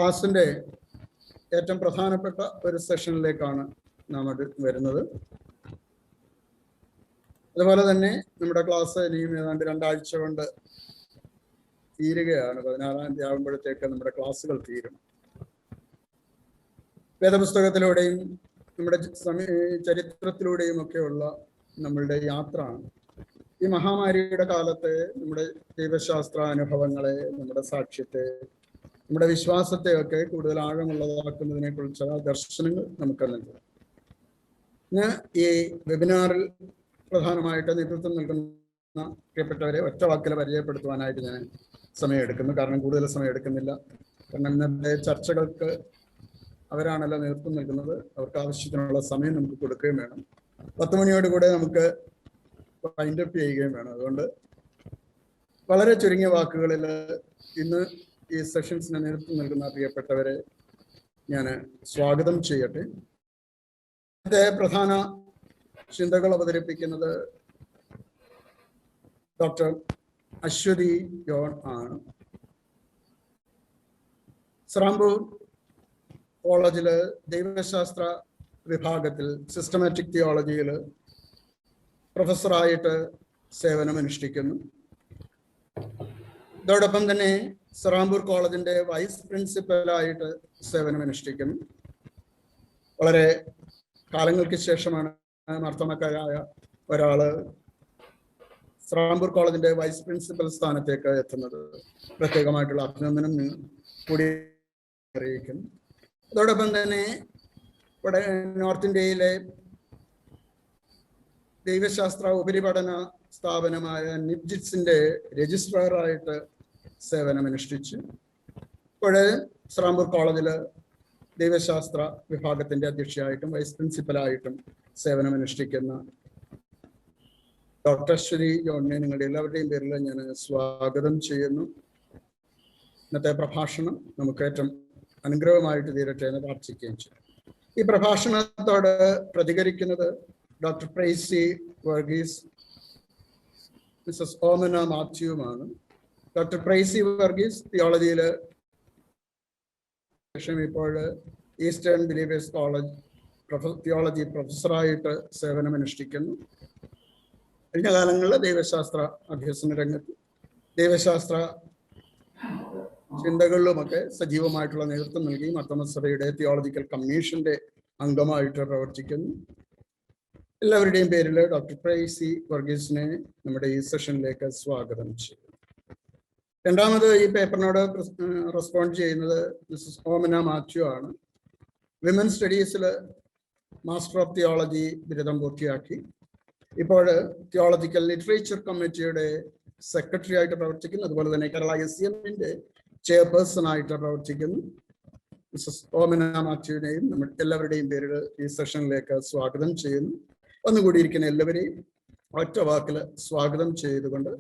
ക്ലാസ്സിൻ്റെ ഏറ്റവും പ്രധാനപ്പെട്ട ഒരു സെഷനിലേക്കാണ് നാം വരുന്നത്. അതുപോലെ തന്നെ നമ്മുടെ ക്ലാസ് ഇനിയും ഏതാണ്ട് 2 ആഴ്ച കൊണ്ട് തീരുകയാണ്. 16-ാം തീയതി ആകുമ്പോഴത്തേക്ക് നമ്മുടെ ക്ലാസ്സുകൾ തീരും. വേദപുസ്തകത്തിലൂടെയും നമ്മുടെ ചരിത്രത്തിലൂടെയും ഒക്കെയുള്ള നമ്മളുടെ യാത്ര ഈ മഹാമാരിയുടെ കാലത്ത് നമ്മുടെ ദൈവശാസ്ത്ര അനുഭവങ്ങളെ, നമ്മുടെ സാക്ഷ്യത്തെ, നമ്മുടെ വിശ്വാസത്തെയൊക്കെ കൂടുതൽ ആഴമുള്ളതാക്കുന്നതിനെ കുറിച്ചുള്ള ദർശനങ്ങൾ നമുക്ക് നൽകും. ഇന്ന് ഈ വെബിനാറിൽ പ്രധാനമായിട്ട് നേതൃത്വം നൽകുന്ന പ്രിയപ്പെട്ടവരെ ഒറ്റ വാക്കിൽ പരിചയപ്പെടുത്തുവാനായിട്ട് ഞാൻ സമയമെടുക്കുന്നു. കാരണം കൂടുതൽ സമയം എടുക്കുന്നില്ല. കാരണം ഇന്നത്തെ ചർച്ചകൾക്ക് അവരാണല്ലോ നേതൃത്വം നൽകുന്നത്. അവർക്ക് ആവശ്യത്തിനുള്ള സമയം നമുക്ക് കൊടുക്കുകയും വേണം. 10 മണിയോടുകൂടെ നമുക്ക് വൈൻഡ് അപ്പ് ചെയ്യുകയും വേണം. അതുകൊണ്ട് വളരെ ചുരുങ്ങിയ വാക്കുകളിൽ ഇന്ന് ഈ സെഷൻസിന് നേതൃത്വം നൽകുന്ന പ്രിയപ്പെട്ടവരെ ഞാൻ സ്വാഗതം ചെയ്യട്ടെ. ഇതിന്റെ പ്രധാന ചിന്തകൾ അവതരിപ്പിക്കുന്നത് ഡോക്ടർ അശ്വതി ജോൺ ആണ്. ശ്രാമ്പൂർ കോളേജില് ദൈവശാസ്ത്ര വിഭാഗത്തിൽ സിസ്റ്റമാറ്റിക് തിയോളജിയിൽ പ്രൊഫസറായിട്ട് സേവനമനുഷ്ഠിക്കുന്നു. ഇതോടൊപ്പം തന്നെ ശ്രാമ്പൂർ കോളേജിന്റെ വൈസ് പ്രിൻസിപ്പലായിട്ട് സേവനമനുഷ്ഠിക്കുന്നു. വളരെ കാലങ്ങൾക്ക് ശേഷമാണ് മാർത്തോമാക്കാരായ ഒരാള് ശ്രാമ്പൂർ കോളേജിന്റെ വൈസ് പ്രിൻസിപ്പൽ സ്ഥാനത്തേക്ക് എത്തുന്നത്. പ്രത്യേകമായിട്ടുള്ള അഭിനന്ദനം കൂടി അറിയിക്കുന്നു. അതോടൊപ്പം തന്നെ ഇവിടെ നോർത്ത് ഇന്ത്യയിലെ ദൈവശാസ്ത്ര ഉപരിപഠന സ്ഥാപനമായ നിപ്ജിറ്റ്സിന്റെ രജിസ്ട്രാറായിട്ട് സേവനമനുഷ്ഠിച്ചു. ഇപ്പോഴേ ശ്രാമ്പൂർ കോളേജില് ദൈവശാസ്ത്ര വിഭാഗത്തിന്റെ അധ്യക്ഷയായിട്ടും വൈസ് പ്രിൻസിപ്പലായിട്ടും സേവനമനുഷ്ഠിക്കുന്ന ഡോക്ടർ അശ്വതി ജോണിനെ നിങ്ങളുടെ എല്ലാവരുടെയും പേരിൽ ഞാൻ സ്വാഗതം ചെയ്യുന്നു. ഇന്നത്തെ പ്രഭാഷണം നമുക്ക് ഏറ്റവും അനുഗ്രഹമായിട്ട് തീരട്ടെ എന്ന് പ്രാർത്ഥിക്കുകയും ചെയ്യും. ഈ പ്രഭാഷണത്തോട് പ്രതികരിക്കുന്നത് ഡോക്ടർ പ്രൈസി വർഗീസ്, മിസസ് ഓമന മാത്യുവുമാണ്. ഡോക്ടർ പ്രൈസി വർഗീസ് തിയോളജിയിൽ ഇപ്പോൾ ഈസ്റ്റേൺ ബിലീവേഴ്സ് കോളേജ് തിയോളജി പ്രൊഫസറായിട്ട് സേവനമനുഷ്ഠിക്കുന്നു. കഴിഞ്ഞ കാലങ്ങളിൽ ദൈവശാസ്ത്ര അഭ്യസന രംഗത്ത് ദൈവശാസ്ത്ര ചിന്തകളിലുമൊക്കെ സജീവമായിട്ടുള്ള നേതൃത്വം നൽകി മാർത്തോമാസഭയുടെ തിയോളജിക്കൽ കമ്മീഷന്റെ അംഗമായിട്ട് പ്രവർത്തിക്കുന്നു. എല്ലാവരുടെയും പേരിൽ ഡോക്ടർ പ്രൈസി വർഗീസിനെ നമ്മുടെ ഈ സെഷനിലേക്ക് സ്വാഗതം ചെയ്യും. രണ്ടാമത് ഈ പേപ്പറിനോട് റെസ്പോണ്ട് ചെയ്യുന്നത് മിസസ് ഓമന മാത്യു ആണ്. വിമൻ സ്റ്റഡീസിൽ മാസ്റ്റർ ഓഫ് തിയോളജി ബിരുദം പൂർത്തിയാക്കി ഇപ്പോൾ തിയോളജിക്കൽ ലിറ്ററേച്ചർ കമ്മിറ്റിയുടെ സെക്രട്ടറി ആയിട്ട് പ്രവർത്തിക്കുന്നു. അതുപോലെ തന്നെ കേരള SCMന്റെ ചെയർപേഴ്സൺ ആയിട്ട് പ്രവർത്തിക്കുന്നു. മിസസ് ഓമന മാത്യുവിനെയും നമ്മൾ എല്ലാവരുടെയും പേരിൽ ഈ സെഷനിലേക്ക് സ്വാഗതം ചെയ്യുന്നു. വന്നുകൂടിയിരിക്കുന്ന എല്ലാവരെയും ഒറ്റ വാക്കിൽ സ്വാഗതം ചെയ്തുകൊണ്ട്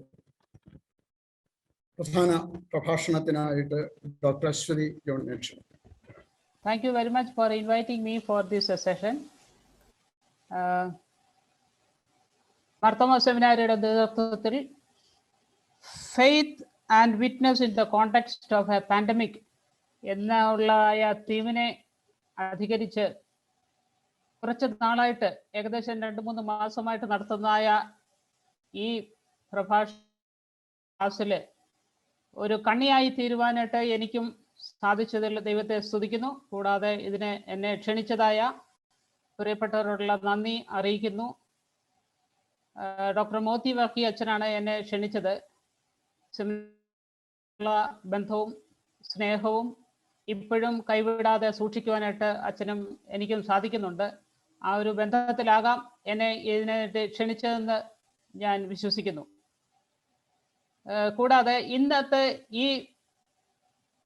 പ്രധാന പ്രഭാഷണത്തിനായിട്ട് ഡോക്ടർ അശ്വതി ജോൺ നേഷൻ. Thank you very much for inviting me for this session. Marthoma സെമിനാരിയുടെ നേതൃത്വത്തിൽ faith and witness in the context of a pandemic എന്നുള്ള തീമിനെ അധികരിച്ച് കുറച്ച് നാളായിട്ട് ഏകദേശം 2-3 മാസമായിട്ട് നടത്തുന്നതായ ഈ ക്ലാസ്സിൽ ഒരു കണ്ണിയായി തീരുവാനായിട്ട് എനിക്കും സാധിച്ചതിൽ ദൈവത്തെ സ്തുതിക്കുന്നു. കൂടാതെ എന്നെ ക്ഷണിച്ചതായ പ്രിയപ്പെട്ടവരോടുള്ള നന്ദി അറിയിക്കുന്നു. ഡോക്ടർ മോത്തി വർക്കി അച്ഛനാണ് എന്നെ ക്ഷണിച്ചത്. ബന്ധവും സ്നേഹവും ഇപ്പോഴും കൈവിടാതെ സൂക്ഷിക്കുവാനായിട്ട് അച്ഛനും എനിക്കും സാധിക്കുന്നുണ്ട്. ആ ഒരു ബന്ധത്തിലാകാം എന്നെ ഇതിനായിട്ട് ക്ഷണിച്ചതെന്ന് ഞാൻ വിശ്വസിക്കുന്നു. കൂടാതെ ഇന്നത്തെ ഈ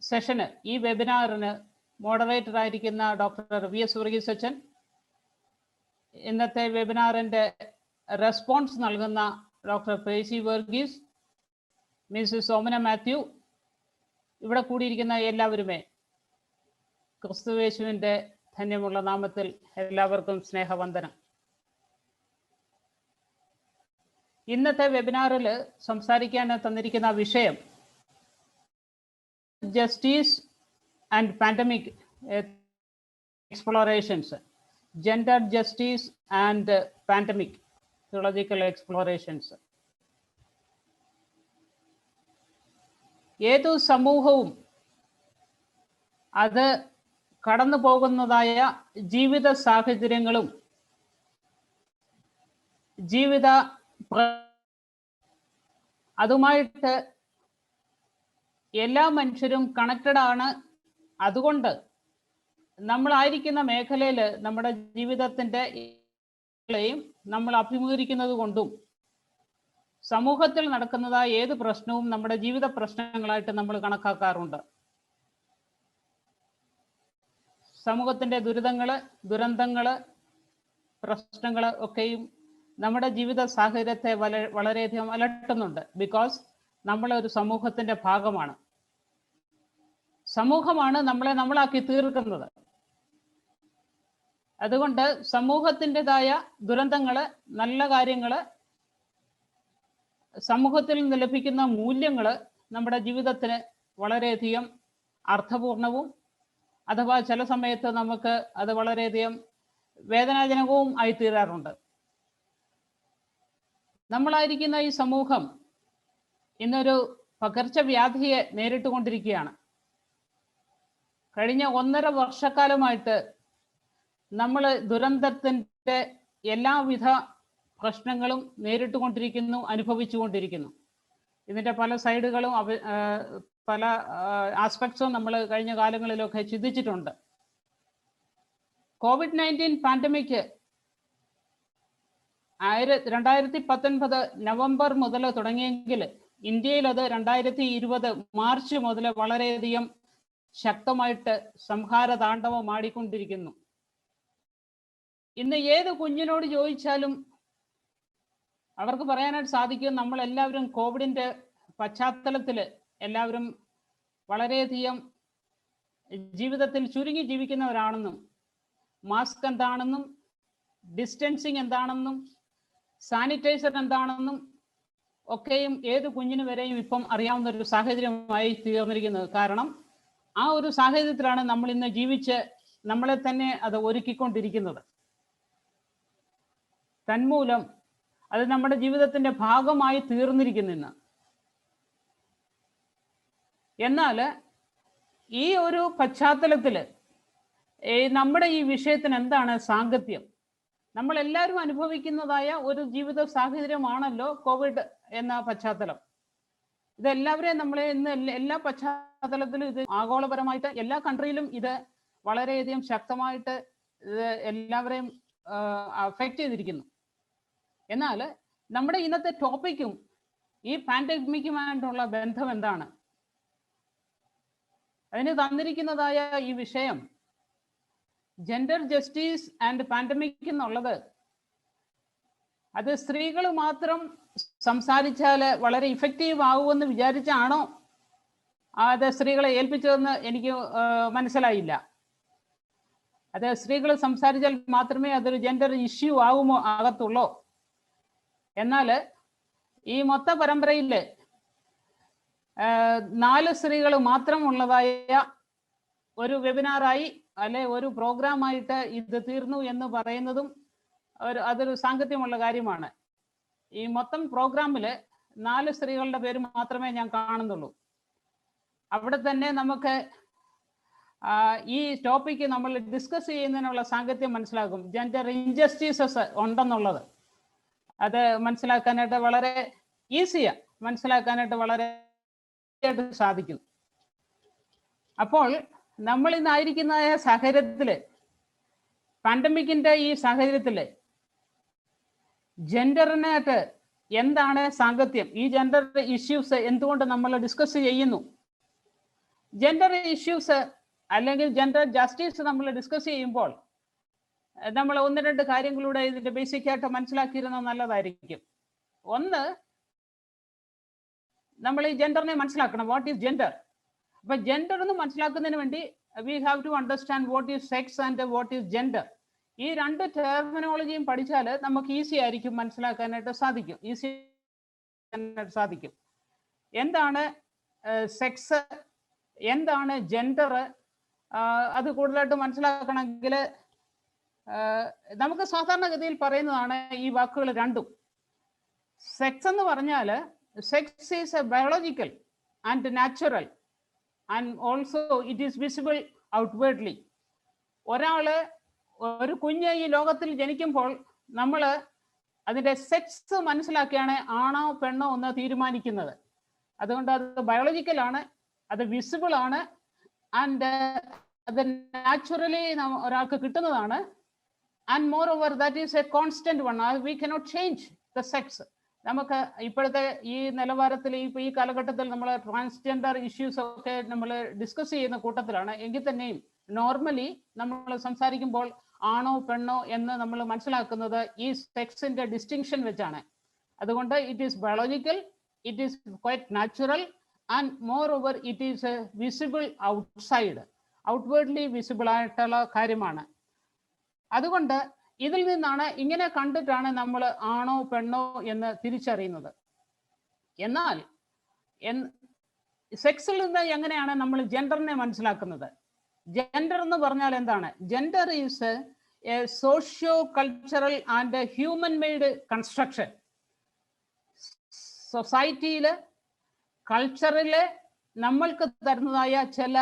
സെഷന്, ഈ വെബിനാറിന് മോഡറേറ്റർ ആയിരിക്കുന്ന ഡോക്ടർ VS വർഗീസ് അച്ഛൻ, ഇന്നത്തെ വെബിനാറിൻ്റെ റെസ്പോൺസ് നൽകുന്ന ഡോക്ടർ പ്രൈസി വർഗീസ്, മിസസ് ഓമന മാത്യു, ഇവിടെ കൂടിയിരിക്കുന്ന എല്ലാവരുമേ ക്രിസ്തുയേശുവിൻ്റെ ധന്യമുള്ള നാമത്തിൽ എല്ലാവർക്കും സ്നേഹവന്ദനം. ഇന്നത്തെ വെബിനാറിൽ സംസാരിക്കാൻ തന്നിരിക്കുന്ന വിഷയം justice and pandemic explorations, gender justice and pandemic theological explorations. ഏതു സമൂഹവും അത് കടന്നു പോകുന്നതായ ജീവിത സാഹചര്യങ്ങളും ജീവിത അതുമായിട്ട് എല്ലാ മനുഷ്യരും കണക്റ്റഡ് ആണ്. അതുകൊണ്ട് നമ്മളായിരിക്കുന്ന മേഖലയിൽ നമ്മുടെ ജീവിതത്തിൻ്റെ നമ്മൾ അഭിമുഖീകരിക്കുന്നത് കൊണ്ടും സമൂഹത്തിൽ നടക്കുന്നതായ ഏത് പ്രശ്നവും നമ്മുടെ ജീവിത പ്രശ്നങ്ങളായിട്ട് നമ്മൾ കണക്കാക്കാറുണ്ട്. സമൂഹത്തിൻ്റെ ദുരന്തങ്ങൾ, പ്രശ്നങ്ങൾ ഒക്കെയും നമ്മുടെ ജീവിത സാഹചര്യത്തെ വളരെയധികം അലട്ടുന്നുണ്ട്. ബിക്കോസ് നമ്മളൊരു സമൂഹത്തിൻ്റെ ഭാഗമാണ്. സമൂഹമാണ് നമ്മളാക്കി തീർക്കുന്നത്. അതുകൊണ്ട് സമൂഹത്തിൻ്റെതായ ദുരന്തങ്ങൾ, നല്ല കാര്യങ്ങൾ, സമൂഹത്തിൽ നിന്ന് ലഭിക്കുന്ന മൂല്യങ്ങൾ നമ്മുടെ ജീവിതത്തിന് വളരെയധികം അർത്ഥപൂർണവും അഥവാ ചില സമയത്ത് നമുക്ക് അത് വളരെയധികം വേദനാജനകവും ആയിത്തീരാറുണ്ട്. നമ്മളായിരിക്കുന്ന ഈ സമൂഹം ഇന്നൊരു പകർച്ചവ്യാധിയെ നേരിട്ടുകൊണ്ടിരിക്കുകയാണ്. കഴിഞ്ഞ 1.5 വർഷക്കാലമായിട്ട് നമ്മൾ ദുരന്തത്തിൻ്റെ എല്ലാവിധ പ്രശ്നങ്ങളും നേരിട്ടുകൊണ്ടിരിക്കുന്നു, അനുഭവിച്ചുകൊണ്ടിരിക്കുന്നു. ഇതിൻ്റെ പല സൈഡുകളും പല ആസ്പെക്ട്സും നമ്മൾ കഴിഞ്ഞ കാലങ്ങളിലൊക്കെ ചിന്തിച്ചിട്ടുണ്ട്. COVID-19 പാൻഡമിക് 2019 നവംബർ മുതൽ തുടങ്ങിയെങ്കിൽ ഇന്ത്യയിൽ അത് 2020 മാർച്ച് മുതൽ വളരെയധികം ശക്തമായിട്ട് സംഹാര താണ്ഡവം ആടിക്കൊണ്ടിരിക്കുന്നു. ഇന്ന് ഏത് കുഞ്ഞിനോട് ചോദിച്ചാലും അവർക്ക് പറയാനായിട്ട് സാധിക്കും, നമ്മളെല്ലാവരും കോവിഡിൻ്റെ പശ്ചാത്തലത്തിൽ എല്ലാവരും വളരെയധികം ജീവിതത്തിൽ ചുരുങ്ങി ജീവിക്കുന്നവരാണെന്നും മാസ്ക് എന്താണെന്നും ഡിസ്റ്റൻസിങ് എന്താണെന്നും സാനിറ്റൈസർ എന്താണെന്നും ഒക്കെയും ഏത് കുഞ്ഞിന് വരെയും ഇപ്പം അറിയാവുന്ന ഒരു സാഹചര്യമായി തീർന്നിരിക്കുന്നത്. കാരണം ആ ഒരു സാഹചര്യത്തിലാണ് നമ്മൾ ഇന്ന് ജീവിച്ച് നമ്മളെ തന്നെ അത് ഒരുക്കിക്കൊണ്ടിരിക്കുന്നത്. തന്മൂലം അത് നമ്മുടെ ജീവിതത്തിൻ്റെ ഭാഗമായി തീർന്നിരിക്കുന്നു. എന്നാൽ ഈ ഒരു പശ്ചാത്തലത്തിൽ നമ്മുടെ ഈ വിഷയത്തിന് എന്താണ് സാങ്കത്യം? നമ്മളെല്ലാവരും അനുഭവിക്കുന്നതായ ഒരു ജീവിത സാഹചര്യമാണല്ലോ കോവിഡ് എന്ന പശ്ചാത്തലം. ഇതെല്ലാവരെയും നമ്മളെ ഇന്ന് എല്ലാ പശ്ചാത്തലത്തിലും ഇത് ആഗോളപരമായിട്ട് എല്ലാ കൺട്രിയിലും ഇത് വളരെയധികം ശക്തമായിട്ട് എല്ലാവരെയും അഫക്റ്റ് ചെയ്തിരിക്കുന്നു. എന്നാൽ നമ്മുടെ ഇന്നത്തെ ടോപ്പിക്കും ഈ പാൻഡമിക്കുമായിട്ടുള്ള ബന്ധം എന്താണ്? അതിന് തന്നിരിക്കുന്നതായ ഈ വിഷയം ജെൻഡർ ജസ്റ്റിസ് ആൻഡ് പാൻഡമിക് എന്നുള്ളത് അത് സ്ത്രീകൾ മാത്രം സംസാരിച്ചാൽ വളരെ ഇഫക്റ്റീവ് ആകുമെന്ന് വിചാരിച്ചാണോ അത് സ്ത്രീകളെ ഏൽപ്പിച്ചതെന്ന് എനിക്ക് മനസ്സിലായില്ല. അത് സ്ത്രീകൾ സംസാരിച്ചാൽ മാത്രമേ അതൊരു ജെൻഡർ ഇഷ്യൂ ആകത്തുള്ളൂ. എന്നാൽ ഈ മൊത്ത പരമ്പരയിൽ 4 സ്ത്രീകൾ മാത്രമുള്ളതായ ഒരു വെബിനാറായി അല്ലെ ഒരു പ്രോഗ്രാമായിട്ട് ഇത് തീർന്നു എന്ന് പറയുന്നതും അതൊരു സാങ്കത്യമുള്ള കാര്യമാണ്. ഈ മൊത്തം പ്രോഗ്രാമിൽ 4 സ്ത്രീകളുടെ പേര് മാത്രമേ ഞാൻ കാണുന്നുള്ളൂ. അവിടെ തന്നെ നമുക്ക് ഈ ടോപ്പിക്ക് നമ്മൾ ഡിസ്കസ് ചെയ്യുന്നതിനുള്ള സാങ്കത്യം മനസ്സിലാക്കും. ജെൻഡർ ഇൻജസ്റ്റിസസ് ഉണ്ടെന്നുള്ളത് അത് മനസ്സിലാക്കാനായിട്ട് വളരെ ഈസിയാണ്, മനസ്സിലാക്കാനായിട്ട് വളരെ സാധിക്കും. അപ്പോൾ നമ്മൾ ഇന്നായിരിക്കുന്ന സാഹചര്യത്തിൽ, പാൻഡമിക്കിൻ്റെ ഈ സാഹചര്യത്തിൽ ജെൻഡറിനായിട്ട് എന്താണ് സാങ്കത്യം? ഈ ജെൻഡർ ഇഷ്യൂസ് എന്തുകൊണ്ട് നമ്മൾ ഡിസ്കസ് ചെയ്യുന്നു? ജെൻഡർ ഇഷ്യൂസ് അല്ലെങ്കിൽ ജെൻഡർ ജസ്റ്റിസ് നമ്മൾ ഡിസ്കസ് ചെയ്യുമ്പോൾ നമ്മൾ 1-2 കാര്യങ്ങളുടെ ഇതിൻ്റെ ബേസിക്കായിട്ട് മനസ്സിലാക്കിയിരുന്നത് നല്ലതായിരിക്കും. ഒന്ന്, നമ്മൾ ഈ ജെൻഡറിനെ മനസ്സിലാക്കണം. What is gender? അപ്പൊ ജെൻഡർ എന്ന് മനസ്സിലാക്കുന്നതിന് വേണ്ടി we have to understand what is sex and what is gender. ഈ 2 ടെർമിനോളജിയും പഠിച്ചാൽ നമുക്ക് ഈസി ആയിരിക്കും മനസ്സിലാക്കാനായിട്ട് സാധിക്കും. എന്താണ് സെക്സ്, എന്താണ് ജെൻഡർ, അത് കൂടുതലായിട്ട് മനസ്സിലാക്കണമെങ്കിൽ നമുക്ക് സാധാരണഗതിയിൽ പറയുന്നതാണ് ഈ വാക്കുകൾ രണ്ടും. സെക്സ് എന്ന് പറഞ്ഞാൽ sex is A biological and natural and also it is visible outwardly. ഒരു കുഞ്ഞ് ഈ ലോകത്തിൽ ജനിക്കുമ്പോൾ നമ്മൾ അതിൻ്റെ സെക്സ് മനസ്സിലാക്കിയാണ് ആണോ പെണ്ണോ എന്ന് തീരുമാനിക്കുന്നത്. അതുകൊണ്ട് അത് ബയോളജിക്കലാണ്, അത് വിസിബിൾ ആണ്, ആൻഡ് അത് നാച്ചുറലി ഒരാൾക്ക് കിട്ടുന്നതാണ്. And more over that is A constant one. We cannot change the sex. നമുക്ക് ഇപ്പോഴത്തെ ഈ നിലവാരത്തിൽ ഈ കാലഘട്ടത്തിൽ നമ്മൾ ട്രാൻസ്ജെൻഡർ ഇഷ്യൂസ് ഒക്കെ നമ്മൾ ഡിസ്കസ് ചെയ്യുന്ന കൂട്ടത്തിലാണ്. എങ്കിൽ തന്നെയും നോർമലി നമ്മൾ സംസാരിക്കുമ്പോൾ ആണോ പെണ്ണോ എന്ന് നമ്മൾ മനസ്സിലാക്കുന്നത് ഈ സെക്സിന്റെ ഡിസ്റ്റിങ്ഷൻ വെച്ചാണ്. അതുകൊണ്ട് it is biological, it is quite natural, and more over it is visible outside, outwardly visible ആയിട്ടുള്ള കാര്യമാണ്. അതുകൊണ്ട് ഇതിൽ നിന്നാണ്, ഇങ്ങനെ കണ്ടിട്ടാണ് നമ്മൾ ആണോ പെണ്ണോ എന്ന് തിരിച്ചറിയുന്നത്. എന്നാൽ സെക്സിൽ നിന്ന് എങ്ങനെയാണ് നമ്മൾ ജെൻഡറിനെ മനസ്സിലാക്കുന്നത്? ജെൻഡർ എന്ന് പറഞ്ഞാൽ എന്താണ്? Gender is a socio cultural and human made construction. സൊസൈറ്റിയില് കൾച്ചറില് നമ്മൾക്ക് തരുന്നതായ ചില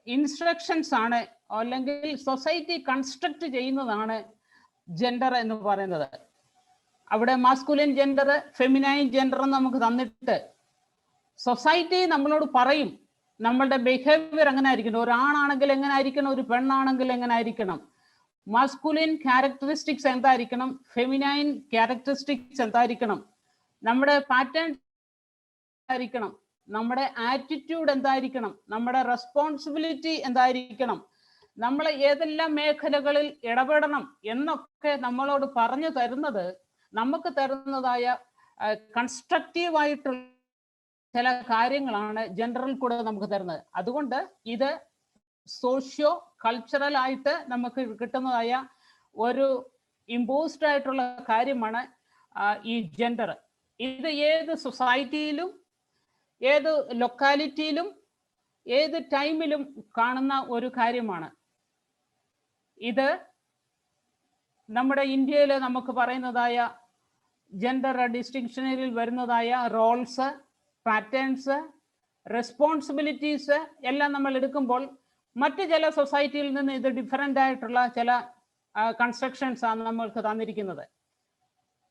ഇൻസ്ട്രക്ഷൻസ് ആണ്, അല്ലെങ്കിൽ സൊസൈറ്റി കൺസ്ട്രക്ട് ചെയ്യുന്നതാണ് ജെൻഡർ എന്ന് പറയുന്നത്. അവിടെ മാസ്കുലിൻ ജെൻഡർ, ഫെമിനൈൻ ജെൻഡർ എന്ന് നമുക്ക് തന്നിട്ട് സൊസൈറ്റി നമ്മളോട് പറയും നമ്മളുടെ ബിഹേവിയർ എങ്ങനെ ആയിരിക്കണം. ഒരു ആണാണെങ്കിൽ എങ്ങനെ ആയിരിക്കണം, ഒരു പെണ്ണാണെങ്കിൽ എങ്ങനെ ആയിരിക്കണം, മാസ്കുലിൻ ക്യാരക്ടറിസ്റ്റിക്സ് എന്തായിരിക്കണം, ഫെമിനൈൻ ക്യാരക്ടറിസ്റ്റിക്സ് എന്തായിരിക്കണം, നമ്മുടെ പാറ്റേൺ ആയിരിക്കണം, നമ്മുടെ ആറ്റിറ്റ്യൂഡ് എന്തായിരിക്കണം, നമ്മുടെ റെസ്പോൺസിബിലിറ്റി എന്തായിരിക്കണം, നമ്മൾ ഏതെല്ലാം മേഖലകളിൽ ഇടപെടണം എന്നൊക്കെ നമ്മളോട് പറഞ്ഞു തരുന്നത്, നമുക്ക് തരുന്നതായ കൺസ്ട്രക്റ്റീവായിട്ടുള്ള ചില കാര്യങ്ങളാണ് ജെൻഡറിൽ കൂടെ നമുക്ക് തരുന്നത്. അതുകൊണ്ട് ഇത് സോഷ്യോ കൾച്ചറൽ ആയിട്ട് നമുക്ക് കിട്ടുന്നതായ ഒരു ഇമ്പോസ്ഡ് ആയിട്ടുള്ള കാര്യമാണ് ഈ ജെൻഡർ. ഇത് ഏത് സൊസൈറ്റിയിലും ഏത് ലൊക്കാലിറ്റിയിലും ഏത് ടൈമിലും കാണുന്ന ഒരു കാര്യമാണ്. ഇത് നമ്മുടെ ഇന്ത്യയിൽ നമുക്ക് പറയുന്നതായ ജെൻഡർ ഡിസ്റ്റിങ്ഷനിൽ വരുന്നതായ റോൾസ്, പാറ്റേൺസ്, റെസ്പോൺസിബിലിറ്റീസ് എല്ലാം നമ്മൾ എടുക്കുമ്പോൾ മറ്റ് ചില സൊസൈറ്റിയിൽ നിന്ന് ഇത് ഡിഫറൻ്റ് ആയിട്ടുള്ള ചില കൺസ്ട്രക്ഷൻസ് ആണ് നമ്മൾക്ക് തന്നിരിക്കുന്നത്.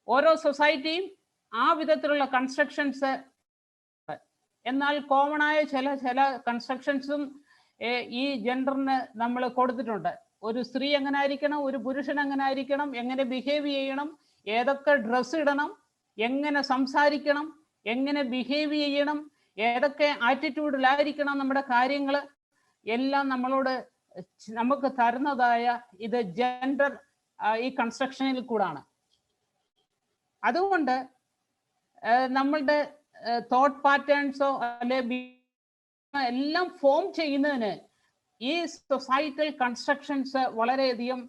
ഓരോ സൊസൈറ്റിയും ആ വിധത്തിലുള്ള കൺസ്ട്രക്ഷൻസ്, എന്നാൽ കോമൺ ആയ ചില കൺസ്ട്രക്ഷൻസും ഈ ജെൻഡറിന് നമ്മൾ കൊടുത്തിട്ടുണ്ട്. ഒരു സ്ത്രീ എങ്ങനെ ആയിരിക്കണം, ഒരു പുരുഷൻ എങ്ങനെ ആയിരിക്കണം, എങ്ങനെ ബിഹേവ് ചെയ്യണം, ഏതൊക്കെ ഡ്രസ്സ് ഇടണം, എങ്ങനെ സംസാരിക്കണം, എങ്ങനെ ബിഹേവ് ചെയ്യണം, ഏതൊക്കെ ആറ്റിറ്റ്യൂഡിലായിരിക്കണം നമ്മുടെ കാര്യങ്ങൾ എല്ലാം നമുക്ക് തരുന്നതായ ഇത് ജെൻഡർ ഈ കൺസ്ട്രക്ഷനിൽ കൂടാണ്. അതുകൊണ്ട് നമ്മളുടെ തോട്ട് പാറ്റേൺസോ അല്ലെ എല്ലാം ഫോം ചെയ്യുന്നതിന് ഈ സൊസൈറ്റൽ കൺസ്ട്രക്ഷൻസ് വളരെയധികം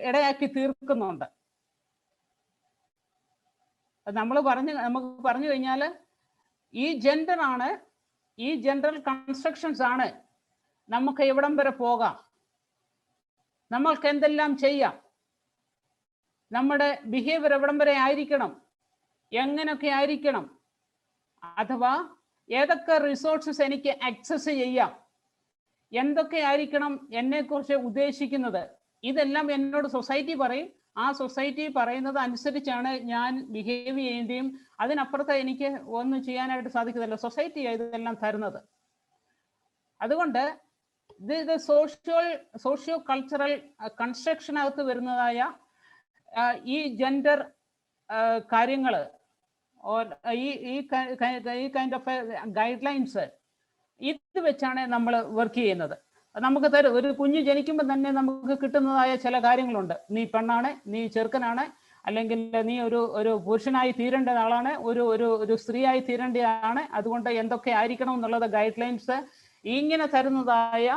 ഇടയാക്കി തീർക്കുന്നുണ്ട്. നമുക്ക് പറഞ്ഞു കഴിഞ്ഞാൽ ഈ ജെൻഡർ ആണ്, ഈ ജെൻഡറൽ കൺസ്ട്രക്ഷൻസ് ആണ് നമുക്ക് എവിടം വരെ പോകാം, നമ്മൾക്ക് എന്തെല്ലാം ചെയ്യാം, നമ്മുടെ ബിഹേവിയർ എവിടം വരെ ആയിരിക്കണം, എങ്ങനെയൊക്കെ ആയിരിക്കണം, അഥവാ ഏതൊക്കെ റിസോഴ്സസ് എനിക്ക് ആക്സസ് ചെയ്യാം, എന്തൊക്കെ ആയിരിക്കണം എന്നെക്കുറിച്ച് ഉദ്ദേശിക്കുന്നത്, ഇതെല്ലാം എന്നോട് സൊസൈറ്റി പറയും. ആ സൊസൈറ്റി പറയുന്നത് അനുസരിച്ചാണ് ഞാൻ ബിഹേവ് ചെയ്യേണ്ടിയും അതിനപ്പുറത്ത് എനിക്ക് ഒന്നും ചെയ്യാനായിട്ട് സാധിക്കുന്നില്ല. സൊസൈറ്റി ഇതെല്ലാം തരുന്നത്. അതുകൊണ്ട് ഇത് സോഷ്യോ കൾച്ചറൽ കൺസ്ട്രക്ഷനകത്ത് വരുന്നതായ ഈ ജെൻഡർ കാര്യങ്ങൾ, ഈ കൈൻഡ് ഓഫ് ഗൈഡ് ലൈൻസ് ഇത് വെച്ചാണ് നമ്മൾ വർക്ക് ചെയ്യുന്നത്. നമുക്ക് ഒരു കുഞ്ഞ് ജനിക്കുമ്പോൾ തന്നെ നമുക്ക് കിട്ടുന്നതായ ചില കാര്യങ്ങളുണ്ട്. നീ പെണ്ണാണ്, നീ ചെറുക്കനാണ്, അല്ലെങ്കിൽ നീ ഒരു പുരുഷനായി തീരേണ്ട ആളാണ്, ഒരു സ്ത്രീയായി തീരേണ്ടതാണ്. അതുകൊണ്ട് എന്തൊക്കെ ആയിരിക്കണം എന്നുള്ളത് ഗൈഡ് ലൈൻസ് ഇങ്ങനെ തരുന്നതായ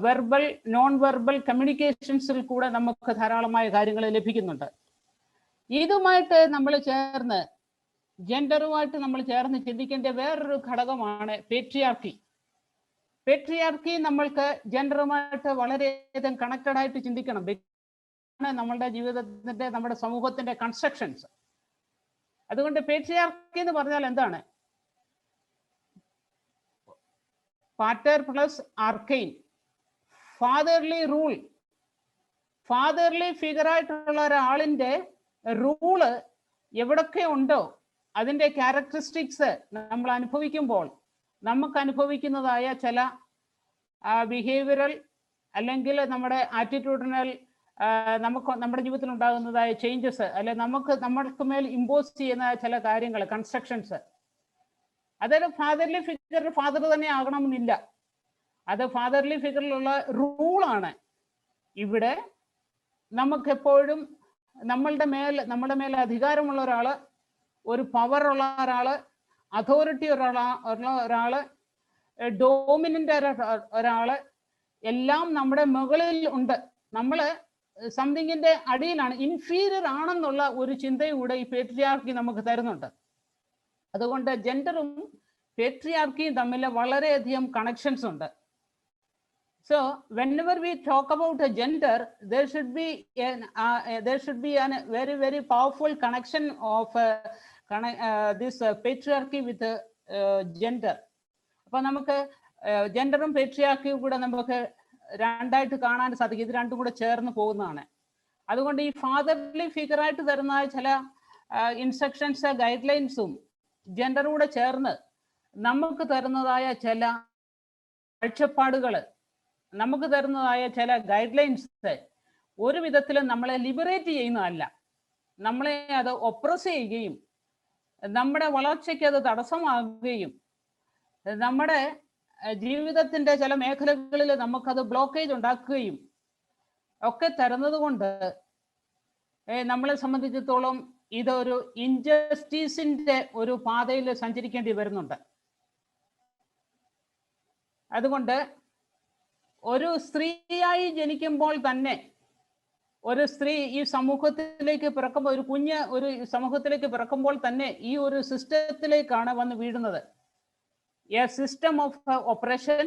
വെർബൽ നോൺ വെർബൽ കമ്മ്യൂണിക്കേഷൻസിൽ കൂടെ നമുക്ക് ധാരാളമായ കാര്യങ്ങൾ ലഭിക്കുന്നുണ്ട്. ഇതുമായിട്ട് നമ്മൾ ചേർന്ന്, ജെൻഡറുമായിട്ട് നമ്മൾ ചേർന്ന് ചിന്തിക്കേണ്ട വേറൊരു ഘടകമാണ് പേട്രിയാർക്കി. പേട്രിയാർക്കി നമ്മൾക്ക് ജെൻഡറുമായിട്ട് വളരെയധികം കണക്റ്റഡ് ആയിട്ട് ചിന്തിക്കണം. നമ്മളുടെ ജീവിതത്തിന്റെ, നമ്മുടെ സമൂഹത്തിന്റെ കൺസ്ട്രക്ഷൻസ്. അതുകൊണ്ട് പേട്രിയാർക്കി എന്ന് പറഞ്ഞാൽ എന്താണ്? Pater plus archein, fatherly rule. Fatherly figure ആയിട്ടുള്ള ഒരാളിന്റെ റൂള് എവിടൊക്കെ ഉണ്ടോ അതിന്റെ ക്യാരക്ടറിസ്റ്റിക്സ് നമ്മൾ അനുഭവിക്കുമ്പോൾ നമുക്ക് അനുഭവിക്കുന്നതായ ചില ബിഹേവിയറൽ അല്ലെങ്കിൽ നമ്മുടെ ആറ്റിറ്റ്യൂഡിനൽ, നമുക്ക് നമ്മുടെ ജീവിതത്തിൽ ഉണ്ടാകുന്നതായ ചേഞ്ചസ്, അല്ലെ നമ്മൾക്ക് മേൽ ഇമ്പോസ് ചെയ്യുന്ന ചില കാര്യങ്ങൾ, കൺസ്ട്രക്ഷൻസ്, അതൊരു ഫാദർലി ഫിഗർ ഫാദർ തന്നെ ആകണമെന്നില്ല. അത് ഫാദർലി ഫിഗറിലുള്ള റൂളാണ്. ഇവിടെ നമുക്കെപ്പോഴും നമ്മുടെ മേൽ അധികാരമുള്ള ഒരാള്, ഒരു പവർ ഉള്ള ഒരാള്, അതോറിറ്റി ഉള്ള ഒരാള്, ഡോമിനന്റ് ഒരാള്, എല്ലാം നമ്മുടെ മുകളിൽ ഉണ്ട്. നമ്മള് സംതിങ്ങിന്റെ അടിയിലാണ്, ഇൻഫീരിയർ ആണെന്നുള്ള ഒരു ചിന്തയൂടെ ഈ പേട്രിയാർക്കി നമുക്ക് തരുന്നുണ്ട്. അതുകൊണ്ട് ജെൻഡറും പേട്രിയാർക്കിയും തമ്മിൽ വളരെയധികം കണക്ഷൻസ് ഉണ്ട്. So whenever we talk about a gender, there should be a very, very powerful connection of this patriarchy with gender. അപ്പോൾ നമുക്ക് ജെൻഡറും പേട്രിയാർക്കിയും കൂടെ നമുക്ക് രണ്ടായിട്ട് കാണാൻ സാധിക്കും. ഇത് രണ്ടും കൂടെ ചേർന്ന് പോകുന്നതാണ്. അതുകൊണ്ട് ഈ ഫാദർലി ഫിഗറായിട്ട് തരുന്ന ചില ഇൻസ്ട്രക്ഷൻസ്, ഗൈഡ് ലൈൻസും ജെൻഡറും കൂടെ ചേർന്ന് നമുക്ക് തരുന്നതായ ചില കാഴ്ചപ്പാടുകൾ, നമുക്ക് തരുന്നതായ ചില ഗൈഡ് ലൈൻസ് ഒരു വിധത്തിലും നമ്മളെ ലിബറേറ്റ് ചെയ്യുന്നതല്ല. നമ്മളെ അത് ഒപ്രസ് ചെയ്യുകയും നമ്മുടെ വളർച്ചയ്ക്ക് അത് തടസ്സമാകുകയും നമ്മുടെ ജീവിതത്തിന്റെ ചില മേഖലകളിൽ നമുക്കത് ബ്ലോക്കേജ് ഉണ്ടാക്കുകയും ഒക്കെ തരുന്നത് കൊണ്ട് നമ്മളെ സംബന്ധിച്ചിടത്തോളം ഇതൊരു ഇൻജസ്റ്റിസിന്റെ ഒരു പാതയിൽ സഞ്ചരിക്കേണ്ടി വരുന്നുണ്ട്. അതുകൊണ്ട് ഒരു സ്ത്രീയായി ജനിക്കുമ്പോൾ തന്നെ ഒരു സ്ത്രീ ഈ സമൂഹത്തിലേക്ക് പിറക്കുമ്പോൾ, ഒരു കുഞ്ഞ് ഒരു സമൂഹത്തിലേക്ക് പിറക്കുമ്പോൾ തന്നെ ഈ ഒരു സിസ്റ്റത്തിലേക്കാണ് വന്ന് വീഴുന്നത്. A system of oppression,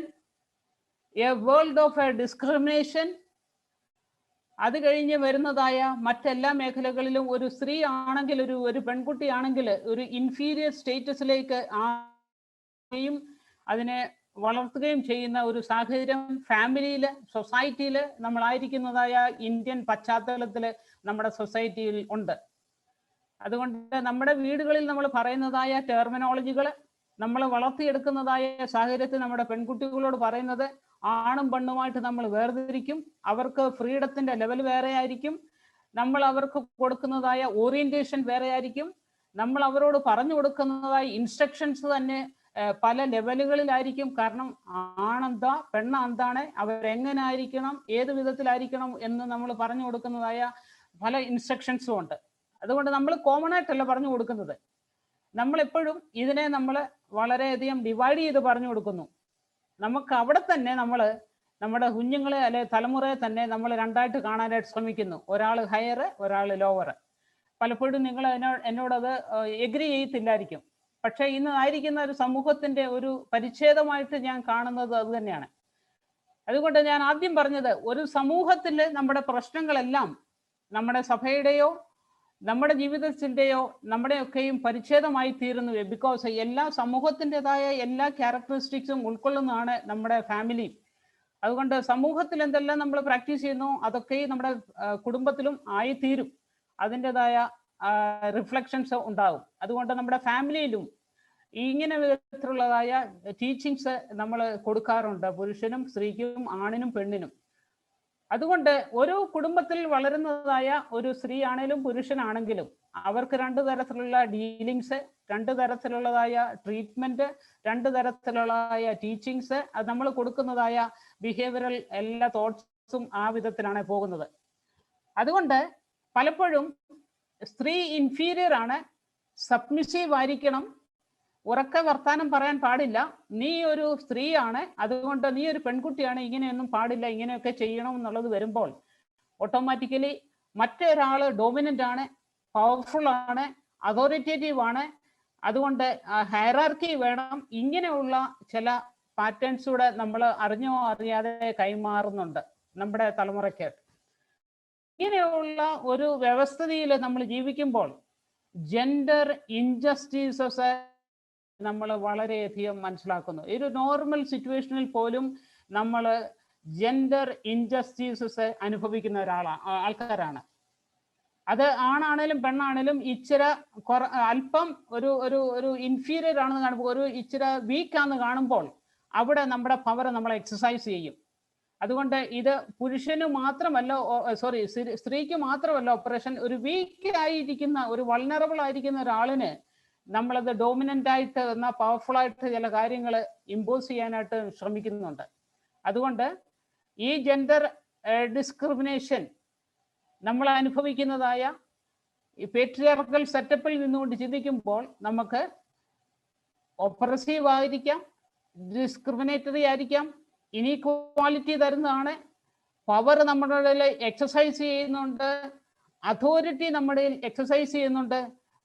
A world of discrimination. അത് കഴിഞ്ഞ് വരുന്നതായ മറ്റെല്ലാ മേഖലകളിലും ഒരു സ്ത്രീ ആണെങ്കിൽ, ഒരു പെൺകുട്ടിയാണെങ്കിൽ ഒരു ഇൻഫീരിയർ സ്റ്റേറ്റസിലേക്ക് ആയും അതിനെ വളർത്തുകയും ചെയ്യുന്ന ഒരു സാഹചര്യം ഫാമിലിയിൽ, സൊസൈറ്റിയിൽ, നമ്മളായിരിക്കുന്നതായ ഇന്ത്യൻ പശ്ചാത്തലത്തിൽ നമ്മുടെ സൊസൈറ്റിയിൽ ഉണ്ട്. അതുകൊണ്ട് നമ്മുടെ വീടുകളിൽ നമ്മൾ പറയുന്നതായ ടെർമിനോളജികൾ, നമ്മൾ വളർത്തിയെടുക്കുന്നതായ സാഹചര്യത്തിൽ നമ്മുടെ പെൺകുട്ടികളോട് പറയുന്നത് ആണും പെണ്ണുമായിട്ട് നമ്മൾ വേർതിരിക്കും. അവർക്ക് ഫ്രീഡത്തിന്റെ ലെവൽ വേറെ ആയിരിക്കും. നമ്മൾ അവർക്ക് കൊടുക്കുന്നതായ ഓറിയന്റേഷൻ വേറെ ആയിരിക്കും. നമ്മൾ അവരോട് പറഞ്ഞു കൊടുക്കുന്നതായ ഇൻസ്ട്രക്ഷൻസ് തന്നെ പല ലെവലുകളിലായിരിക്കും. കാരണം ആണെന്താ, പെണ്ണെന്താണ്, അവരെങ്ങനെ ആയിരിക്കണം, ഏത് വിധത്തിലായിരിക്കണം എന്ന് നമ്മൾ പറഞ്ഞു കൊടുക്കുന്നതായ പല ഇൻസ്ട്രക്ഷൻസും ഉണ്ട്. അതുകൊണ്ട് നമ്മൾ കോമൺ ആയിട്ടല്ല പറഞ്ഞു കൊടുക്കുന്നത്. നമ്മളെപ്പോഴും ഇതിനെ നമ്മൾ വളരെയധികം ഡിവൈഡ് ചെയ്ത് പറഞ്ഞു കൊടുക്കുന്നു. നമുക്ക് അവിടെ തന്നെ നമ്മൾ നമ്മുടെ കുഞ്ഞുങ്ങളെ അല്ലെ തലമുറയെ തന്നെ നമ്മൾ രണ്ടായിട്ട് കാണാനായിട്ട് ശ്രമിക്കുന്നു. ഒരാൾ ഹയർ, ഒരാൾ ലോവർ. പലപ്പോഴും നിങ്ങൾ എന്നോടത് എഗ്രി ചെയ്യത്തില്ലായിരിക്കും. പക്ഷെ ഇന്ന് ആയിരിക്കുന്ന ഒരു സമൂഹത്തിന്റെ ഒരു പരിച്ഛേദമായിട്ട് ഞാൻ കാണുന്നത് അത് തന്നെയാണ്. അതുകൊണ്ട് ഞാൻ ആദ്യം പറഞ്ഞത്, ഒരു സമൂഹത്തിൽ നമ്മുടെ പ്രശ്നങ്ങളെല്ലാം നമ്മുടെ സഭയുടെയോ നമ്മുടെ ജീവിതത്തിൻ്റെയോ നമ്മുടെയൊക്കെയും പരിച്ഛേദമായി തീരുന്നു. ബിക്കോസ് എല്ലാ സമൂഹത്തിൻ്റെതായ എല്ലാ ക്യാരക്ടറിസ്റ്റിക്സും ഉൾക്കൊള്ളുന്നതാണ് നമ്മുടെ ഫാമിലി. അതുകൊണ്ട് സമൂഹത്തിൽ എന്തെല്ലാം നമ്മൾ പ്രാക്ടീസ് ചെയ്യുന്നു അതൊക്കെയും നമ്മുടെ കുടുംബത്തിലും ആയിത്തീരും. അതിൻ്റെതായ റിഫ്ലക്ഷൻസ് ഉണ്ടാകും. അതുകൊണ്ട് നമ്മുടെ ഫാമിലിയിലും ഇങ്ങനെ വിധത്തിലുള്ളതായ ടീച്ചിങ്സ് നമ്മൾ കൊടുക്കാറുണ്ട്, പുരുഷനും സ്ത്രീക്കും ആണിനും പെണ്ണിനും. അതുകൊണ്ട് ഒരു കുടുംബത്തിൽ വളരുന്നതായ ഒരു സ്ത്രീ ആണെങ്കിലും പുരുഷനാണെങ്കിലും അവർക്ക് രണ്ടു തരത്തിലുള്ള ഡീലിങ്സ്, രണ്ടു തരത്തിലുള്ളതായ ട്രീറ്റ്മെന്റ്, രണ്ടു തരത്തിലുള്ളതായ ടീച്ചിങ്സ്, അത് നമ്മൾ കൊടുക്കുന്നതായ ബിഹേവിയറൽ എല്ലാ തോട്ട്സും ആ വിധത്തിലാണ് പോകുന്നത്. അതുകൊണ്ട് പലപ്പോഴും സ്ത്രീ ഇൻഫീരിയർ ആണ്, സബ്മിസീവ് ആയിരിക്കണം, ഉറക്കെ വർത്താനം പറയാൻ പാടില്ല, നീ ഒരു സ്ത്രീയാണ്, അതുകൊണ്ട് നീ ഒരു പെൺകുട്ടിയാണ്, ഇങ്ങനെയൊന്നും പാടില്ല, ഇങ്ങനെയൊക്കെ ചെയ്യണം എന്നുള്ളത് വരുമ്പോൾ ഓട്ടോമാറ്റിക്കലി മറ്റൊരാൾ ഡോമിനന്റ് ആണ്, പവർഫുൾ ആണ്, അതോറിറ്റേറ്റീവ് ആണ്. അതുകൊണ്ട് ഹയറാർക്കി വേണം. ഇങ്ങനെയുള്ള ചില പാറ്റേൺസൂടെ നമ്മൾ അറിഞ്ഞോ അറിയാതെ കൈമാറുന്നുണ്ട് നമ്മുടെ തലമുറയ്ക്ക്. ഇങ്ങനെയുള്ള ഒരു വ്യവസ്ഥിതിയിൽ നമ്മൾ ജീവിക്കുമ്പോൾ ജെൻഡർ ഇൻജസ്റ്റിസസ് നമ്മൾ വളരെയധികം മനസ്സിലാക്കുന്നു. ഒരു നോർമൽ സിറ്റുവേഷനിൽ പോലും നമ്മൾ ജെൻഡർ ഇൻജസ്റ്റിസസ് അനുഭവിക്കുന്ന ആൾക്കാരാണ്. അത് ആണാണേലും പെണ്ണാണേലും ഇച്ചിര അല്പം ഒരു ഇൻഫീരിയർ ആണെന്ന് കാണുമ്പോൾ, ഒരു ഇച്ചിര വീക്കാന്ന് കാണുമ്പോൾ അവിടെ നമ്മുടെ പവർ നമ്മൾ എക്സസൈസ് ചെയ്യും. അതുകൊണ്ട് ഇത് പുരുഷന് മാത്രമല്ല, സ്ത്രീക്ക് മാത്രമല്ല ഓപ്പറേഷൻ. ഒരു വീക്ക് ആയിരിക്കുന്ന, ഒരു വൾനറബിൾ ആയിരിക്കുന്ന ഒരാളിന് നമ്മളത് ഡോമിനൻ്റ് ആയിട്ട് എന്നാൽ പവർഫുൾ ആയിട്ട് ചില കാര്യങ്ങൾ ഇമ്പോസ് ചെയ്യാനായിട്ട് ശ്രമിക്കുന്നുണ്ട്. അതുകൊണ്ട് ഈ ജെൻഡർ ഡിസ്ക്രിമിനേഷൻ നമ്മൾ അനുഭവിക്കുന്നതായ ഈ പേട്രിയാർക്കൽ സെറ്റപ്പിൽ നിന്നുകൊണ്ട് ചിന്തിക്കുമ്പോൾ നമുക്ക് ഒപ്രസീവ് ആയിരിക്കാം, ഡിസ്ക്രിമിനേറ്ററി ആയിരിക്കാം, ഇനീക്വാളിറ്റി തരുന്നതാണ്, പവർ നമ്മുടെ എക്സസൈസ് ചെയ്യുന്നുണ്ട്, അതോറിറ്റി നമ്മുടെ എക്സസൈസ് ചെയ്യുന്നുണ്ട്.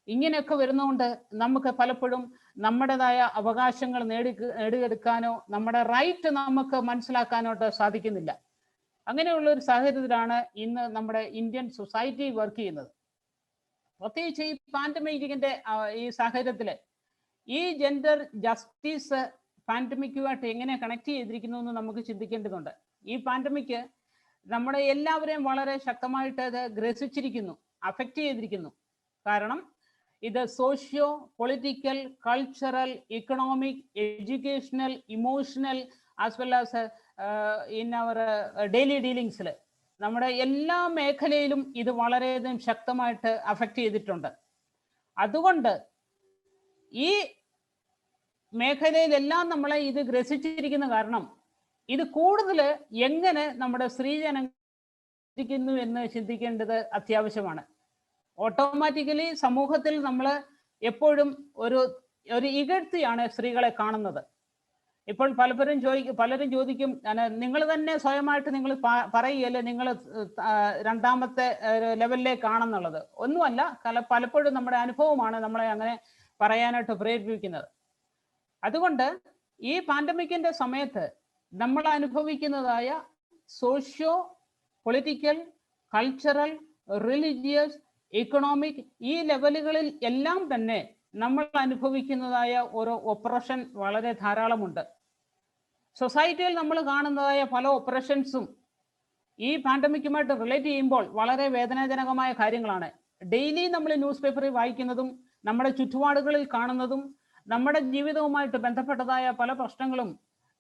ഇങ്ങനെയൊക്കെ വരുന്നതുകൊണ്ട് നമുക്ക് പലപ്പോഴും നമ്മുടേതായ അവകാശങ്ങൾ നേടിയെടുക്കാനോ നമ്മുടെ റൈറ്റ് നമുക്ക് മനസ്സിലാക്കാനോട്ട് സാധിക്കുന്നില്ല. അങ്ങനെയുള്ള ഒരു സാഹചര്യത്തിലാണ് ഇന്ന് നമ്മുടെ ഇന്ത്യൻ സൊസൈറ്റി വർക്ക് ചെയ്യുന്നത്. പ്രത്യേകിച്ച് ഈ പാൻഡമിക്കിന്റെ ഈ സാഹചര്യത്തിൽ ഈ ജെൻഡർ ജസ്റ്റിസ് പാൻഡമിക്കുമായിട്ട് എങ്ങനെ കണക്ട് ചെയ്തിരിക്കുന്നു എന്ന് നമുക്ക് ചിന്തിക്കേണ്ടതുണ്ട്. ഈ പാൻഡമിക് നമ്മുടെ എല്ലാവരെയും വളരെ ശക്തമായിട്ട് അത് ഗ്രസിച്ചിരിക്കുന്നു, അഫക്റ്റ് ചെയ്തിരിക്കുന്നു. കാരണം ഇത് socio political, cultural, economic, educational, emotional as well as in our daily ഡീലിങ്സിൽ നമ്മുടെ എല്ലാ മേഖലയിലും ഇത് വളരെയധികം ശക്തമായിട്ട് അഫക്റ്റ് ചെയ്തിട്ടുണ്ട്. അതുകൊണ്ട് ഈ മേഖലയിലെല്ലാം നമ്മളെ ഇത് ഗ്രസിച്ചിരിക്കുന്ന കാരണം ഇത് കൂടുതൽ എങ്ങനെ നമ്മുടെ സ്ത്രീജനം എന്ന് ചിന്തിക്കേണ്ടത് അത്യാവശ്യമാണ്. ഓട്ടോമാറ്റിക്കലി സമൂഹത്തിൽ നമ്മൾ എപ്പോഴും ഒരു ഇകഴ്ത്തിയാണ് സ്ത്രീകളെ കാണുന്നത്. ഇപ്പോൾ പലരും ചോദിക്കും, നിങ്ങൾ തന്നെ സ്വയമായിട്ട് നിങ്ങൾ പറയുകയല്ലേ നിങ്ങൾ രണ്ടാമത്തെ ലെവലിലേക്കാണെന്നുള്ളത്. ഒന്നുമല്ല, പലപ്പോഴും നമ്മുടെ അനുഭവമാണ് നമ്മളെ അങ്ങനെ പറയാനായിട്ട് പ്രേരിപ്പിക്കുന്നത്. അതുകൊണ്ട് ഈ പാൻഡമിക്കിന്റെ സമയത്ത് നമ്മൾ അനുഭവിക്കുന്നതായ socio political, cultural, religious, economic ഈ ലെവലുകളിൽ എല്ലാം തന്നെ നമ്മൾ അനുഭവിക്കുന്നതായ ഒരു ഒപ്രഷൻ വളരെ ധാരാളമുണ്ട്. സൊസൈറ്റിയിൽ നമ്മൾ കാണുന്നതായ പല ഒപ്രഷൻസും ഈ പാൻഡമിക്കുമായിട്ട് റിലേറ്റ് ചെയ്യുമ്പോൾ വളരെ വേദനാജനകമായ കാര്യങ്ങളാണ്. ഡെയിലി നമ്മൾ ന്യൂസ് പേപ്പറിൽ വായിക്കുന്നതും നമ്മുടെ ചുറ്റുപാടുകളിൽ കാണുന്നതും നമ്മുടെ ജീവിതവുമായിട്ട് ബന്ധപ്പെട്ടതായ പല പ്രശ്നങ്ങളും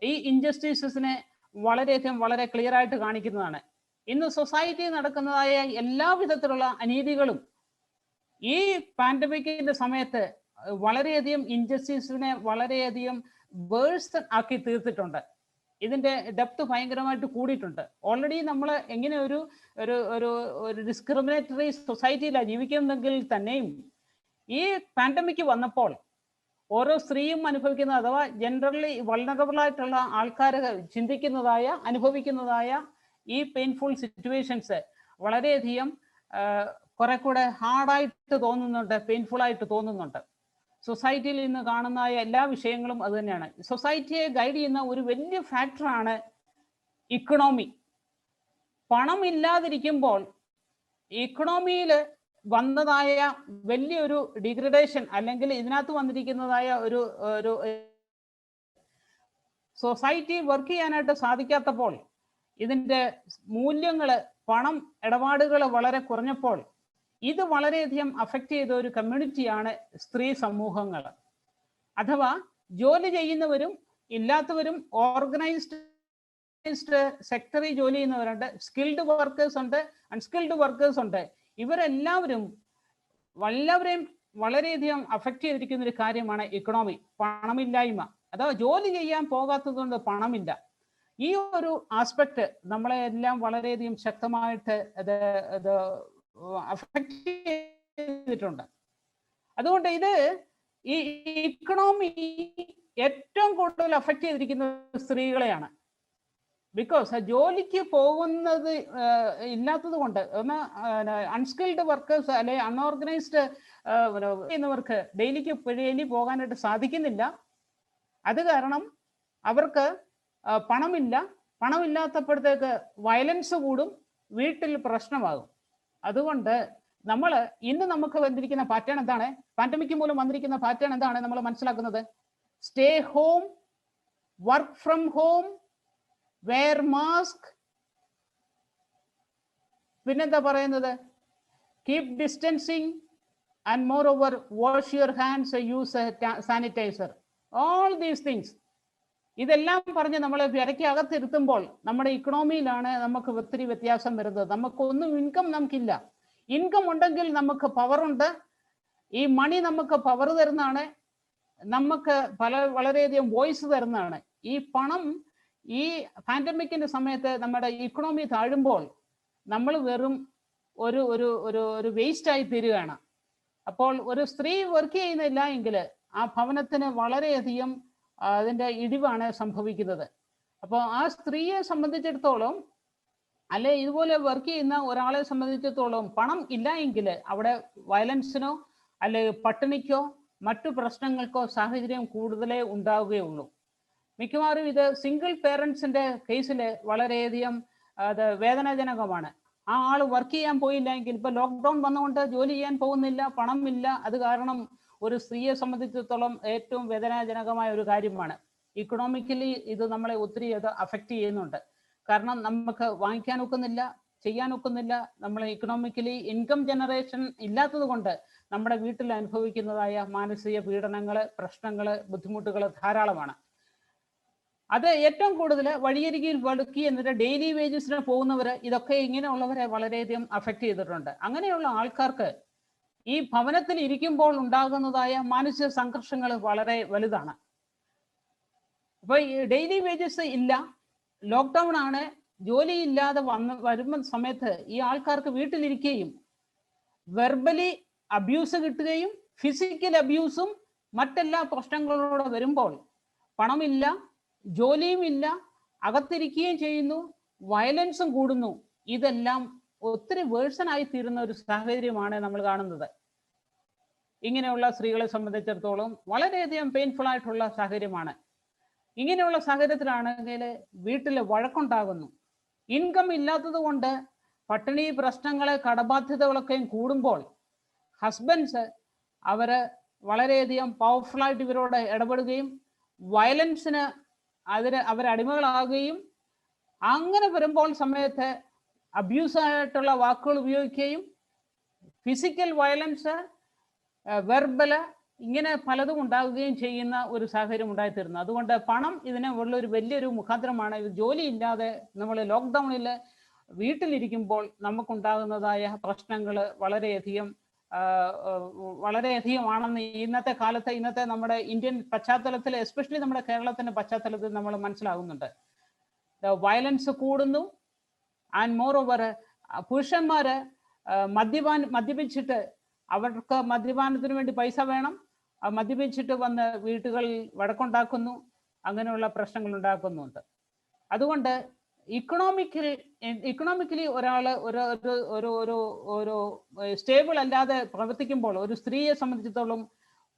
ഈ ഇൻജസ്റ്റിസസിനെ വളരെയധികം വളരെ ക്ലിയർ ആയിട്ട് കാണിക്കുന്നതാണ്. ഇന്ന് സൊസൈറ്റിയിൽ നടക്കുന്നതായ എല്ലാ വിധത്തിലുള്ള അനീതികളും ഈ പാൻഡമിക്കിന്റെ സമയത്ത് വളരെയധികം ഇൻജസ്റ്റിസിനെ വളരെയധികം വേഴ്സ് ആക്കി തീർത്തിട്ടുണ്ട്. ഇതിന്റെ ഡെപ്ത് ഭയങ്കരമായിട്ട് കൂടിയിട്ടുണ്ട്. ഓൾറെഡി നമ്മൾ എങ്ങനെ ഒരു ഡിസ്ക്രിമിനേറ്ററി സൊസൈറ്റിയിലാണ് ജീവിക്കുന്നതെങ്കിൽ തന്നെയും ഈ പാൻഡമിക് വന്നപ്പോൾ ഓരോ സ്ത്രീയും അനുഭവിക്കുന്ന അഥവാ ജനറലി വൾനറബിൾ ആയിട്ടുള്ള ആൾക്കാർ ചിന്തിക്കുന്നതായ അനുഭവിക്കുന്നതായ ഈ പെയിൻഫുൾ സിറ്റുവേഷൻസ് വളരെയധികം കുറെ കൂടെ ഹാർഡായിട്ട് തോന്നുന്നുണ്ട്, പെയിൻഫുൾ ആയിട്ട് തോന്നുന്നുണ്ട്. സൊസൈറ്റിയിൽ ഇന്ന് കാണുന്ന എല്ലാ വിഷയങ്ങളും അത് തന്നെയാണ്. സൊസൈറ്റിയെ ഗൈഡ് ചെയ്യുന്ന ഒരു വലിയ ഫാക്ടറാണ് ഇക്കണോമി. പണം ഇല്ലാതിരിക്കുമ്പോൾ ഇക്കണോമിയിൽ വന്നതായ വലിയൊരു ഡിഗ്രഡേഷൻ അല്ലെങ്കിൽ ഇതിനകത്ത് വന്നിരിക്കുന്നതായ ഒരു സൊസൈറ്റി വർക്ക് ചെയ്യാനായിട്ട് സാധിക്കാത്തപ്പോൾ ഇതിൻ്റെ മൂല്യങ്ങൾ, പണം ഇടപാടുകൾ വളരെ കുറഞ്ഞപ്പോൾ ഇത് വളരെയധികം അഫക്റ്റ് ചെയ്ത ഒരു കമ്മ്യൂണിറ്റിയാണ് സ്ത്രീ സമൂഹങ്ങൾ. അഥവാ ജോലി ചെയ്യുന്നവരും ഇല്ലാത്തവരും, ഓർഗനൈസ്ഡ് സെക്ടറിൽ ജോലി ചെയ്യുന്നവരുണ്ട്, സ്കിൽഡ് വർക്കേഴ്സ് ഉണ്ട്, അൺസ്കിൽഡ് വർക്കേഴ്സ് ഉണ്ട്. ഇവരെല്ലാവരും എല്ലാവരെയും വളരെയധികം അഫക്റ്റ് ചെയ്തിരിക്കുന്ന ഒരു കാര്യമാണ് ഇക്കണോമി, പണമില്ലായ്മ. അഥവാ ജോലി ചെയ്യാൻ പോകാത്തത് കൊണ്ട് പണമില്ല. ഈ ഒരു ആസ്പെക്ട് നമ്മളെ എല്ലാം വളരെയധികം ശക്തമായിട്ട് അത് അഫക്റ്റ് ചെയ്തിട്ടുണ്ട്. അതുകൊണ്ട് ഇത് ഈ ഇക്കണോമി ഏറ്റവും കൂടുതൽ അഫക്റ്റ് ചെയ്തിരിക്കുന്നത് സ്ത്രീകളെയാണ്. ബിക്കോസ് ജോലിക്ക് പോകുന്നത് ഇല്ലാത്തത് കൊണ്ട്, ഒന്ന് അൺസ്കിൽഡ് വർക്കേഴ്സ് അല്ലെ അൺഓർഗനൈസ്ഡ് ചെയ്യുന്നവർക്ക് ഡെയിലി പോകാനായിട്ട് സാധിക്കുന്നില്ല. അത് കാരണം അവർക്ക് പണമില്ല, പണമില്ലാത്തപ്പോഴത്തേക്ക് വയലൻസ് കൂടും, വീട്ടിൽ പ്രശ്നമാകും. അതുകൊണ്ട് ഇന്ന് നമുക്ക് വന്നിരിക്കുന്ന പാറ്റേൺ എന്താണ്? പാൻഡമിക് മൂലം വന്നിരിക്കുന്ന പാറ്റേൺ എന്താണ് നമ്മൾ മനസ്സിലാക്കുന്നത്? Stay home, work from home, wear mask, പിന്നെന്താ പറയുന്നത്? Keep distancing and moreover wash your hands, use sanitizer, all these things. ഇതെല്ലാം പറഞ്ഞ് നമ്മളെ വിരയ്ക്ക് അകത്തിരുത്തുമ്പോൾ നമ്മുടെ ഇക്കണോമിയിലാണ് നമുക്ക് ഒത്തിരി വ്യത്യാസം വരുന്നത്. നമുക്കൊന്നും ഇൻകം നമുക്കില്ല. ഇൻകം ഉണ്ടെങ്കിൽ നമുക്ക് പവറുണ്ട്. ഈ മണി നമുക്ക് പവർ തരുന്നതാണ്, നമുക്ക് വളരെയധികം വോയിസ് തരുന്നതാണ്. ഈ പണം ഈ പാൻഡമിക്കിന്റെ സമയത്ത് നമ്മുടെ ഇക്കണോമി താഴുമ്പോൾ നമ്മൾ വെറും ഒരു ഒരു ഒരു ഒരു വേസ്റ്റ് ആയി തീരുകയാണ്. അപ്പോൾ ഒരു സ്ത്രീ വർക്ക് ചെയ്യുന്നില്ല എങ്കിൽ ആ ഭവനത്തിന് വളരെയധികം അതിൻ്റെ ഇടിവാണ് സംഭവിക്കുന്നത്. അപ്പോൾ ആ സ്ത്രീയെ സംബന്ധിച്ചിടത്തോളം, അല്ലെ ഇതുപോലെ വർക്ക് ചെയ്യുന്ന ഒരാളെ സംബന്ധിച്ചിടത്തോളം പണം ഇല്ല എങ്കിൽ അവിടെ വയലൻസിനോ അല്ലെ പട്ടിണിക്കോ മറ്റു പ്രശ്നങ്ങൾക്കോ സാഹചര്യം കൂടുതലേ ഉണ്ടാവുകയുള്ളൂ. മിക്കവാറും ഇത് സിംഗിൾ പേരൻസിന്റെ കേസിൽ വളരെയധികം അത് വേദനാജനകമാണ്. ആ ആൾ വർക്ക് ചെയ്യാൻ പോയില്ലെങ്കിൽ, ഇപ്പൊ ലോക്ക്ഡൗൺ വന്നുകൊണ്ട് ജോലി ചെയ്യാൻ പോകുന്നില്ല, പണമില്ല, അത് കാരണം ഒരു സ്ത്രീയെ സംബന്ധിച്ചിടത്തോളം ഏറ്റവും വേദനാജനകമായ ഒരു കാര്യമാണ്. ഇക്കണോമിക്കലി ഇത് നമ്മളെ ഒത്തിരി അഫക്റ്റ് ചെയ്യുന്നുണ്ട്. കാരണം നമുക്ക് വാങ്ങിക്കാൻ ഒക്കുന്നില്ല, ചെയ്യാൻ ഒക്കുന്നില്ല. നമ്മൾ ഇക്കണോമിക്കലി ഇൻകം ജനറേഷൻ ഇല്ലാത്തത് കൊണ്ട് നമ്മുടെ വീട്ടിൽ അനുഭവിക്കുന്നതായ മാനസിക പീഡനങ്ങൾ, പ്രശ്നങ്ങൾ, ബുദ്ധിമുട്ടുകൾ ധാരാളമാണ്. അത് ഏറ്റവും കൂടുതൽ വഴിയരികിൽ വടുക്കി എന്നിട്ട് ഡെയിലി വേജസിന് പോകുന്നവർ, ഇതൊക്കെ ഇങ്ങനെയുള്ളവരെ വളരെയധികം അഫക്റ്റ് ചെയ്തിട്ടുണ്ട്. അങ്ങനെയുള്ള ആൾക്കാർക്ക് ഈ ഭവനത്തിൽ ഇരിക്കുമ്പോൾ ഉണ്ടാകുന്നതായ മാനസിക സംഘർഷങ്ങൾ വളരെ വലുതാണ്. അപ്പൊ ഈ ഡെയിലി വേജസ് ഇല്ല, ലോക്ക്ഡൗൺ ആണ്, ജോലി ഇല്ലാതെ വരുന്ന സമയത്ത് ഈ ആൾക്കാർക്ക് വീട്ടിലിരിക്കുകയും വെർബലി അബ്യൂസ് കിട്ടുകയും ഫിസിക്കൽ അബ്യൂസും മറ്റെല്ലാ പ്രശ്നങ്ങളോടെ വരുമ്പോൾ പണമില്ല, ജോലിയും ഇല്ല, അകത്തിരിക്കുകയും ചെയ്യുന്നു, വയലൻസും കൂടുന്നു. ഇതെല്ലാം ഒത്തിരി വേഴ്സണായി തീരുന്ന ഒരു സാഹചര്യമാണ് നമ്മൾ കാണുന്നത്. ഇങ്ങനെയുള്ള സ്ത്രീകളെ സംബന്ധിച്ചിടത്തോളം വളരെയധികം പെയിൻഫുൾ ആയിട്ടുള്ള സാഹചര്യമാണ്. ഇങ്ങനെയുള്ള സാഹചര്യത്തിലാണെങ്കിൽ വീട്ടിൽ വഴക്കുണ്ടാകുന്നു. ഇൻകം ഇല്ലാത്തത് കൊണ്ട് പട്ടിണി, പ്രശ്നങ്ങളെ, കടബാധ്യതകളൊക്കെയും കൂടുമ്പോൾ ഹസ്ബൻഡ്സ് വളരെയധികം പവർഫുള്ളായിട്ട് ഇവരോട് ഇടപെടുകയും വയലൻസിന് അവരടിമകളാകുകയും, അങ്ങനെ വരുമ്പോൾ സമയത്ത് അബ്യൂസായിട്ടുള്ള വാക്കുകൾ ഉപയോഗിക്കുകയും ഫിസിക്കൽ വയലൻസ്, വെർബല്, ഇങ്ങനെ പലതും ഉണ്ടാകുകയും ചെയ്യുന്ന ഒരു സാഹചര്യം ഉണ്ടായിത്തീരുന്നു. അതുകൊണ്ട് പണം ഇതിനെ ഉള്ളൊരു വലിയൊരു മുഖാന്തരമാണ്. ഇത് ജോലി ഇല്ലാതെ നമ്മൾ ലോക്ക്ഡൗണിൽ വീട്ടിലിരിക്കുമ്പോൾ നമുക്കുണ്ടാകുന്നതായ പ്രശ്നങ്ങൾ വളരെയധികമാണെന്ന് ഇന്നത്തെ കാലത്ത്, ഇന്നത്തെ നമ്മുടെ ഇന്ത്യൻ പശ്ചാത്തലത്തിൽ, എസ്പെഷ്യലി നമ്മുടെ കേരളത്തിന്റെ പശ്ചാത്തലത്തിൽ നമ്മൾ മനസ്സിലാകുന്നുണ്ട്. വയലൻസ് കൂടുന്നു. ആൻഡ് മോർ ഓവർ പുരുഷന്മാര് മദ്യപിച്ചിട്ട്, അവർക്ക് മദ്യപാനത്തിന് വേണ്ടി പൈസ വേണം, മദ്യപിച്ചിട്ട് വന്ന് വീട്ടുകളിൽ വഴക്കുണ്ടാക്കുന്നു, അങ്ങനെയുള്ള പ്രശ്നങ്ങൾ ഉണ്ടാക്കുന്നുണ്ട്. അതുകൊണ്ട് ഇക്കണോമിക്കലി ഒരാൾ ഒരു സ്റ്റേബിൾ അല്ലാതെ പ്രവർത്തിക്കുമ്പോൾ ഒരു സ്ത്രീയെ സംബന്ധിച്ചിടത്തോളം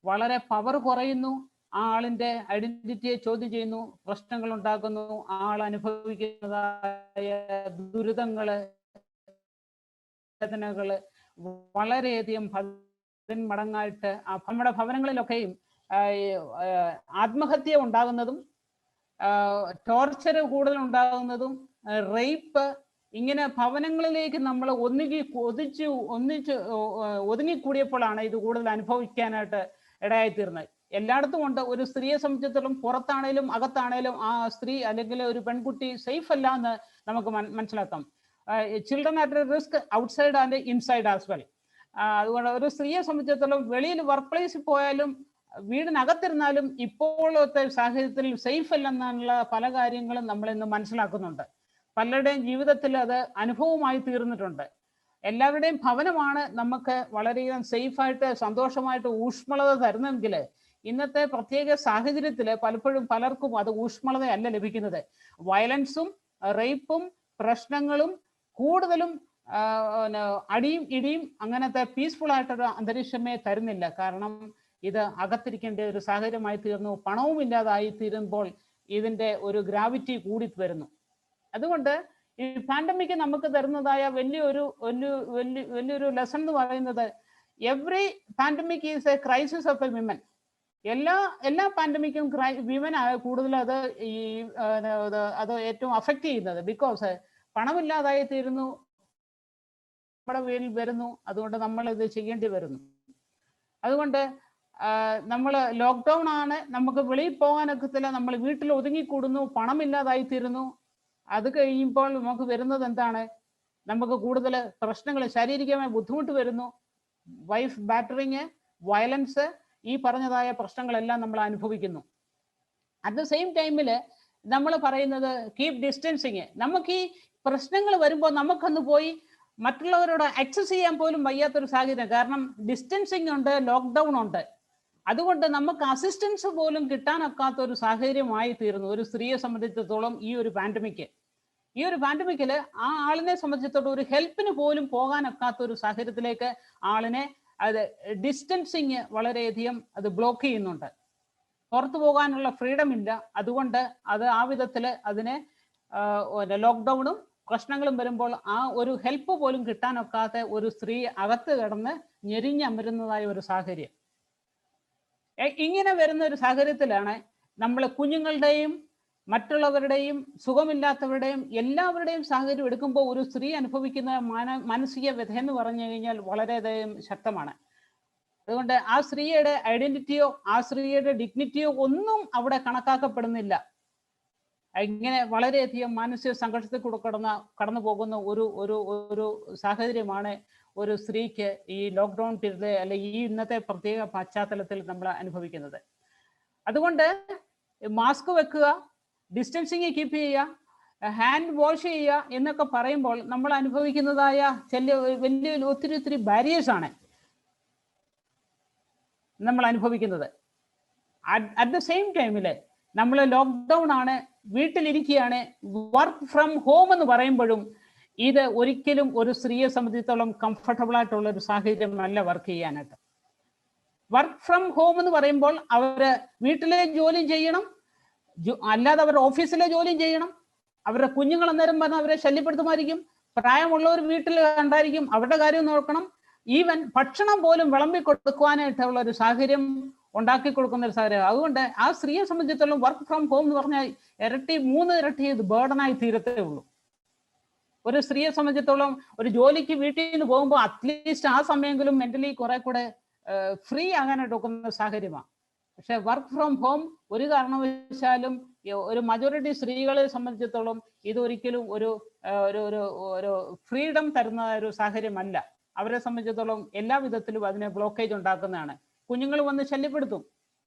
വളരെ പവർ കുറയുന്നു. ആ ആളിന്റെ ഐഡന്റിറ്റിയെ ചോദ്യം ചെയ്യുന്നു, പ്രശ്നങ്ങൾ ഉണ്ടാക്കുന്നു, ആൾ അനുഭവിക്കുന്നതായ ദുരിതങ്ങള്, വേദനകള് വളരെയധികം മടങ്ങായിട്ട് നമ്മുടെ ഭവനങ്ങളിലൊക്കെയും ആത്മഹത്യ ഉണ്ടാകുന്നതും, ടോർച്ചർ കൂടുതൽ ഉണ്ടാകുന്നതും, റേപ്പ്, ഇങ്ങനെ ഭവനങ്ങളിലേക്ക് നമ്മൾ ഒതുങ്ങിക്കൂടിയപ്പോഴാണ് ഇത് കൂടുതൽ അനുഭവിക്കാനായിട്ട് ഇടയായിത്തീർന്നത്. എല്ലായിടത്തും ഉണ്ട്. ഒരു സ്ത്രീയെ സംബന്ധിച്ചിടത്തോളം പുറത്താണേലും അകത്താണേലും ആ സ്ത്രീ അല്ലെങ്കിൽ ഒരു പെൺകുട്ടി സേഫ് അല്ല എന്ന് നമുക്ക് മനസ്സിലാക്കാം. Children at risk outside and inside as well. അതുകൊണ്ട് ഒരു സ്ത്രീയെ സംബന്ധിച്ചിടത്തോളം വെളിയിൽ വർക്ക് പ്ലേസിൽ പോയാലും വീടിനകത്തിരുന്നാലും ഇപ്പോഴത്തെ സാഹചര്യത്തിൽ സേഫ് അല്ലെന്നുള്ള പല കാര്യങ്ങളും നമ്മൾ ഇന്ന് മനസ്സിലാക്കുന്നുണ്ട്. പലരുടെയും ജീവിതത്തിൽ അത് അനുഭവമായി തീർന്നിട്ടുണ്ട്. എല്ലാവരുടെയും ഭവനമാണ് നമുക്ക് വളരെയധികം സേഫായിട്ട് സന്തോഷമായിട്ട് ഊഷ്മളത തരുന്നെങ്കിൽ ഇന്നത്തെ പ്രത്യേക സാഹചര്യത്തിൽ പലപ്പോഴും പലർക്കും അത് ഊഷ്മളതയല്ല ലഭിക്കുന്നത്. വയലൻസും റേപ്പും പ്രശ്നങ്ങളും കൂടുതലും അടിയും ഇടിയും അങ്ങനത്തെ പീസ്ഫുൾ ആയിട്ടൊരു അന്തരീക്ഷമേ തരുന്നില്ല. കാരണം ഇത് അകത്തിരിക്കേണ്ട ഒരു സാഹചര്യമായി തീർന്നു. പണവും ഇല്ലാതായി തീരുമ്പോൾ ഇതിൻ്റെ ഒരു ഗ്രാവിറ്റി കൂടി വരുന്നു. അതുകൊണ്ട് ഈ പാൻഡമിക് നമുക്ക് തരുന്നതായ വലിയൊരു ലെസൺ എന്ന് പറയുന്നത്, every pandemic is A crisis of A women. എല്ലാ പാൻഡമിക്കും വിമൻ കൂടുതൽ അത് ഏറ്റവും അഫക്റ്റ് ചെയ്യുന്നത്. ബിക്കോസ് പണമില്ലാതായി തീരുന്നു, നമ്മുടെ വീട്ടിൽ വരുന്നു, അതുകൊണ്ട് നമ്മൾ ഇത് ചെയ്യേണ്ടി വരുന്നു. അതുകൊണ്ട് നമ്മൾ ലോക്ക്ഡൗൺ ആണ്, നമുക്ക് വെളിയിൽ പോകാനൊക്കത്തില്ല, നമ്മൾ വീട്ടിൽ ഒതുങ്ങിക്കൂടുന്നു, പണമില്ലാതായി തീരുന്നു. അത് കഴിയുമ്പോൾ നമുക്ക് വരുന്നത് എന്താണ്? നമുക്ക് കൂടുതൽ പ്രശ്നങ്ങൾ, ശാരീരികമായ ബുദ്ധിമുട്ട് വരുന്നു, വൈഫ് ബാറ്ററിങ്, വയലൻസ്, ഈ പറഞ്ഞതായ പ്രശ്നങ്ങളെല്ലാം നമ്മൾ അനുഭവിക്കുന്നു. അറ്റ് ദ സെയിം ടൈമിൽ നമ്മൾ പറയുന്നത് കീപ് ഡിസ്റ്റൻസിങ്. നമുക്ക് ഈ പ്രശ്നങ്ങൾ വരുമ്പോൾ നമുക്കൊന്ന് പോയി മറ്റുള്ളവരോട് ആക്സസ് ചെയ്യാൻ പോലും വയ്യാത്തൊരു സാഹചര്യം. കാരണം ഡിസ്റ്റൻസിങ് ഉണ്ട്, ലോക്ക്ഡൗൺ ഉണ്ട്. അതുകൊണ്ട് നമുക്ക് അസിസ്റ്റൻസ് പോലും കിട്ടാനൊക്കാത്ത ഒരു സാഹചര്യമായി തീർന്നു ഒരു സ്ത്രീയെ സംബന്ധിച്ചിടത്തോളം. ഈ ഒരു പാൻഡമിക്കിൽ ആ ആളിനെ സംബന്ധിച്ചിടത്തോളം ഒരു ഹെൽപ്പിന് പോലും പോകാനൊക്കാത്ത ഒരു സാഹചര്യത്തിലേക്ക് ആളിനെ അത് ഡിസ്റ്റൻസിങ് വളരെയധികം അത് ബ്ലോക്ക് ചെയ്യുന്നുണ്ട്. പുറത്തു പോകാനുള്ള ഫ്രീഡം ഇല്ല. അതുകൊണ്ട് അത് ആ വിധത്തിൽ അതിനെ ലോക്ക്ഡൗണും പ്രശ്നങ്ങളും വരുമ്പോൾ ആ ഒരു ഹെൽപ്പ് പോലും കിട്ടാനൊക്കാത്ത ഒരു സ്ത്രീ അകത്ത് കിടന്ന് ഞെരിഞ്ഞമരുന്നതായ ഒരു സാഹചര്യം. ഇങ്ങനെ വരുന്ന ഒരു സാഹചര്യത്തിലാണ് നമ്മൾ കുഞ്ഞുങ്ങളുടെയും മറ്റുള്ളവരുടെയും സുഖമില്ലാത്തവരുടെയും എല്ലാവരുടെയും സാഹചര്യം എടുക്കുമ്പോൾ ഒരു സ്ത്രീ അനുഭവിക്കുന്ന മാനസിക വ്യഥ എന്ന് പറഞ്ഞു കഴിഞ്ഞാൽ വളരെയധികം ശക്തമാണ്. അതുകൊണ്ട് ആ സ്ത്രീയുടെ ഐഡന്റിറ്റിയോ ആ സ്ത്രീയുടെ ഡിഗ്നിറ്റിയോ ഒന്നും അവിടെ കണക്കാക്കപ്പെടുന്നില്ല. ഇങ്ങനെ വളരെയധികം മാനസിക സംഘർഷത്തിൽ കൂടെ കടന്നു പോകുന്ന ഒരു സാഹചര്യമാണ് ഒരു സ്ത്രീക്ക് ഈ ലോക്ക്ഡൗൺ പീരീഡ് അല്ലെ ഈ ഇന്നത്തെ പ്രത്യേക പശ്ചാത്തലത്തിൽ നമ്മൾ അനുഭവിക്കുന്നത്. അതുകൊണ്ട് മാസ്ക് വെക്കുക, ഡിസ്റ്റൻസിങ് കീപ്പ് ചെയ്യുക, ഹാൻഡ് വാഷ് ചെയ്യുക എന്നൊക്കെ പറയുമ്പോൾ നമ്മൾ അനുഭവിക്കുന്നതായ വലിയ ഒത്തിരി ബാരിയേഴ്സ് ആണ് നമ്മൾ അനുഭവിക്കുന്നത്. അറ്റ് ദ സെയിം ടൈമിൽ നമ്മൾ ലോക്ക്ഡൗൺ ആണ്, വീട്ടിലിരിക്കുകയാണ്, വർക്ക് ഫ്രം ഹോം എന്ന് പറയുമ്പോഴും ഇത് ഒരിക്കലും ഒരു സ്ത്രീയെ സംബന്ധിച്ചിടത്തോളം കംഫർട്ടബിൾ ആയിട്ടുള്ള ഒരു സാഹചര്യമല്ല വർക്ക് ചെയ്യാനായിട്ട്. വർക്ക് ഫ്രം ഹോം എന്ന് പറയുമ്പോൾ അവര് വീട്ടിലെ ജോലി ചെയ്യണം, അല്ലാതെ അവർ ഓഫീസിലെ ജോലിയും ചെയ്യണം. അവരുടെ കുഞ്ഞുങ്ങൾ അന്നേരം പറഞ്ഞാൽ അവരെ ശല്യപ്പെടുത്തുമായിരിക്കും. പ്രായമുള്ളവർ വീട്ടിൽ കണ്ടായിരിക്കും, അവരുടെ കാര്യം നോക്കണം. ഈവൻ ഭക്ഷണം പോലും വിളമ്പി കൊടുക്കുവാനായിട്ടുള്ള ഒരു സാഹചര്യം ഉണ്ടാക്കി കൊടുക്കുന്ന ഒരു സാഹചര്യം. അതുകൊണ്ട് ആ സ്ത്രീയെ സംബന്ധിച്ചിടത്തോളം വർക്ക് ഫ്രം ഹോം എന്ന് പറഞ്ഞാൽ 3 ഇരട്ടി ഇത് ബേർഡനായി തീരത്തേ ഉള്ളൂ. ഒരു സ്ത്രീയെ സംബന്ധിച്ചിടത്തോളം ഒരു ജോലിക്ക് വീട്ടിൽ നിന്ന് പോകുമ്പോൾ അറ്റ്ലീസ്റ്റ് ആ സമയമെങ്കിലും മെന്റലി കുറെ കൂടെ ഫ്രീ ആകാനായിട്ട് ഒക്കുന്ന സാഹചര്യമാണ്. പക്ഷെ വർക്ക് ഫ്രം ഹോം ഒരു കാരണവശാലും ഒരു മജോറിറ്റി സ്ത്രീകളെ സംബന്ധിച്ചിടത്തോളം ഇതൊരിക്കലും ഒരു ഫ്രീഡം തരുന്ന ഒരു സാഹചര്യമല്ല. അവരെ സംബന്ധിച്ചിടത്തോളം എല്ലാ വിധത്തിലും അതിനെ ബ്ലോക്കേജ് ഉണ്ടാക്കുന്നതാണ്. കുഞ്ഞുങ്ങൾ വന്ന് ശല്യപ്പെടുത്തും,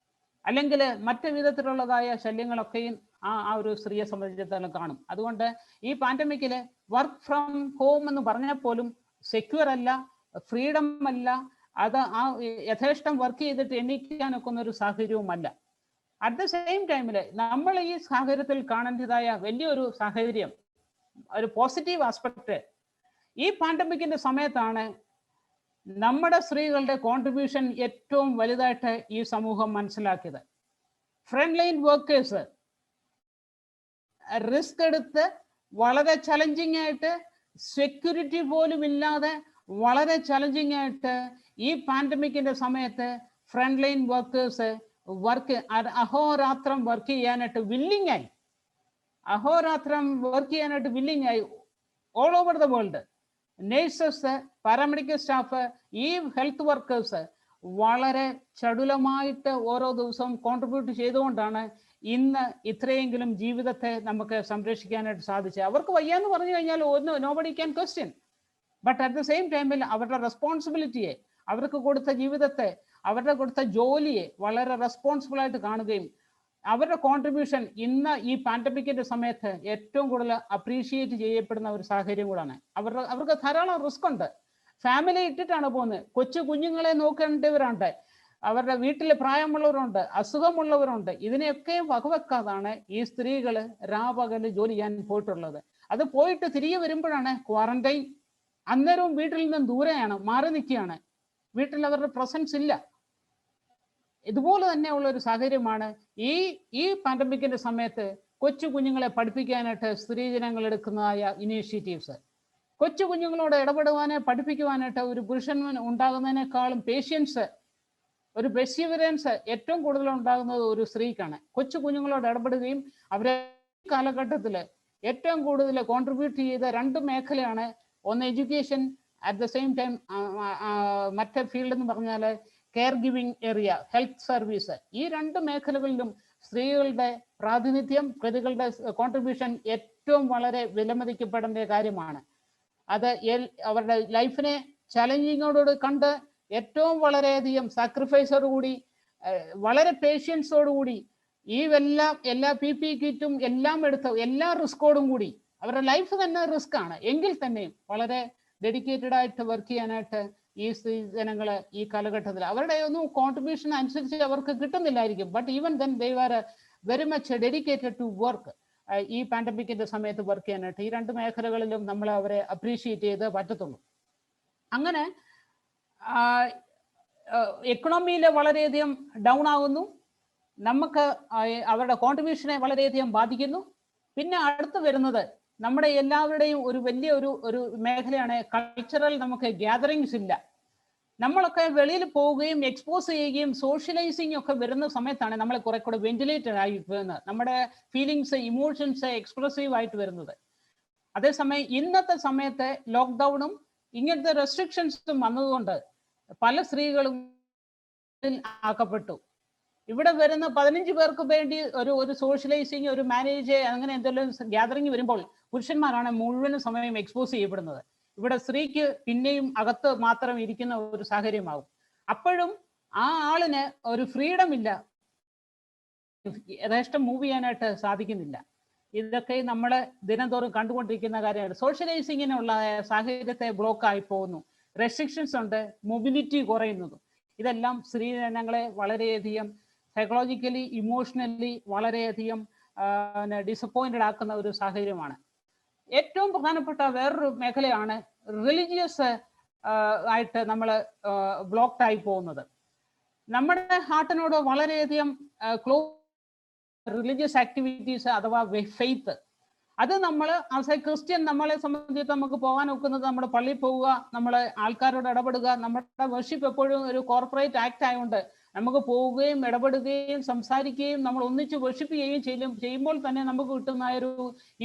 അല്ലെങ്കിൽ മറ്റു വിധത്തിലുള്ളതായ ശല്യങ്ങളൊക്കെയും ആ ഒരു സ്ത്രീയെ സംബന്ധിച്ചിടത്തോളം കാണും. അതുകൊണ്ട് ഈ പാൻഡമിക്കില് വർക്ക് ഫ്രം ഹോം എന്ന് പറഞ്ഞാൽ പോലും സെക്യൂർ അല്ല, ഫ്രീഡം അല്ല, അത് ആ യഥേഷ്ടം വർക്ക് ചെയ്തിട്ട് എണീക്കാനൊക്കുന്ന ഒരു സാഹചര്യവുമല്ല. അറ്റ് ദ സെയിം ടൈമില് നമ്മൾ ഈ സാഹചര്യത്തിൽ കാണേണ്ടതായ വലിയൊരു സാഹചര്യം, ഒരു പോസിറ്റീവ് ആസ്പെക്ട്, ഈ പാൻഡമിക്കിന്റെ സമയത്താണ് നമ്മുടെ സ്ത്രീകളുടെ കോൺട്രിബ്യൂഷൻ ഏറ്റവും വലുതായിട്ട് ഈ സമൂഹം മനസ്സിലാക്കിയത്. ഫ്രണ്ട് ലൈൻ വർക്കേഴ്സ് റിസ്ക് എടുത്ത് വളരെ ചലഞ്ചിങ് ആയിട്ട്, സെക്യൂരിറ്റി പോലും ഇല്ലാതെ വളരെ ചലഞ്ചിങ് ആയിട്ട് ഈ പാൻഡമിക്കിന്റെ സമയത്ത് ഫ്രണ്ട് ലൈൻ വർക്കേഴ്സ് അഹോരാത്രം വർക്ക് ചെയ്യാനായിട്ട് വില്ലിങ് ആയി all over the world. Nurses, paramedical staff, ഈ ഹെൽത്ത് വർക്കേഴ്സ് വളരെ ചടുലമായിട്ട് ഓരോ ദിവസവും കോൺട്രിബ്യൂട്ട് ചെയ്തുകൊണ്ടാണ് ഇന്ന് ഇത്രയെങ്കിലും ജീവിതത്തെ നമുക്ക് സംരക്ഷിക്കാനായിട്ട് സാധിച്ചത്. അവർക്ക് വയ്യാന്ന് പറഞ്ഞു കഴിഞ്ഞാൽ nobody can question. But at the same ടൈമിൽ അവരുടെ റെസ്പോൺസിബിലിറ്റിയെ, അവർക്ക് കൊടുത്ത ജീവിതത്തെ, അവരുടെ കൊടുത്ത ജോലിയെ വളരെ റെസ്പോൺസിബിൾ ആയിട്ട് കാണുകയും അവരുടെ കോൺട്രിബ്യൂഷൻ ഇന്ന് ഈ പാൻഡമിക്കിന്റെ സമയത്ത് ഏറ്റവും കൂടുതൽ അപ്രീഷിയേറ്റ് ചെയ്യപ്പെടുന്ന ഒരു സാഹചര്യം കൂടാണ്. അവർക്ക് ധാരാളം റിസ്ക് ഉണ്ട്. ഫാമിലി ഇട്ടിട്ടാണ് പോകുന്നത്. കൊച്ചു കുഞ്ഞുങ്ങളെ നോക്കേണ്ടവരുണ്ട്, അവരുടെ വീട്ടിൽ പ്രായമുള്ളവരുണ്ട്, അസുഖമുള്ളവരുണ്ട്. ഇതിനെയൊക്കെ വകവെക്കാതാണ് ഈ സ്ത്രീകൾ രാപകല് ജോലി ചെയ്യാൻ പോയിട്ടുള്ളത്. അത് പോയിട്ട് തിരികെ വരുമ്പോഴാണ് ക്വാറന്റൈൻ. അന്നേരവും വീട്ടിൽ നിന്നും ദൂരെയാണ്, മാറി നിൽക്കുകയാണ്, വീട്ടിൽ അവരുടെ പ്രസൻസ് ഇല്ല. ഇതുപോലെ തന്നെയുള്ള ഒരു സാഹചര്യമാണ് ഈ പാൻഡമിക്കിന്റെ സമയത്ത് കൊച്ചു കുഞ്ഞുങ്ങളെ പഠിപ്പിക്കാനായിട്ട് സ്ത്രീജനങ്ങൾ എടുക്കുന്നതായ ഇനീഷ്യേറ്റീവ്സ്. കൊച്ചു കുഞ്ഞുങ്ങളോട് ഇടപെടുവാനെ പഠിപ്പിക്കുവാനായിട്ട് ഒരു പുരുഷൻ ഉണ്ടാകുന്നതിനേക്കാളും പേഷ്യൻസ്, ഒരു പെർസീവറൻസ് ഏറ്റവും കൂടുതൽ ഉണ്ടാകുന്നത് ഒരു സ്ത്രീക്കാണ്. കൊച്ചു കുഞ്ഞുങ്ങളോട് ഇടപെടുകയും അവരെ കാലഘട്ടത്തിൽ ഏറ്റവും കൂടുതൽ കോൺട്രിബ്യൂട്ട് ചെയ്ത 2 മേഖലയാണ്. ഒന്ന് education, at the same time മറ്റേ ഫീൽഡ് എന്ന് പറഞ്ഞാൽ care giving area, health service. ഈ 2 മേഖലകളിലും സ്ത്രീകളുടെ പ്രാതിനിധ്യം, പ്രതികളുടെ കോൺട്രിബ്യൂഷൻ ഏറ്റവും വളരെ വിലമതിക്കപ്പെടേണ്ട കാര്യമാണ്. അത് അവരുടെ ലൈഫിനെ ചലഞ്ചിങ്ങോട് കണ്ട് ഏറ്റവും വളരെയധികം സാക്രിഫൈസോടുകൂടി, വളരെ പേഷ്യൻസോടുകൂടി എല്ലാ PPE കിറ്റും എല്ലാം എടുത്ത് എല്ലാ റിസ്കോടും കൂടി, അവരുടെ ലൈഫ് തന്നെ റിസ്ക് ആണ് എങ്കിൽ തന്നെയും വളരെ ഡെഡിക്കേറ്റഡ് ആയിട്ട് വർക്ക് ചെയ്യാനായിട്ട് ഈ സ്ത്രീ ജനങ്ങള് ഈ കാലഘട്ടത്തിൽ അവരുടെ ഒന്നും കോൺട്രിബ്യൂഷൻ അനുസരിച്ച് അവർക്ക് കിട്ടുന്നില്ലായിരിക്കും. But even then they are very much dedicated to work. ഈ പാൻഡമിക്കിന്റെ സമയത്ത് വർക്ക് ചെയ്യാനായിട്ട് ഈ 2 മേഖലകളിലും നമ്മൾ അവരെ അപ്രീഷിയേറ്റ് ചെയ്ത് പറ്റത്തുള്ളൂ. അങ്ങനെ എക്കണോമിയിൽ വളരെയധികം ഡൗൺ ആകുന്നു, നമുക്ക് അവരുടെ കോൺട്രിബ്യൂഷനെ വളരെയധികം ബാധിക്കുന്നു. പിന്നെ അടുത്ത് വരുന്നത് നമ്മുടെ എല്ലാവരുടെയും ഒരു വലിയ ഒരു മേഖലയാണ് കൾച്ചറൽ. നമുക്ക് ഗ്യാതറിങ്സ് ഇല്ല. നമ്മളൊക്കെ വെളിയിൽ പോവുകയും എക്സ്പോസ് ചെയ്യുകയും സോഷ്യലൈസിങ് ഒക്കെ വരുന്ന സമയത്താണ് നമ്മൾ കുറെ കൂടെ വെന്റിലേറ്റഡ് ആയി വരുന്നത്, നമ്മുടെ ഫീലിങ്സ്, ഇമോഷൻസ് എക്സ്പ്രസീവ് ആയിട്ട് വരുന്നത്. അതേസമയം ഇന്നത്തെ സമയത്ത് ലോക്ക്ഡൗണും ഇങ്ങനത്തെ റെസ്ട്രിക്ഷൻസും വന്നതുകൊണ്ട് പല സ്ത്രീകളും ആക്കപ്പെട്ടു. ഇവിടെ വരുന്ന 15 പേർക്ക് വേണ്ടി ഒരു സോഷ്യലൈസിങ്, ഒരു മാനേജ്, അങ്ങനെ എന്തെങ്കിലും ഗ്യാതറിങ് വരുമ്പോൾ പുരുഷന്മാരാണ് മുഴുവൻ സമയം എക്സ്പോസ് ചെയ്യപ്പെടുന്നത്. ഇവിടെ സ്ത്രീക്ക് പിന്നെയും അകത്ത് മാത്രം ഇരിക്കുന്ന ഒരു സാഹചര്യമാകും. അപ്പോഴും ആ ആളിന് ഒരു ഫ്രീഡം ഇല്ല, യഥേഷ്ടം മൂവ് ചെയ്യാനായിട്ട് സാധിക്കുന്നില്ല. ഇതൊക്കെ നമ്മൾ ദിനംതോറും കണ്ടുകൊണ്ടിരിക്കുന്ന കാര്യമാണ്. സോഷ്യലൈസിങ്ങിനുള്ള സാഹചര്യത്തെ ബ്ലോക്ക് ആയി പോകുന്നു, റെസ്ട്രിക്ഷൻസ് ഉണ്ട്, മൊബിലിറ്റി കുറയുന്നതും. ഇതെല്ലാം സ്ത്രീജനങ്ങളെ വളരെയധികം സൈക്കോളജിക്കലി, ഇമോഷണലി വളരെയധികം ഡിസപ്പോയിന്റഡ് ആക്കുന്ന ഒരു സാഹചര്യമാണ്. ഏറ്റവും പ്രധാനപ്പെട്ട വേറൊരു മേഖലയാണ് റിലീജിയസ് ആയിട്ട് നമ്മൾ ബ്ലോക്ക്ഡ് ആയി പോകുന്നത്. നമ്മുടെ ഹാർട്ടിനോട് വളരെയധികം റിലീജിയസ് ആക്ടിവിറ്റീസ് അഥവാ ഫെയ്ത്ത്, അത് നമ്മൾ ആസ് എ ക്രിസ്ത്യൻ നമ്മളെ സംബന്ധിച്ച് നമുക്ക് പോകാൻ ഒക്കുന്നത് നമ്മുടെ പള്ളിയിൽ പോവുക, നമ്മൾ ആൾക്കാരോട് ഇടപെടുക. നമ്മുടെ വർഷിപ്പ് എപ്പോഴും ഒരു കോർപ്പറേറ്റ് ആക്ട് ആയതുകൊണ്ട് നമുക്ക് പോവുകയും ഇടപെടുകയും സംസാരിക്കുകയും നമ്മൾ ഒന്നിച്ച് വർഷിപ്പ് ചെയ്യുകയും ചെയ്യുമ്പോൾ തന്നെ നമുക്ക് കിട്ടുന്ന ഒരു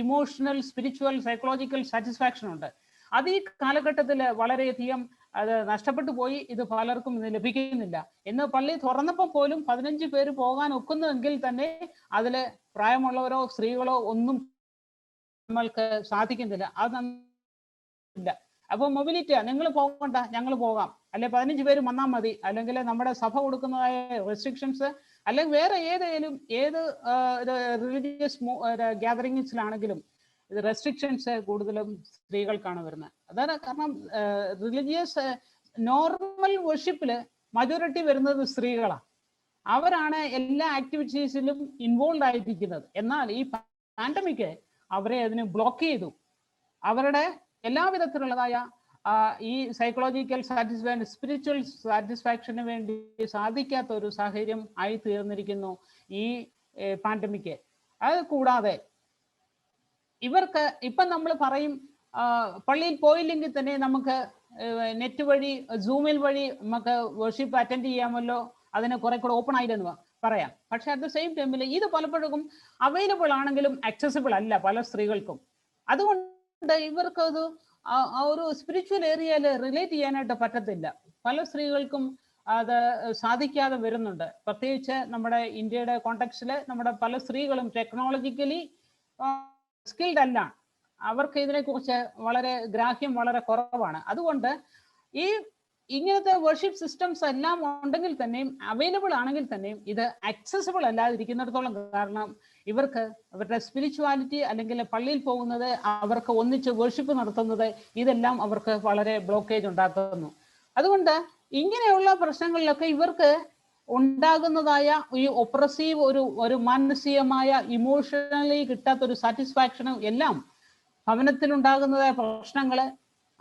ഇമോഷണൽ, സ്പിരിച്വൽ, സൈക്കോളജിക്കൽ സാറ്റിസ്ഫാക്ഷൻ ഉണ്ട്. അത് ഈ കാലഘട്ടത്തിൽ വളരെയധികം അത് നഷ്ടപ്പെട്ടു പോയി. ഇത് പലർക്കും ഇത് ലഭിക്കുന്നില്ല. ഇന്ന് പള്ളി തുറന്നപ്പോൾ പോലും 15 പേര് പോകാൻ ഒക്കുന്നുവെങ്കിൽ തന്നെ അതിൽ പ്രായമുള്ളവരോ സ്ത്രീകളോ ഒന്നും നമ്മൾക്ക് സാധിക്കുന്നില്ല. അത് ഇല്ല. അപ്പോൾ മൊബിലിറ്റിയാ, നിങ്ങൾ പോകണ്ട, ഞങ്ങൾ പോകാം, അല്ലെ 15 പേര് വന്നാൽ മതി, അല്ലെങ്കിൽ നമ്മുടെ സഭ കൊടുക്കുന്നതായ റെസ്ട്രിക്ഷൻസ്, അല്ലെങ്കിൽ വേറെ ഏത് റിലീജിയസ് ഗ്യാതറിങ്സിലാണെങ്കിലും ഇത് റെസ്ട്രിക്ഷൻസ് കൂടുതലും സ്ത്രീകൾക്കാണ് വരുന്നത്. അതാണ് കാരണം. റിലീജിയസ് നോർമൽ വർഷിപ്പില് മജോറിറ്റി വരുന്നത് സ്ത്രീകളാണ്. അവരാണ് എല്ലാ ആക്ടിവിറ്റീസിലും ഇൻവോൾവ് ആയിരിക്കുന്നത്. എന്നാൽ ഈ പാൻഡമിക് അവരെ അതിന് ബ്ലോക്ക് ചെയ്തു. അവരുടെ എല്ലാവിധത്തിലുള്ളതായ ഈ സൈക്കോളജിക്കൽ സാറ്റിസ്ഫാക്ഷൻ, സ്പിരിച്വൽ സാറ്റിസ്ഫാക്ഷന് വേണ്ടി സാധിക്കാത്ത ഒരു സാഹചര്യം ആയി തീർന്നിരിക്കുന്നു ഈ പാൻഡമിക്. അത് കൂടാതെ ഇവർക്ക് ഇപ്പം നമ്മൾ പറയും പള്ളിയിൽ പോയില്ലെങ്കിൽ തന്നെ നമുക്ക് നെറ്റ് വഴി, സൂമിൽ വഴി നമുക്ക് വർഷിപ്പ് അറ്റൻഡ് ചെയ്യാമല്ലോ, അതിന് കുറെ കൂടെ ഓപ്പൺ ആയില്ലെന്ന് പറയാം. പക്ഷെ അറ്റ് ദ സെയിം ടൈമിൽ ഇത് പലപ്പോഴും അവൈലബിൾ ആണെങ്കിലും ആക്സസിബിൾ അല്ല പല സ്ത്രീകൾക്കും. അതുകൊണ്ട് ഇവർക്കത് ആ ഒരു സ്പിരിച്വൽ ഏരിയയിൽ റിലേറ്റ് ചെയ്യാനായിട്ട് പറ്റത്തില്ല. പല സ്ത്രീകൾക്കും അത് സാധിക്കാതെ വരുന്നുണ്ട്. പ്രത്യേകിച്ച് നമ്മുടെ ഇന്ത്യയുടെ കോണ്ടെക്സ്റ്റിൽ നമ്മുടെ പല സ്ത്രീകളും ടെക്നോളജിക്കലി സ്കിൽഡ് അല്ല. അവർക്ക് ഇതിനെക്കുറിച്ച് വളരെ ഗ്രാഹ്യം വളരെ കുറവാണ്. അതുകൊണ്ട് ഇങ്ങനത്തെ വർഷിപ്പ് സിസ്റ്റംസ് എല്ലാം ഉണ്ടെങ്കിൽ തന്നെയും, അവൈലബിൾ ആണെങ്കിൽ തന്നെയും, ഇത് ആക്സസിബിൾ അല്ലാതിരിക്കുന്നിടത്തോളം കാരണം ഇവർക്ക് അവരുടെ സ്പിരിച്വാലിറ്റി അല്ലെങ്കിൽ പള്ളിയിൽ പോകുന്നത്, അവർക്ക് ഒന്നിച്ച് വർഷിപ്പ് നടത്തുന്നത്, ഇതെല്ലാം അവർക്ക് വളരെ ബ്ലോക്കേജ് ഉണ്ടാക്കുന്നു. അതുകൊണ്ട് ഇങ്ങനെയുള്ള പ്രശ്നങ്ങളിലൊക്കെ ഇവർക്ക് ഉണ്ടാകുന്നതായ ഈ ഒപ്രസീവ് ഒരു മാനസികമായ ഇമോഷണലി കിട്ടാത്തൊരു സാറ്റിസ്ഫാക്ഷനും എല്ലാം, ഭവനത്തിലുണ്ടാകുന്നതായ പ്രശ്നങ്ങള്,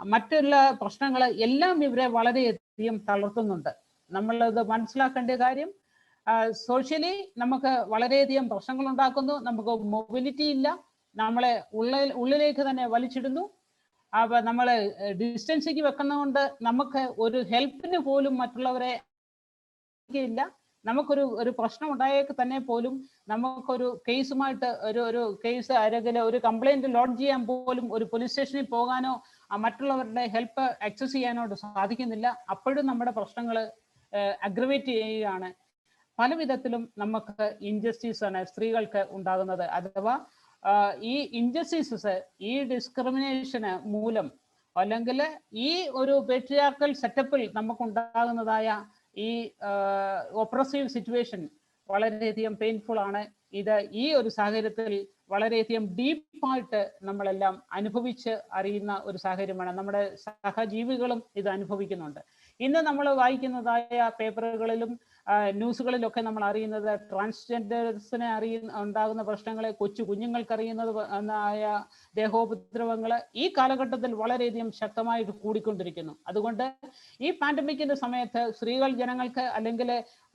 മറ്റുള്ള പ്രശ്നങ്ങൾ എല്ലാം ഇവരെ വളരെയധികം തളർത്തുന്നുണ്ട്. നമ്മളത് മനസ്സിലാക്കേണ്ട കാര്യം, സോഷ്യലി നമുക്ക് വളരെയധികം പ്രശ്നങ്ങൾ ഉണ്ടാക്കുന്നു. നമുക്ക് മൊബിലിറ്റി ഇല്ല, നമ്മളെ ഉള്ളിലേക്ക് തന്നെ വലിച്ചിടുന്നു. അപ്പൊ നമ്മൾ ഡിസ്റ്റൻസിക്ക് വെക്കുന്നതുകൊണ്ട് നമുക്ക് ഒരു ഹെൽപ്പിന് പോലും മറ്റുള്ളവരെ ഇല്ല. നമുക്കൊരു പ്രശ്നം ഉണ്ടായേക്ക് തന്നെ പോലും നമുക്കൊരു കേസുമായിട്ട് ഒരു കേസ് ആരെങ്കിലും ഒരു കംപ്ലൈന്റ് ലോഡ്ജ് ചെയ്യാൻ പോലും ഒരു പോലീസ് സ്റ്റേഷനിൽ പോകാനോ മറ്റുള്ളവരുടെ ഹെൽപ്പ് ആക്സസ് ചെയ്യാനോ സാധിക്കുന്നില്ല. അപ്പോഴും നമ്മുടെ പ്രശ്നങ്ങൾ അഗ്രവേറ്റ് ചെയ്യുകയാണ്. പല വിധത്തിലും നമുക്ക് ഇൻജസ്റ്റിസ് ആണ് സ്ത്രീകൾക്ക് ഉണ്ടാകുന്നത്. അഥവാ ഈ ഇൻജസ്റ്റിസസ്, ഈ ഡിസ്ക്രിമിനേഷന് മൂലം അല്ലെങ്കിൽ ഈ ഒരു പേട്രിയാർക്കൽ സെറ്റപ്പിൽ നമുക്കുണ്ടാകുന്നതായ ഈ ഒപ്രസീവ് സിറ്റുവേഷൻ വളരെയധികം പെയിൻഫുൾ ആണ്. ഇത് ഈ ഒരു സാഹചര്യത്തിൽ വളരെയധികം ഡീപ്പായിട്ട് നമ്മളെല്ലാം അനുഭവിച്ച് അറിയുന്ന ഒരു സാഹചര്യമാണ്. നമ്മുടെ സഹജീവികളും ഇത് അനുഭവിക്കുന്നുണ്ട്. ഇന്ന് നമ്മൾ വായിക്കുന്നതായ പേപ്പറുകളിലും ന്യൂസുകളിലൊക്കെ നമ്മൾ അറിയുന്നത് ട്രാൻസ്ജെൻഡേഴ്സിനെ ഉണ്ടാകുന്ന പ്രശ്നങ്ങളെ, കൊച്ചു കുഞ്ഞുങ്ങൾക്ക് അറിയുന്നത് ആയ ദേഹോപദ്രവങ്ങൾ ഈ കാലഘട്ടത്തിൽ വളരെയധികം ശക്തമായിട്ട് കൂടിക്കൊണ്ടിരിക്കുന്നു. അതുകൊണ്ട് ഈ പാൻഡമിക്കിന്റെ സമയത്ത് സ്ത്രീകൾ, ജനങ്ങൾക്ക് അല്ലെങ്കിൽ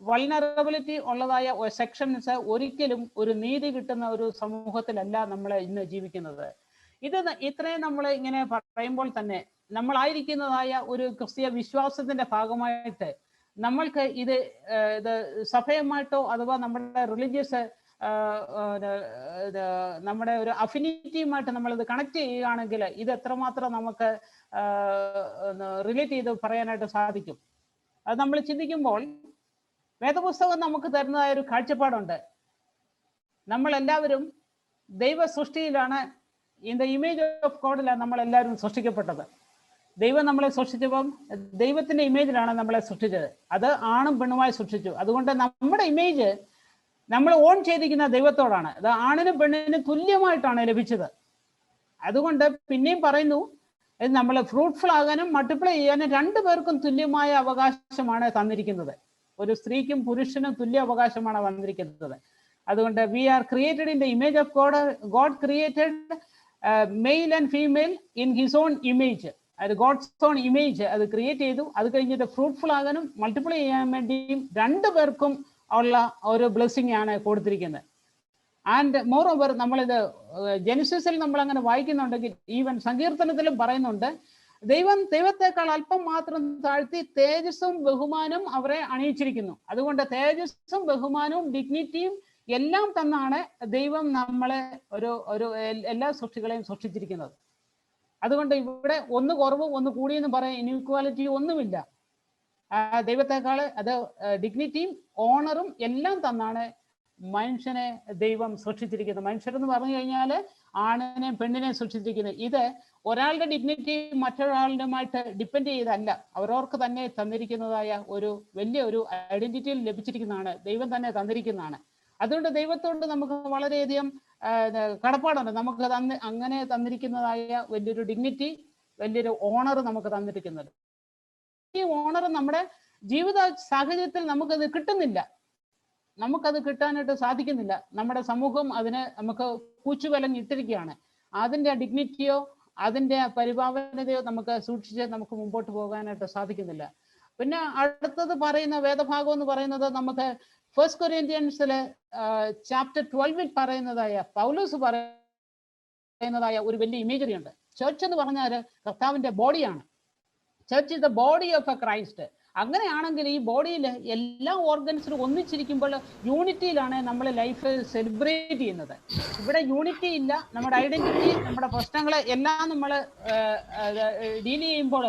വൾനറബിലിറ്റി ഉള്ളതായ സെക്ഷൻസ് ഒരിക്കലും ഒരു നീതി കിട്ടുന്ന ഒരു സമൂഹത്തിലല്ല നമ്മൾ ഇന്ന് ജീവിക്കുന്നത്. ഇത്രയും നമ്മൾ ഇങ്ങനെ പറയുമ്പോൾ തന്നെ നമ്മളായിരിക്കുന്നതായ ഒരു ക്രിസ്തീയ വിശ്വാസത്തിന്റെ ഭാഗമായിട്ട് നമ്മൾക്ക് ഇത് സഭയുമായിട്ടോ അഥവാ നമ്മുടെ റിലീജിയസ് നമ്മുടെ ഒരു അഫിനിറ്റിയുമായിട്ട് നമ്മളിത് കണക്ട് ചെയ്യുകയാണെങ്കിൽ ഇത് എത്രമാത്രം നമുക്ക് റിലേറ്റ് ചെയ്ത് പറയാനായിട്ട് സാധിക്കും. അത് നമ്മൾ ചിന്തിക്കുമ്പോൾ വേദപുസ്തകം നമുക്ക് തരുന്നതായ ഒരു കാഴ്ചപ്പാടുണ്ട്. നമ്മളെല്ലാവരും ദൈവ സൃഷ്ടിയിലാണ്, ഇൻ ദ ഇമേജ് ഓഫ് ഗോഡിലാണ് നമ്മളെല്ലാവരും സൃഷ്ടിക്കപ്പെട്ടത്. ദൈവം നമ്മളെ സൃഷ്ടിച്ചപ്പം ദൈവത്തിന്റെ ഇമേജിലാണ് നമ്മളെ സൃഷ്ടിച്ചത്. അത് ആണും പെണ്ണുമായി സൃഷ്ടിച്ചു. അതുകൊണ്ട് നമ്മുടെ ഇമേജ് നമ്മൾ ഓൺ ചെയ്തിരിക്കുന്ന ദൈവത്തോടാണ്. അത് ആണിനും പെണ്ണിനും തുല്യമായിട്ടാണ് ലഭിച്ചത്. അതുകൊണ്ട് പിന്നെയും പറയുന്നു, നമ്മൾ ഫ്രൂട്ട്ഫുൾ ആകാനും മൾട്ടിപ്ലൈ ചെയ്യാനും രണ്ടു പേർക്കും തുല്യമായ അവകാശമാണ് തന്നിരിക്കുന്നത്. ഒരു സ്ത്രീക്കും പുരുഷനും തുല്യ അവകാശമാണ് വന്നിരിക്കുന്നത്. അതുകൊണ്ട് we are created in the image of God. God created male and female in his own image. അത് ഗോഡ്സ് ഓൺ ഇമേജ് അത് ക്രിയേറ്റ് ചെയ്തു. അത് കഴിഞ്ഞിട്ട് ഫ്രൂട്ട്ഫുൾ ആകാനും മൾട്ടിപ്ലൈ ചെയ്യാൻ വേണ്ടിയും രണ്ടു പേർക്കും ഉള്ള ഒരു ബ്ലെസ്സിങ് ആണ് കൊടുത്തിരിക്കുന്നത്. ആൻഡ് മോർ ഓവർ നമ്മളിത് ജെനസിസിൽ നമ്മൾ അങ്ങനെ വായിക്കുന്നുണ്ടെങ്കിൽ ഈവൻ സങ്കീർത്തനത്തിലും പറയുന്നുണ്ട്, ദൈവത്തെക്കാൾ അല്പം മാത്രം താഴ്ത്തി തേജസ്സും ബഹുമാനവും അവരെ അണിയിച്ചിരിക്കുന്നു. അതുകൊണ്ട് തേജസ്സും ബഹുമാനവും ഡിഗ്നിറ്റിയും എല്ലാം തന്നാണ് ദൈവം നമ്മളെ എല്ലാ സൃഷ്ടികളെയും സൃഷ്ടിച്ചിരിക്കുന്നത്. അതുകൊണ്ട് ഇവിടെ ഒന്ന് കുറവും ഒന്ന് കൂടിയെന്ന് പറയാൻ ഇൻഇക്വാലിറ്റി ഒന്നുമില്ല. ദൈവത്തെക്കാൾ അത് ഡിഗ്നിറ്റിയും ഓണറും എല്ലാം തന്നാണ് മനുഷ്യനെ ദൈവം സൃഷ്ടിച്ചിരിക്കുന്നത്. മനുഷ്യരെന്ന് പറഞ്ഞു കഴിഞ്ഞാൽ ആണിനെയും പെണ്ണിനെയും സൃഷ്ടിച്ചിരിക്കുന്നത്. ഇത് ഒരാളുടെ ഡിഗ്നിറ്റി മറ്റൊരാളുമായിട്ട് ഡിപ്പെൻഡ് ചെയ്തല്ല, അവരവർക്ക് തന്നെ തന്നിരിക്കുന്നതായ ഒരു വലിയ ഒരു ഐഡന്റിറ്റിയിൽ ലഭിച്ചിരിക്കുന്നതാണ്, ദൈവം തന്നെ തന്നിരിക്കുന്നതാണ്. അതുകൊണ്ട് ദൈവത്തോട് നമുക്ക് വളരെയധികം കടപ്പാടുണ്ട്. നമുക്ക് അങ്ങനെ തന്നിരിക്കുന്നതായ വലിയൊരു ഡിഗ്നിറ്റി, വലിയൊരു ഓണർ നമുക്ക് തന്നിരിക്കുന്നത്. ഈ ഓണർ നമ്മുടെ ജീവിത സാഹചര്യത്തിൽ നമുക്കത് കിട്ടുന്നില്ല, നമുക്കത് കിട്ടാനായിട്ട് സാധിക്കുന്നില്ല. നമ്മുടെ സമൂഹം അതിന് നമുക്ക് കൂച്ചുവിലങ്ങിട്ടിരിക്കുകയാണ്. അതിൻ്റെ ഡിഗ്നിറ്റിയോ അതിൻ്റെ പരിപാവനതയോ നമുക്ക് സൂക്ഷിച്ച് നമുക്ക് മുമ്പോട്ട് പോകാനായിട്ട് സാധിക്കുന്നില്ല. പിന്നെ അടുത്തത് പറയുന്ന വേദഭാഗം എന്ന് പറയുന്നത് നമുക്ക് ഫസ്റ്റ് കൊരിന്ത്യൻസിലെ ചാപ്റ്റർ 12 പറയുന്നതായ പൗലോസ് പറയുന്നതായ ഒരു വലിയ ഇമേജറി ഉണ്ട്. ചർച്ച് എന്ന് പറഞ്ഞാൽ കർത്താവിന്റെ ബോഡിയാണ്. Church is the body of a Christ. അങ്ങനെയാണെങ്കിൽ ഈ ബോഡിയിൽ എല്ലാ ഓർഗൻസിലും ഒന്നിച്ചിരിക്കുമ്പോൾ യൂണിറ്റിയിലാണ് നമ്മൾ ലൈഫ് സെലിബ്രേറ്റ് ചെയ്യുന്നത്. ഇവിടെ യൂണിറ്റി ഇല്ല. നമ്മുടെ ഐഡന്റിറ്റി, നമ്മുടെ പ്രശ്നങ്ങളെ എല്ലാം നമ്മൾ ഡീൽ ചെയ്യുമ്പോൾ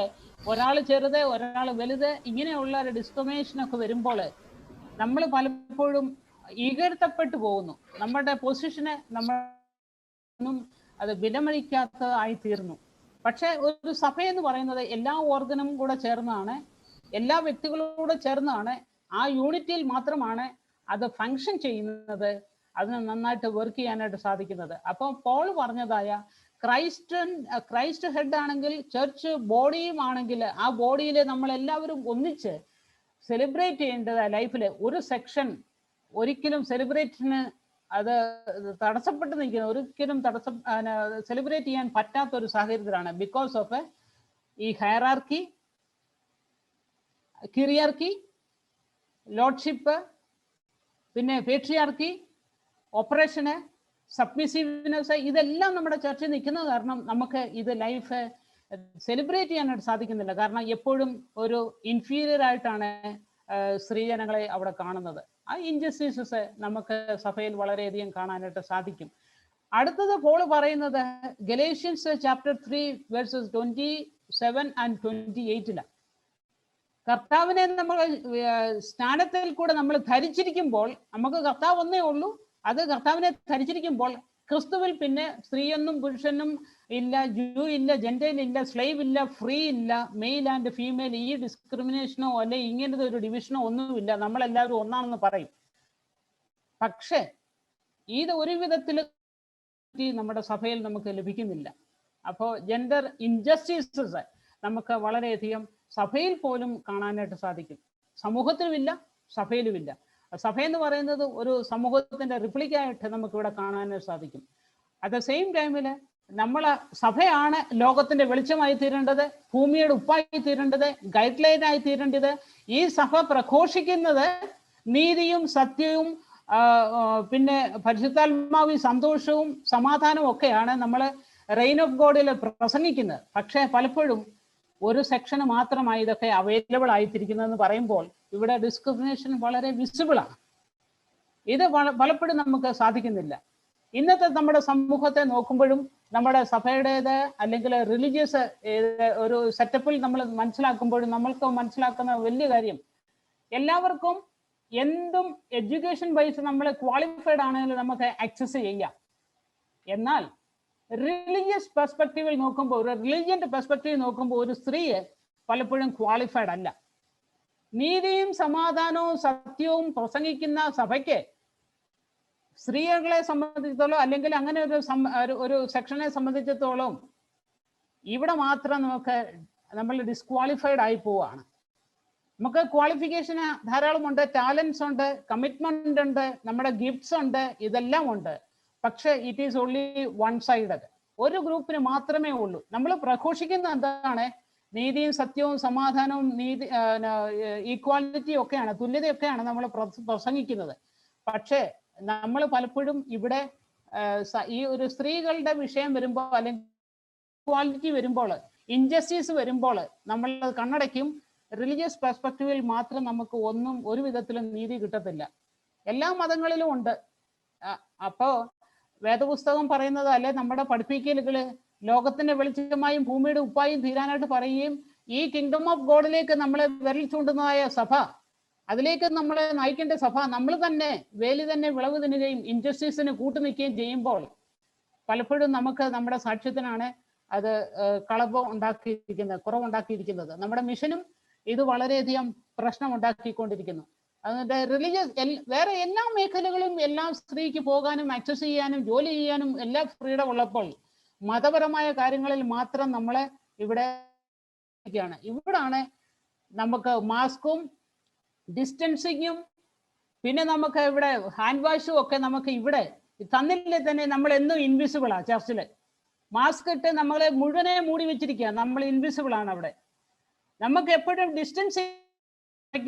ഒരാൾ ചെറുത് ഒരാൾ വലുത് ഇങ്ങനെയുള്ള ഒരു ഡിസ്ക്രിമിനേഷനൊക്കെ വരുമ്പോൾ നമ്മൾ പലപ്പോഴും ഈകഴ്ത്തപ്പെട്ടു പോകുന്നു. നമ്മുടെ പൊസിഷനെ നമ്മളൊന്നും അത് വിലമതിക്കാത്തതായി തീർന്നു. പക്ഷെ ഒരു സഭയെന്ന് പറയുന്നത് എല്ലാ ഓർഗനും കൂടെ ചേർന്നാണ്, എല്ലാ വ്യക്തികളോട് ചേർന്നാണ്, ആ യൂണിറ്റിയിൽ മാത്രമാണ് അത് ഫങ്ഷൻ ചെയ്യുന്നത്, അതിന് നന്നായിട്ട് വർക്ക് ചെയ്യാനായിട്ട് സാധിക്കുന്നത്. അപ്പം പോൾ പറഞ്ഞതായ ക്രൈസ്റ്റ് ഹെഡ് ആണെങ്കിൽ ചർച്ച് ബോഡിയും ആണെങ്കിൽ ആ ബോഡിയിൽ നമ്മളെല്ലാവരും ഒന്നിച്ച് സെലിബ്രേറ്റ് ചെയ്യേണ്ടത് ലൈഫിൽ ഒരു സെക്ഷൻ ഒരിക്കലും സെലിബ്രേറ്റിന് അത് തടസ്സപ്പെട്ട് നിൽക്കുന്നത്, ഒരിക്കലും സെലിബ്രേറ്റ് ചെയ്യാൻ പറ്റാത്ത ഒരു സാഹചര്യത്തിലാണ്. ബിക്കോസ് ഓഫ് ഈ ഹയറാർക്കി, കിറിയാർക്കി, ലോർഡ്ഷിപ്പ്, പിന്നെ പേട്രിയാർക്കി, ഓപ്പറേഷന്, സബ്മിസീവ്നെസ്, ഇതെല്ലാം നമ്മുടെ ചർച്ചയിൽ നിൽക്കുന്നത് കാരണം നമുക്ക് ഇത് ലൈഫ് സെലിബ്രേറ്റ് ചെയ്യാനായിട്ട് സാധിക്കുന്നില്ല. കാരണം എപ്പോഴും ഒരു ഇൻഫീരിയർ ആയിട്ടാണ് സ്ത്രീജനങ്ങളെ അവിടെ കാണുന്നത്. ആ ഇൻജസ്റ്റിസസ് നമുക്ക് സഭയിൽ വളരെയധികം കാണാനായിട്ട് സാധിക്കും. അടുത്തത് പോൾ പറയുന്നത് ഗലേഷ്യൻസ് ചാപ്റ്റർ 3 വേഴ്സസ് 27 and 28 കർത്താവിനെ നമ്മൾ സ്നാനത്തിൽ കൂടെ നമ്മൾ ധരിച്ചിരിക്കുമ്പോൾ, നമുക്ക് കർത്താവ് ഒന്നേ ഉള്ളൂ, അത് കർത്താവിനെ ധരിച്ചിരിക്കുമ്പോൾ ക്രിസ്തുവിൽ പിന്നെ സ്ത്രീയൊന്നും പുരുഷനും ഇല്ല, ജൂ ഇല്ല, ജെൻറ്റൈൽ ഇല്ല, സ്ലേവ് ഇല്ല, ഫ്രീ ഇല്ല, മെയിൽ ആൻഡ് ഫീമെയിൽ, ഈ ഡിസ്ക്രിമിനേഷനോ അല്ലെ ഇങ്ങനത്തെ ഒരു ഡിവിഷനോ ഒന്നുമില്ല, നമ്മളെല്ലാവരും ഒന്നാണെന്ന് പറയും. പക്ഷേ ഇത് ഒരു വിധത്തിൽ നമ്മുടെ സഭയിൽ നമുക്ക് ലഭിക്കുന്നില്ല. അപ്പോൾ ജെൻഡർ ഇൻജസ്റ്റിസസ് നമുക്ക് വളരെയധികം സഭയിൽ പോലും കാണാനായിട്ട് സാധിക്കും. സമൂഹത്തിലുമില്ല, സഭയിലുമില്ല. സഭയെന്ന് പറയുന്നത് ഒരു സമൂഹത്തിന്റെ റിപ്ലിക്കായിട്ട് നമുക്ക് ഇവിടെ കാണാനായിട്ട് സാധിക്കും. അറ്റ് ദ സെയിം ടൈമിൽ സഭയാണ് ലോകത്തിന്റെ വെളിച്ചമായി തീരേണ്ടത്, ഭൂമിയുടെ ഉപ്പായി തീരേണ്ടത്, ഗൈഡ് ലൈൻ ആയി തീരേണ്ടത്. ഈ സഭ പ്രഘോഷിക്കുന്നത് നീതിയും സത്യവും പിന്നെ പരിശുദ്ധാത്മാവും സന്തോഷവും സമാധാനവും ഒക്കെയാണ് നമ്മൾ റെയിൻ ഓഫ് ഗോഡിൽ പ്രസംഗിക്കുന്നത്. പക്ഷേ പലപ്പോഴും ഒരു സെക്ഷന് മാത്രമായി ഇതൊക്കെ അവൈലബിൾ ആയിത്തിരിക്കുന്നതെന്ന് പറയുമ്പോൾ ഇവിടെ ഡിസ്ക്രിമിനേഷൻ വളരെ വിസിബിളാണ്. ഇത് പലപ്പോഴും നമുക്ക് സാധിക്കുന്നില്ല. ഇന്നത്തെ നമ്മുടെ സമൂഹത്തെ നോക്കുമ്പോഴും നമ്മുടെ സഭയുടേത് അല്ലെങ്കിൽ റിലീജിയസ് ഒരു സെറ്റപ്പിൽ നമ്മൾ മനസ്സിലാക്കുമ്പോഴും നമ്മൾക്ക് മനസ്സിലാക്കുന്ന വലിയ കാര്യം, എല്ലാവർക്കും എന്തും എഡ്യൂക്കേഷൻ വൈസ് നമ്മൾ ക്വാളിഫൈഡ് ആണെങ്കിൽ നമുക്ക് ആക്സസ് ചെയ്യാം. എന്നാൽ റിലീജിയസ് പെർസ്പെക്റ്റീവിൽ നോക്കുമ്പോൾ, ഒരു റിലീജിയന്റെ പെർസ്പെക്റ്റീവ് നോക്കുമ്പോൾ ഒരു സ്ത്രീയെ പലപ്പോഴും ക്വാളിഫൈഡ് അല്ല. നീതിയും സമാധാനവും സത്യവും പ്രസംഗിക്കുന്ന സഭയ്ക്ക് സ്ത്രീകളെ സംബന്ധിച്ചിടത്തോളം അല്ലെങ്കിൽ അങ്ങനെ ഒരു സെക്ഷനെ സംബന്ധിച്ചിടത്തോളം ഇവിടെ മാത്രം നമ്മൾ ഡിസ്ക്വാളിഫൈഡ് ആയി പോവാണ്. നമുക്ക് ക്വാളിഫിക്കേഷന് ധാരാളമുണ്ട്, ടാലൻസ് ഉണ്ട്, കമ്മിറ്റ്മെന്റ് ഉണ്ട്, നമ്മുടെ ഗിഫ്റ്റ്സ് ഉണ്ട്, ഇതെല്ലാം ഉണ്ട്. പക്ഷെ it is only one sided. ഒരു ഗ്രൂപ്പിന് മാത്രമേ ഉള്ളൂ. നമ്മൾ പ്രഘോഷിക്കുന്ന എന്താണ്? നീതിയും സത്യവും സമാധാനവും ഈക്വാലിറ്റിയും ഒക്കെയാണ്, തുല്യതയൊക്കെയാണ് നമ്മൾ പ്രസംഗിക്കുന്നത്. പക്ഷേ നമ്മൾ പലപ്പോഴും ഇവിടെ ഈ ഒരു സ്ത്രീകളുടെ വിഷയം വരുമ്പോൾ അല്ലെങ്കിൽ ഇക്വാലിറ്റി വരുമ്പോൾ, ഇൻജസ്റ്റിസ് വരുമ്പോൾ നമ്മൾ കണ്ണടയ്ക്കും. റിലീജിയസ് പെർസ്പെക്റ്റീവിൽ മാത്രം നമുക്ക് ഒന്നും ഒരു വിധത്തിലും നീതി കിട്ടത്തില്ല. എല്ലാ മതങ്ങളിലും ഉണ്ട്. അപ്പോ വേദപുസ്തകം പറയുന്നത് അല്ലെ നമ്മുടെ പഠിപ്പിക്കലുകള് ലോകത്തിന്റെ വെളിച്ചമായും ഭൂമിയുടെ ഉപ്പായും തീരാനായിട്ട് പറയുകയും ഈ കിങ്ഡം ഓഫ് ഗോഡിലേക്ക് നമ്മളെ വിരൽ ചൂണ്ടുന്നതായ സഭ, അതിലേക്ക് നമ്മളെ നയിക്കേണ്ട സഭ നമ്മൾ തന്നെ വേലി തന്നെ വിളവ് തിന്നുകയും ഇൻജസ്റ്റിസിന് കൂട്ടുനിൽക്കുകയും ചെയ്യുമ്പോൾ പലപ്പോഴും നമുക്ക് നമ്മുടെ സാക്ഷ്യത്തിനാണ് അത് കുറവുണ്ടാക്കിയിരിക്കുന്നത്. നമ്മുടെ മിഷനും ഇത് വളരെയധികം പ്രശ്നം ഉണ്ടാക്കിക്കൊണ്ടിരിക്കുന്നു. അതുകൊണ്ട് റിലീജിയസ് വേറെ എല്ലാ മേഖലകളും എല്ലാം സ്ത്രീക്ക് പോകാനും ആക്സസ് ചെയ്യാനും ജോലി ചെയ്യാനും എല്ലാ ഫ്രീഡം ഉള്ളപ്പോൾ മതപരമായ കാര്യങ്ങളിൽ മാത്രം നമ്മളെ ഇവിടാണ് നമുക്ക് മാസ്കും ഡിസ്റ്റൻസിങ്ങും പിന്നെ നമുക്ക് ഇവിടെ ഹാൻഡ് വാഷും ഒക്കെ നമുക്ക് ഇവിടെ തന്നില്ലേ തന്നെ നമ്മൾ എന്നും ഇൻവിസിബിളാ. ചർച്ചില് മാസ്ക് ഇട്ട് നമ്മളെ മുഴുവനെ മൂടി വെച്ചിരിക്കുക, നമ്മൾ ഇൻവിസിബിൾ ആണ്. അവിടെ നമുക്ക് എപ്പോഴും ഡിസ്റ്റൻസിങ്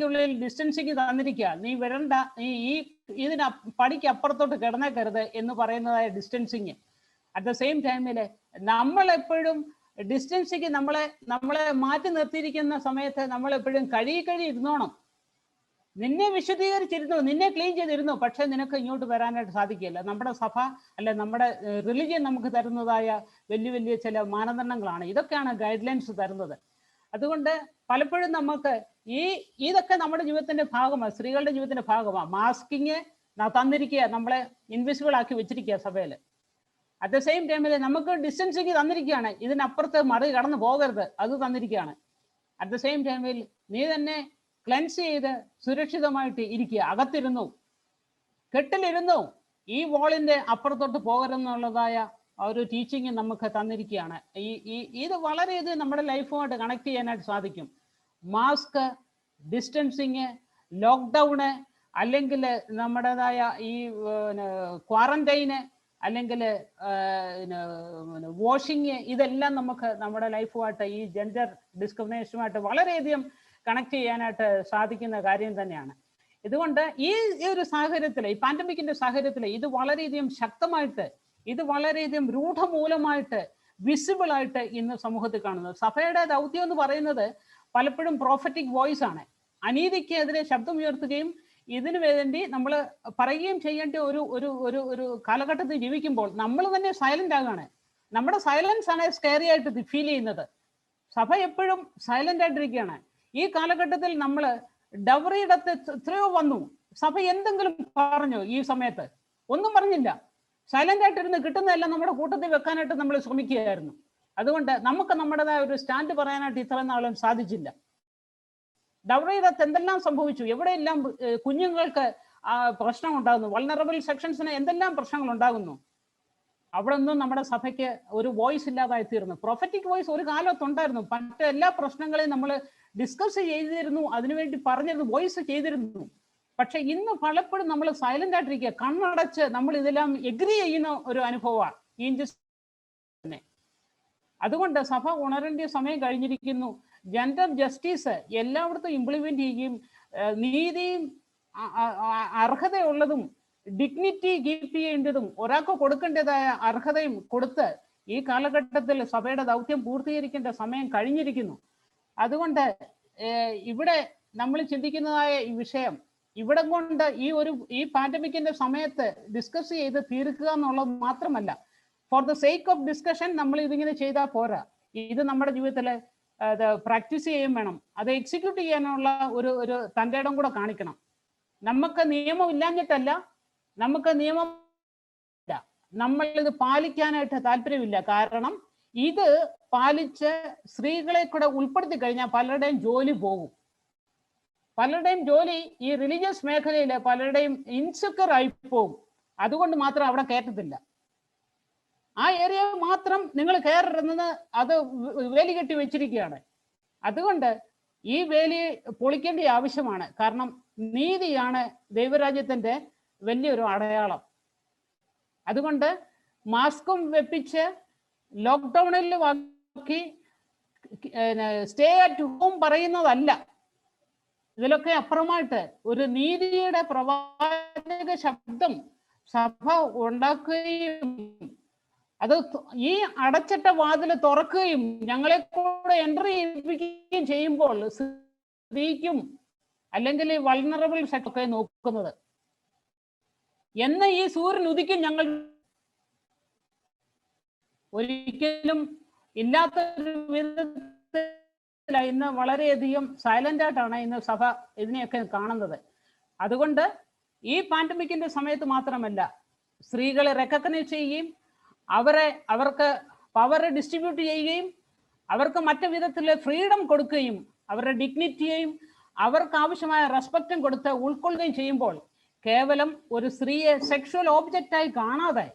തന്നിരിക്കുക. നീ വരണ്ട, നീ ഇതിന് പടിക്ക് അപ്പുറത്തോട്ട് കിടന്നേക്കരുത് എന്ന് പറയുന്നതായ ഡിസ്റ്റൻസിങ്. അറ്റ് ദ സെയിം ടൈമില് നമ്മൾ എപ്പോഴും ഡിസ്റ്റൻസിങ് നമ്മളെ മാറ്റി നിർത്തിയിരിക്കുന്ന സമയത്ത് നമ്മൾ എപ്പോഴും കഴുകി ഇരുന്നോണം. നിന്നെ വിശദീകരിച്ചിരുന്നു, നിന്നെ ക്ലീൻ ചെയ്തിരുന്നു, പക്ഷെ നിനക്ക് ഇങ്ങോട്ട് വരാനായിട്ട് സാധിക്കില്ല. നമ്മുടെ സഭ അല്ലെ നമ്മുടെ റിലിജിയൻ നമുക്ക് തരുന്നതായ വലിയ ചില മാനദണ്ഡങ്ങളാണ്. ഇതൊക്കെയാണ് ഗൈഡ് ലൈൻസ് തരുന്നത്. അതുകൊണ്ട് പലപ്പോഴും നമുക്ക് ഇതൊക്കെ നമ്മുടെ ജീവിതത്തിന്റെ ഭാഗമാണ്, സ്ത്രീകളുടെ ജീവിതത്തിന്റെ ഭാഗമാണ്. മാസ്കിങ് തന്നിരിക്കുക, നമ്മളെ ഇൻവിസിബിൾ ആക്കി വെച്ചിരിക്കുക സഭയിൽ. അറ്റ് ദ സെയിം ടൈമിൽ നമുക്ക് ഡിസ്റ്റൻസിങ് തന്നിരിക്കുകയാണ്, ഇതിനപ്പുറത്ത് കടന്നു പോകരുത്, അത് തന്നിരിക്കുകയാണ്. അറ്റ് ദ സെയിം ടൈമിൽ നീ തന്നെ ക്ലെൻസ് ചെയ്ത് സുരക്ഷിതമായിട്ട് ഇരിക്കുക. അകത്തിരുന്നു, കെട്ടിലിരുന്നു, ഈ വാളിന്റെ അപ്പുറത്തോട്ട് പോകരുതെന്നുള്ളതായ ഒരു ടീച്ചിങ് നമുക്ക് തന്നിരിക്കുകയാണ്. ഇത് വളരെയധികം നമ്മുടെ ലൈഫുമായിട്ട് കണക്ട് ചെയ്യാനായിട്ട് സാധിക്കും. മാസ്ക്, ഡിസ്റ്റൻസിങ്, ലോക്ക്ഡൗണ്, അല്ലെങ്കിൽ നമ്മുടേതായ ഈ ക്വാറന്റൈന്, അല്ലെങ്കിൽ വാഷിങ്, ഇതെല്ലാം നമുക്ക് നമ്മുടെ ലൈഫുമായിട്ട് ഈ ജെൻഡർ ഡിസ്ക്രിമിനേഷനുമായിട്ട് വളരെയധികം കണക്ട് ചെയ്യാനായിട്ട് സാധിക്കുന്ന കാര്യം തന്നെയാണ്. ഇതുകൊണ്ട് ഈ ഒരു സാഹചര്യത്തിൽ, ഈ പാൻഡമിക്കിന്റെ സാഹചര്യത്തിൽ ഇത് വളരെയധികം ശക്തമായിട്ട്, ഇത് വളരെയധികം രൂഢമൂലമായിട്ട്, വിസിബിൾ ആയിട്ട് ഇന്ന് സമൂഹത്തിൽ കാണുന്നത്. സഭയുടെ ദൗത്യം എന്ന് പറയുന്നത് പലപ്പോഴും പ്രോഫറ്റിക് വോയിസ് ആണ്. അനീതിക്കെതിരെ ശബ്ദമുയർത്തുകയും ഇതിനു വേണ്ടി നമ്മൾ പറയുകയും ചെയ്യേണ്ട ഒരു ഒരു ഒരു ഒരു കാലഘട്ടത്തിൽ ജീവിക്കുമ്പോൾ നമ്മൾ തന്നെ സൈലന്റ് ആകാണ്. നമ്മുടെ സൈലൻസ് ആണ് സ്കെയറി ആയിട്ട് ഫീൽ ചെയ്യുന്നത്. സഭ എപ്പോഴും സൈലന്റ് ആയിട്ടിരിക്കുകയാണ്. ഈ കാലഘട്ടത്തിൽ നമ്മൾ ഡവറിയുടെ എത്രയോ വന്നു, സഭ എന്തെങ്കിലും പറഞ്ഞോ? ഈ സമയത്ത് ഒന്നും പറഞ്ഞില്ല. സൈലന്റ് ആയിട്ടിരുന്ന് കിട്ടുന്നതെല്ലാം നമ്മുടെ കൂട്ടത്തിൽ വെക്കാനായിട്ട് നമ്മൾ ശ്രമിക്കുകയായിരുന്നു. അതുകൊണ്ട് നമുക്ക് നമ്മുടേതായ ഒരു സ്റ്റാൻഡ് പറയാനായിട്ട് ഇത്രയും നാളും സാധിച്ചില്ല. ഡവറിയുടെ എന്തെല്ലാം സംഭവിച്ചു, എവിടെയെല്ലാം കുഞ്ഞുങ്ങൾക്ക് പ്രശ്നം ഉണ്ടാകുന്നു, വൾനറബിൾ സെക്ഷൻസിന് എന്തെല്ലാം പ്രശ്നങ്ങൾ ഉണ്ടാകുന്നു, അവിടെ ഒന്നും നമ്മുടെ സഭയ്ക്ക് ഒരു വോയിസ് ഇല്ലാതായി തീർന്നു. പ്രൊഫറ്റിക് വോയിസ് ഒരു കാലത്തുണ്ടായിരുന്നു. മറ്റെല്ലാ പ്രശ്നങ്ങളെയും നമ്മൾ ഡിസ്കസ് ചെയ്തിരുന്നു, അതിനുവേണ്ടി പറഞ്ഞിരുന്നു, വോയിസ് ചെയ്തിരുന്നു. പക്ഷെ ഇന്ന് പലപ്പോഴും നമ്മൾ സൈലന്റ് ആയിട്ടിരിക്കുക, കണ്ണടച്ച് നമ്മൾ ഇതെല്ലാം എഗ്രി ചെയ്യുന്ന ഒരു അനുഭവമാണ് ഈ തന്നെ. അതുകൊണ്ട് സഭ ഉണരേണ്ട സമയം കഴിഞ്ഞിരിക്കുന്നു. ജെൻഡർ ജസ്റ്റിസ് എല്ലായിടത്തും ഇംപ്ലിമെന്റ് ചെയ്യുകയും നീതിയും അർഹതയുള്ളതും ഡിഗ്നിറ്റി കീപ്പ് ചെയ്യേണ്ടതും ഒരാൾക്ക് കൊടുക്കേണ്ടതായ അർഹതയും കൊടുത്ത് ഈ കാലഘട്ടത്തിൽ സഭയുടെ ദൗത്യം പൂർത്തീകരിക്കേണ്ട സമയം കഴിഞ്ഞിരിക്കുന്നു. അതുകൊണ്ട് ഇവിടെ നമ്മൾ ചിന്തിക്കുന്നതായ ഈ വിഷയം ഇവിടെ കൊണ്ട് ഈ പാൻഡമിക്കിന്റെ സമയത്ത് ഡിസ്കസ് ചെയ്ത് തീർക്കുക എന്നുള്ളത് മാത്രമല്ല, for the sake of discussion നമ്മൾ ഇതിങ്ങനെ ചെയ്താൽ പോരാ. ഇത് നമ്മുടെ ജീവിതത്തിൽ പ്രാക്ടീസ് ചെയ്യുകയും വേണം. അത് എക്സിക്യൂട്ട് ചെയ്യാനുള്ള ഒരു തൻ്റെ ഇടം കൂടെ കാണിക്കണം. നമുക്ക് നിയമം ഇല്ലാഞ്ഞിട്ടല്ല, നമുക്ക് നിയമം നമ്മൾ ഇത് പാലിക്കാനായിട്ട് താല്പര്യമില്ല. കാരണം ഇത് പാലിച്ച് സ്ത്രീകളെ കൂടെ ഉൾപ്പെടുത്തി കഴിഞ്ഞാൽ പലരുടെയും ജോലി പോകും. പലരുടെയും ജോലി ഈ റിലീജിയസ് മേഖലയിൽ പലരുടെയും ഇൻസെക്യൂർ ആയി പോകും. അതുകൊണ്ട് മാത്രം അവിടെ കയറ്റത്തില്ല. ആ ഏരിയ മാത്രം നിങ്ങൾ കയറുന്നത് അത് വേലി കെട്ടി വെച്ചിരിക്കുകയാണ്. അതുകൊണ്ട് ഈ വേലി പൊളിക്കേണ്ട ആവശ്യമാണ്. കാരണം നീതിയാണ് ദൈവരാജ്യത്തിന്റെ വലിയൊരു അടയാളം. അതുകൊണ്ട് മാസ്കും വെപ്പിച്ച് ലോക്ക്ഡൌണിൽ ആക്കി സ്റ്റേ അറ്റ് ഹോം പറയുന്നതല്ല. ഇതിലൊക്കെ അപ്പുറമായിട്ട് ഒരു നീതിയുടെ പ്രവാചക ശബ്ദം സഭ ഉണ്ടാക്കുകയും അത് ഈ അടച്ചിട്ട വാതിൽ തുറക്കുകയും ഞങ്ങളെ കൂടെ എൻട്രി ചെയ്യിപ്പിക്കുകയും ചെയ്യുമ്പോൾ സ്ത്രീക്കും അല്ലെങ്കിൽ ഈ വൾനറബിൾ സെക്ടറൊക്കെ നോക്കുന്നത് എന്ന് ഈ സൂര്യൻ ഉദിക്കും ഞങ്ങൾ ഒരിക്കലും ഇല്ലാത്തൊരു വിധത്തിൽ ഇന്ന് വളരെയധികം സൈലന്റ് ആയിട്ടാണ് ഇന്ന് സഭ ഇതിനെയൊക്കെ കാണുന്നത്. അതുകൊണ്ട് ഈ പാൻഡമിക്കിന്റെ സമയത്ത് മാത്രമല്ല, സ്ത്രീകളെ റെക്കഗ്നൈസ് ചെയ്യുകയും അവർക്ക് പവർ ഡിസ്ട്രിബ്യൂട്ട് ചെയ്യുകയും അവർക്ക് മറ്റു വിധത്തിലെ ഫ്രീഡം കൊടുക്കുകയും അവരുടെ ഡിഗ്നിറ്റിയെയും അവർക്ക് ആവശ്യമായ റെസ്പെക്റ്റും കൊടുത്ത് ഉൾക്കൊള്ളുകയും ചെയ്യുമ്പോൾ കേവലം ഒരു സ്ത്രീയെ സെക്ഷുവൽ ഓബ്ജക്റ്റായി കാണാതെ,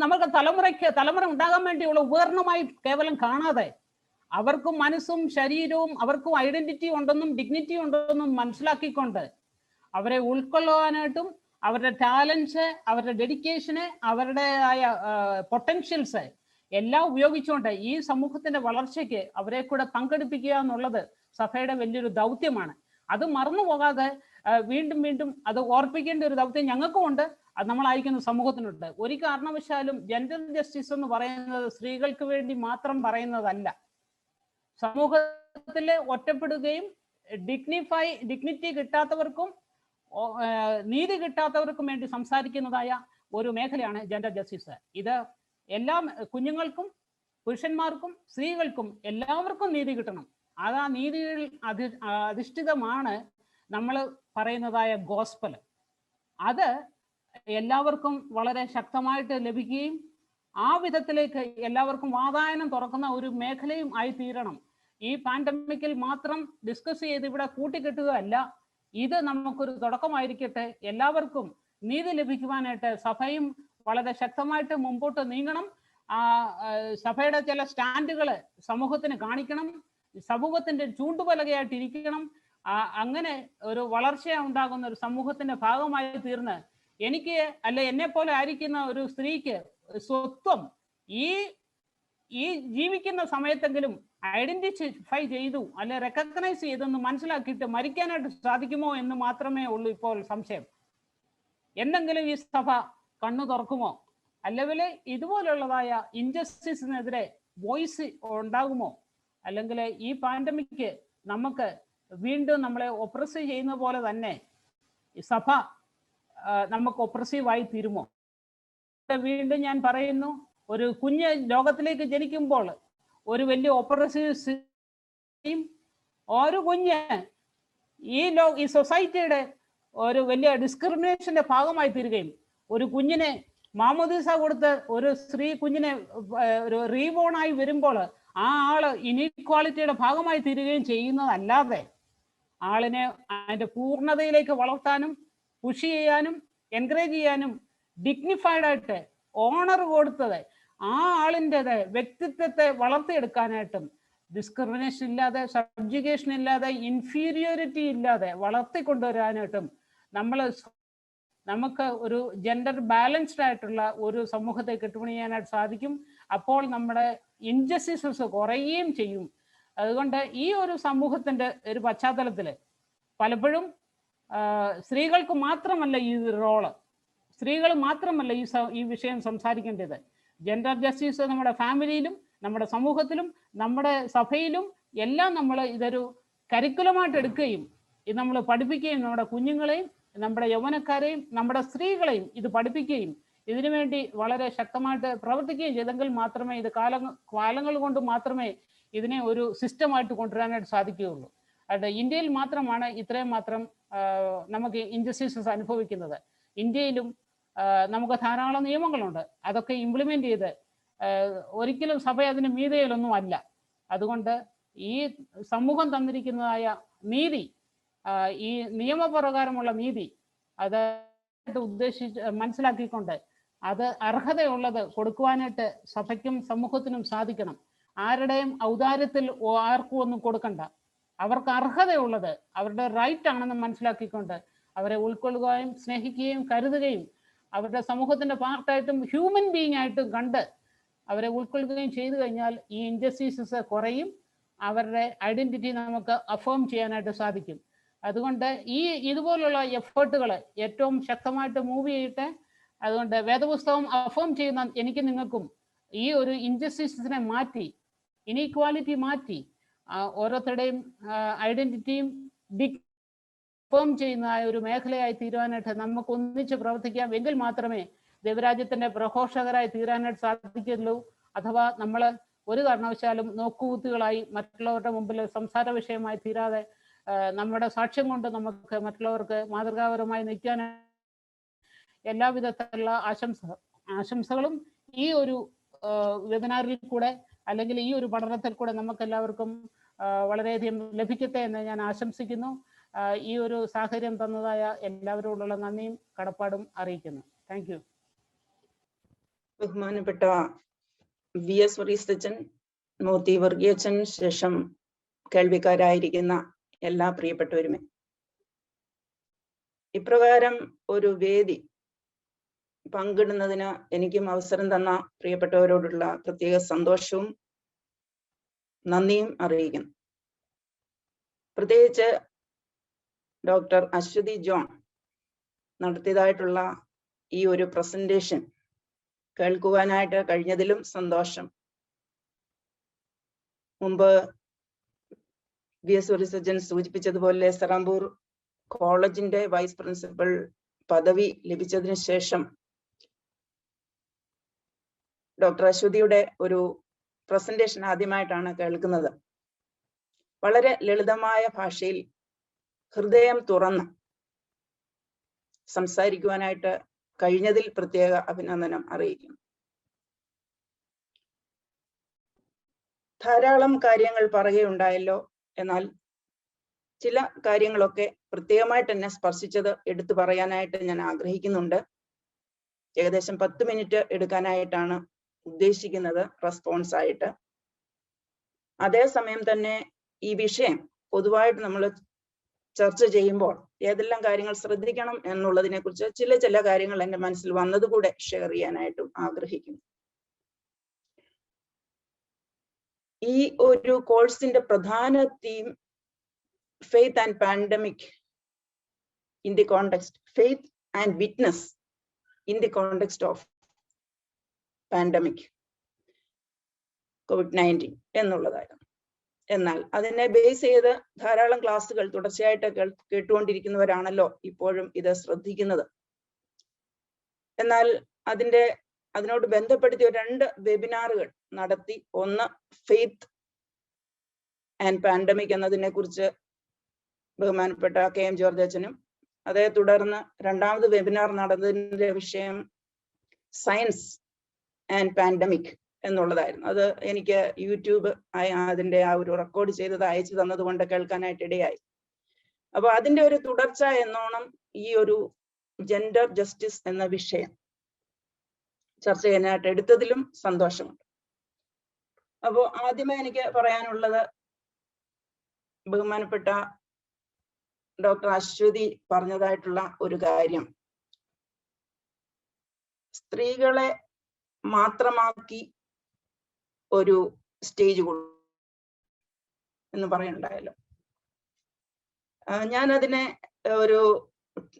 നമുക്ക് തലമുറ ഉണ്ടാകാൻ വേണ്ടിയുള്ള ഉപകരണമായി കേവലം കാണാതെ, അവർക്കും മനസ്സും ശരീരവും അവർക്കും ഐഡന്റിറ്റി ഉണ്ടെന്നും ഡിഗ്നിറ്റി ഉണ്ടെന്നും മനസ്സിലാക്കിക്കൊണ്ട് അവരെ ഉൾക്കൊള്ളുവാനായിട്ടും അവരുടെ ടാലൻസ്, അവരുടെ ഡെഡിക്കേഷന്, അവരുടേതായ പൊട്ടൻഷ്യൽസ് എല്ലാം ഉപയോഗിച്ചുകൊണ്ട് ഈ സമൂഹത്തിന്റെ വളർച്ചയ്ക്ക് അവരെ കൂടെ പങ്കെടുപ്പിക്കുക എന്നുള്ളത് സഭയുടെ വലിയൊരു ദൗത്യമാണ്. അത് മറന്നു പോകാതെ വീണ്ടും വീണ്ടും അത് ഓർപ്പിക്കേണ്ട ഒരു ദൗത്യം ഞങ്ങൾക്കും ഉണ്ട്, അത് നമ്മളായിരിക്കുന്ന സമൂഹത്തിനുണ്ട്. ഒരു കാരണവശാലും ജെൻഡർ ജസ്റ്റിസ് എന്ന് പറയുന്നത് സ്ത്രീകൾക്ക് വേണ്ടി മാത്രം പറയുന്നതല്ല. സമൂഹത്തിൽ ഒറ്റപ്പെടുകയും ഡിഗ്നിറ്റി കിട്ടാത്തവർക്കും നീതി കിട്ടാത്തവർക്കും വേണ്ടി സംസാരിക്കുന്നതായ ഒരു മേഖലയാണ് ജെൻഡർ ജസ്റ്റിസ്. ഇത് എല്ലാ കുഞ്ഞുങ്ങൾക്കും പുരുഷന്മാർക്കും സ്ത്രീകൾക്കും എല്ലാവർക്കും നീതി കിട്ടണം. അത് ആ നീതിയിൽ അധിഷ്ഠിതമാണ് നമ്മൾ പറയുന്നതായ ഗോസ്പൽ. അത് എല്ലാവർക്കും വളരെ ശക്തമായിട്ട് ലഭിക്കുകയും ആ വിധത്തിലേക്ക് എല്ലാവർക്കും വാതായനം തുറക്കുന്ന ഒരു മേഖലയും ആയി തീരണം. ഈ പാൻഡമിക്കിൽ മാത്രം ഡിസ്കസ് ചെയ്ത് ഇവിടെ കൂട്ടിക്കെട്ടുകയല്ല, ഇത് നമുക്കൊരു തുടക്കമായിരിക്കട്ടെ. എല്ലാവർക്കും നീതി ലഭിക്കുവാനായിട്ട് സഭയും വളരെ ശക്തമായിട്ട് മുമ്പോട്ട് നീങ്ങണം. സഭയുടെ ചില സ്റ്റാൻഡുകൾ സമൂഹത്തിന് കാണിക്കണം, സമൂഹത്തിന്റെ ചൂണ്ടുപലകയായിട്ട് ഇരിക്കണം. അങ്ങനെ ഒരു വളർച്ച ഉണ്ടാകുന്ന ഒരു സമൂഹത്തിന്റെ ഭാഗമായി തീർന്ന് എനിക്ക് എന്നെ പോലെ ആയിരിക്കുന്ന ഒരു സ്ത്രീക്ക് സ്വത്വം ഈ ജീവിക്കുന്ന സമയത്തെങ്കിലും ഐഡന്റിഫൈ ചെയ്തു അല്ലെ റെക്കഗ്നൈസ് ചെയ്തെന്ന് മനസ്സിലാക്കിയിട്ട് മരിക്കാനായിട്ട് സാധിക്കുമോ എന്ന് മാത്രമേ ഉള്ളൂ ഇപ്പോൾ സംശയം. എന്തെങ്കിലും ഈ സഭ കണ്ണു തുറക്കുമോ? അല്ലെങ്കിൽ ഇതുപോലുള്ളതായ ഇൻജസ്റ്റിസിനെതിരെ വോയിസ് ഉണ്ടാകുമോ? അല്ലെങ്കിൽ ഈ പാൻഡമിക് നമുക്ക് വീണ്ടും നമ്മളെ ഒപ്രസ് ചെയ്യുന്ന പോലെ തന്നെ സഭ നമുക്ക് ഒപ്രസീവായി തീരുമോ? വീണ്ടും ഞാൻ പറയുന്നു, ഒരു കുഞ്ഞ് ലോകത്തിലേക്ക് ജനിക്കുമ്പോൾ ഒരു വലിയ ഓപ്പറേറ്റീവ് ഒരു കുഞ്ഞ് ഈ സൊസൈറ്റിയുടെ ഒരു വലിയ ഡിസ്ക്രിമിനേഷന്റെ ഭാഗമായി തീരുകയും ഒരു കുഞ്ഞിനെ മാമോദീസ കൊടുത്ത് ഒരു സ്ത്രീ കുഞ്ഞിനെ ഒരു റീബോണായി വരുമ്പോൾ ആ ആള് ഇനീക്വാളിറ്റിയുടെ ഭാഗമായി തീരുകയും ചെയ്യുന്നതല്ലാതെ ആളിനെ അതിന്റെ പൂർണ്ണതയിലേക്ക് വളർത്താനും പുഷ് ചെയ്യാനും എൻകറേജ് ചെയ്യാനും ഡിഗ്നിഫൈഡ് ആയിട്ട് ഓണർ കൊടുത്തത് ആ ആളിൻ്റെത് വ്യക്തിത്വത്തെ വളർത്തിയെടുക്കാനായിട്ടും ഡിസ്ക്രിമിനേഷൻ ഇല്ലാതെ സബ്ജുഗേഷൻ ഇല്ലാതെ ഇൻഫീരിയോറിറ്റി ഇല്ലാതെ വളർത്തിക്കൊണ്ടുവരാനായിട്ടും നമുക്ക് ഒരു ജെൻഡർ ബാലൻസ്ഡ് ആയിട്ടുള്ള ഒരു സമൂഹത്തെ കെട്ടുപണിയാനായിട്ട് സാധിക്കും. അപ്പോൾ നമ്മുടെ ഇൻജസ്റ്റിസസ് കുറയുകയും ചെയ്യും. അതുകൊണ്ട് ഈ ഒരു സമൂഹത്തിന്റെ ഒരു പശ്ചാത്തലത്തിൽ പലപ്പോഴും സ്ത്രീകൾക്ക് മാത്രമല്ല ഈ റോള്, സ്ത്രീകൾ മാത്രമല്ല ഈ വിഷയം സംസാരിക്കേണ്ടത്. ജെൻഡർ ജസ്റ്റിസ് നമ്മുടെ ഫാമിലിയിലും നമ്മുടെ സമൂഹത്തിലും നമ്മുടെ സഭയിലും എല്ലാം നമ്മൾ ഇതൊരു കരിക്കുലമായിട്ട് എടുക്കുകയും ഇത് നമ്മൾ പഠിപ്പിക്കുകയും നമ്മുടെ കുഞ്ഞുങ്ങളെയും നമ്മുടെ യൗവനക്കാരെയും നമ്മുടെ സ്ത്രീകളെയും ഇത് പഠിപ്പിക്കുകയും ഇതിനുവേണ്ടി വളരെ ശക്തമായിട്ട് പ്രവർത്തിക്കുകയും ചെയ്തെങ്കിൽ മാത്രമേ ഇത് കാലങ്ങൾ കൊണ്ട് മാത്രമേ ഇതിനെ ഒരു സിസ്റ്റമായിട്ട് കൊണ്ടുവരാനായിട്ട് സാധിക്കുകയുള്ളൂ. അത് ഇന്ത്യയിൽ മാത്രമാണ് ഇത്രയും മാത്രം നമുക്ക് ഇൻജസ്റ്റിസസ് അനുഭവിക്കുന്നത്. ഇന്ത്യയിലും നമുക്ക് ധാരാളം നിയമങ്ങളുണ്ട്. അതൊക്കെ ഇംപ്ലിമെന്റ് ചെയ്ത് ഒരിക്കലും സഭ അതിന് മീതയിലൊന്നും അല്ല. അതുകൊണ്ട് ഈ സമൂഹം തന്നിരിക്കുന്നതായ നീതി, ഈ നിയമപ്രകാരമുള്ള നീതി അത് മനസ്സിലാക്കിക്കൊണ്ട് അത് അർഹതയുള്ളത് കൊടുക്കുവാനായിട്ട് സഭയ്ക്കും സമൂഹത്തിനും സാധിക്കണം. ആരുടെയും ഔദാര്യത്തിൽ ആർക്കും ഒന്നും കൊടുക്കണ്ട. അവർക്ക് അർഹതയുള്ളത് അവരുടെ റൈറ്റ് ആണെന്ന് മനസ്സിലാക്കിക്കൊണ്ട് അവരെ ഉൾക്കൊള്ളുകയും സ്നേഹിക്കുകയും കരുതുകയും അവരുടെ സമൂഹത്തിന്റെ പാർട്ടായിട്ടും ഹ്യൂമൻ ബീയിങ് ആയിട്ടും കണ്ട് അവരെ ഉൾക്കൊള്ളുകയും ചെയ്തു കഴിഞ്ഞാൽ ഈ ഇൻജസ്റ്റിസസ് കുറയും. അവരുടെ ഐഡന്റിറ്റി നമുക്ക് അഫേം ചെയ്യാനായിട്ട് സാധിക്കും. അതുകൊണ്ട് ഇതുപോലുള്ള എഫേർട്ടുകൾ ഏറ്റവും ശക്തമായിട്ട് മൂവ് ചെയ്യട്ടെ. അതുകൊണ്ട് വേദപുസ്തകം അഫേം ചെയ്യുന്ന എനിക്ക് നിങ്ങൾക്കും ഈ ഒരു ഇൻജസ്റ്റിസിനെ മാറ്റി ഇനീക്വാലിറ്റി മാറ്റി ഓരോരുത്തരുടെയും ഐഡന്റിറ്റിയും അഫേം ചെയ്യുന്ന ഒരു മേഖലയായി തീരുവാനായിട്ട് നമുക്ക് ഒന്നിച്ച് പ്രവർത്തിക്കാം. എങ്കിൽ മാത്രമേ ദൈവരാജ്യത്തിന്റെ പ്രഘോഷകരായി തീരാനായിട്ട് സാധിക്കുള്ളൂ. അഥവാ നമ്മൾ ഒരു കാരണവശാലും നോക്കുകുത്തികളായി മറ്റുള്ളവരുടെ മുമ്പിൽ സംസാര വിഷയമായി തീരാതെ നമ്മുടെ സാക്ഷ്യം കൊണ്ട് നമുക്ക് മറ്റുള്ളവർക്ക് മാതൃകാപരമായി നിൽക്കാൻ എല്ലാവിധത്തിലുള്ള ആശംസകളും ഈ ഒരു വെബിനാറിൽ കൂടെ അല്ലെങ്കിൽ ഈ ഒരു പഠനത്തിൽ കൂടെ നമുക്ക് എല്ലാവർക്കും വളരെയധികം ലഭിക്കട്ടെ എന്ന് ഞാൻ ആശംസിക്കുന്നു. ഈ ഒരു സാഹചര്യം തന്നതായ എല്ലാവരോടുള്ള നന്ദിയും കടപ്പാടും അറിയിക്കുന്നു. Thank you. ബഹുമാനപ്പെട്ട VS വർഗീസച്ചൻ, മൂർത്തി വർഗീയച്ചൻ, ശേഷം കേൾവിക്കാരായിരിക്കുന്ന എല്ലാ പ്രിയപ്പെട്ടവരുമേ, ഇപ്രകാരം ഒരു വേദി പങ്കിടുന്നതിന് എനിക്കും അവസരം തന്ന പ്രിയപ്പെട്ടവരോടുള്ള പ്രത്യേക സന്തോഷവും നന്ദിയും അറിയിക്കുന്നു. പ്രത്യേകിച്ച് ഡോക്ടർ അശ്വതി ജോൺ നടത്തിയതായിട്ടുള്ള ഈ ഒരു പ്രസന്റേഷൻ കേൾക്കുവാനായിട്ട് കഴിഞ്ഞതിലും സന്തോഷം. മുമ്പ് VS വർഗീസച്ചൻ സൂചിപ്പിച്ചതുപോലെ സെറാംപൂർ കോളേജിന്റെ വൈസ് പ്രിൻസിപ്പൽ പദവി ലഭിച്ചതിന് ശേഷം ഡോക്ടർ അശ്വതിയുടെ ഒരു പ്രസന്റേഷൻ ആദ്യമായിട്ടാണ് കേൾക്കുന്നത്. വളരെ ലളിതമായ ഭാഷയിൽ ഹൃദയം തുറന്ന് സംസാരിക്കുവാനായിട്ട് കഴിഞ്ഞതിൽ പ്രത്യേക അഭിനന്ദനം അറിയിക്കുന്നു. ധാരാളം കാര്യങ്ങൾ പറയുകയുണ്ടായല്ലോ. എന്നാൽ ചില കാര്യങ്ങളൊക്കെ പ്രത്യേകമായിട്ട് എന്നെ സ്പർശിച്ചത് എടുത്തു പറയാനായിട്ട് ഞാൻ ആഗ്രഹിക്കുന്നുണ്ട്. ഏകദേശം 10 മിനിറ്റ് എടുക്കാനായിട്ടാണ് ഉദ്ദേശിക്കുന്നത് റെസ്പോൺസ് ആയിട്ട്. അതേസമയം തന്നെ ഈ വിഷയം പൊതുവായിട്ട് നമ്മൾ ചർച്ച ചെയ്യുമ്പോൾ ഏതെല്ലാം കാര്യങ്ങൾ ശ്രദ്ധിക്കണം എന്നുള്ളതിനെ കുറിച്ച് ചില കാര്യങ്ങൾ എൻ്റെ മനസ്സിൽ വന്നതുകൂടെ ഷെയർ ചെയ്യാനായിട്ടും ആഗ്രഹിക്കുന്നു. ഈ ഒരു കോഴ്സിന്റെ പ്രധാന theme faith and pandemic in the context, faith and witness in the context of pandemic COVID-19 എന്നുള്ളതായിരുന്നു. എന്നാൽ അതിനെ ബേസ് ചെയ്ത് ധാരാളം ക്ലാസ്സുകൾ തുടർച്ചയായിട്ട് കേട്ടുകൊണ്ടിരിക്കുന്നവരാണല്ലോ ഇപ്പോഴും ഇത് ശ്രദ്ധിക്കുന്നത്. എന്നാൽ അതിനോട് ബന്ധപ്പെടുത്തിയ 2 വെബിനാറുകൾ നടത്തി. ഒന്ന് ഫെയ്ത്ത് ആൻഡ് പാൻഡമിക് എന്നതിനെ കുറിച്ച് ബഹുമാനപ്പെട്ട KM ജോർജ് അച്ഛനും, അതേ തുടർന്ന് 2ാമത് വെബിനാർ നടന്നതിന്റെ വിഷയം സയൻസ് ആൻഡ് പാൻഡമിക് എന്നുള്ളതായിരുന്നു. അത് എനിക്ക് യൂട്യൂബ് അതിന്റെ ആ ഒരു റെക്കോർഡ് ചെയ്തത് അയച്ചു തന്നത് കൊണ്ട് കേൾക്കാനായിട്ട് ഇടയായി. അപ്പൊ അതിന്റെ ഒരു തുടർച്ച എന്നോണം ഈ ഒരു ജെൻഡർ ജസ്റ്റിസ് എന്ന വിഷയം ചർച്ച ചെയ്യാനായിട്ട് എടുത്തതിലും സന്തോഷമുണ്ട്. അപ്പോ ആദ്യമേ എനിക്ക് പറയാനുള്ളത്, ബഹുമാനപ്പെട്ട ഡോക്ടർ അശ്വതി പറഞ്ഞതായിട്ടുള്ള ഒരു കാര്യം, സ്ത്രീകളെ മാത്രമാക്കി ഒരു സ്റ്റേജ് എന്ന് പറയുന്നുണ്ടായല്ലോ. ഞാൻ അതിനെ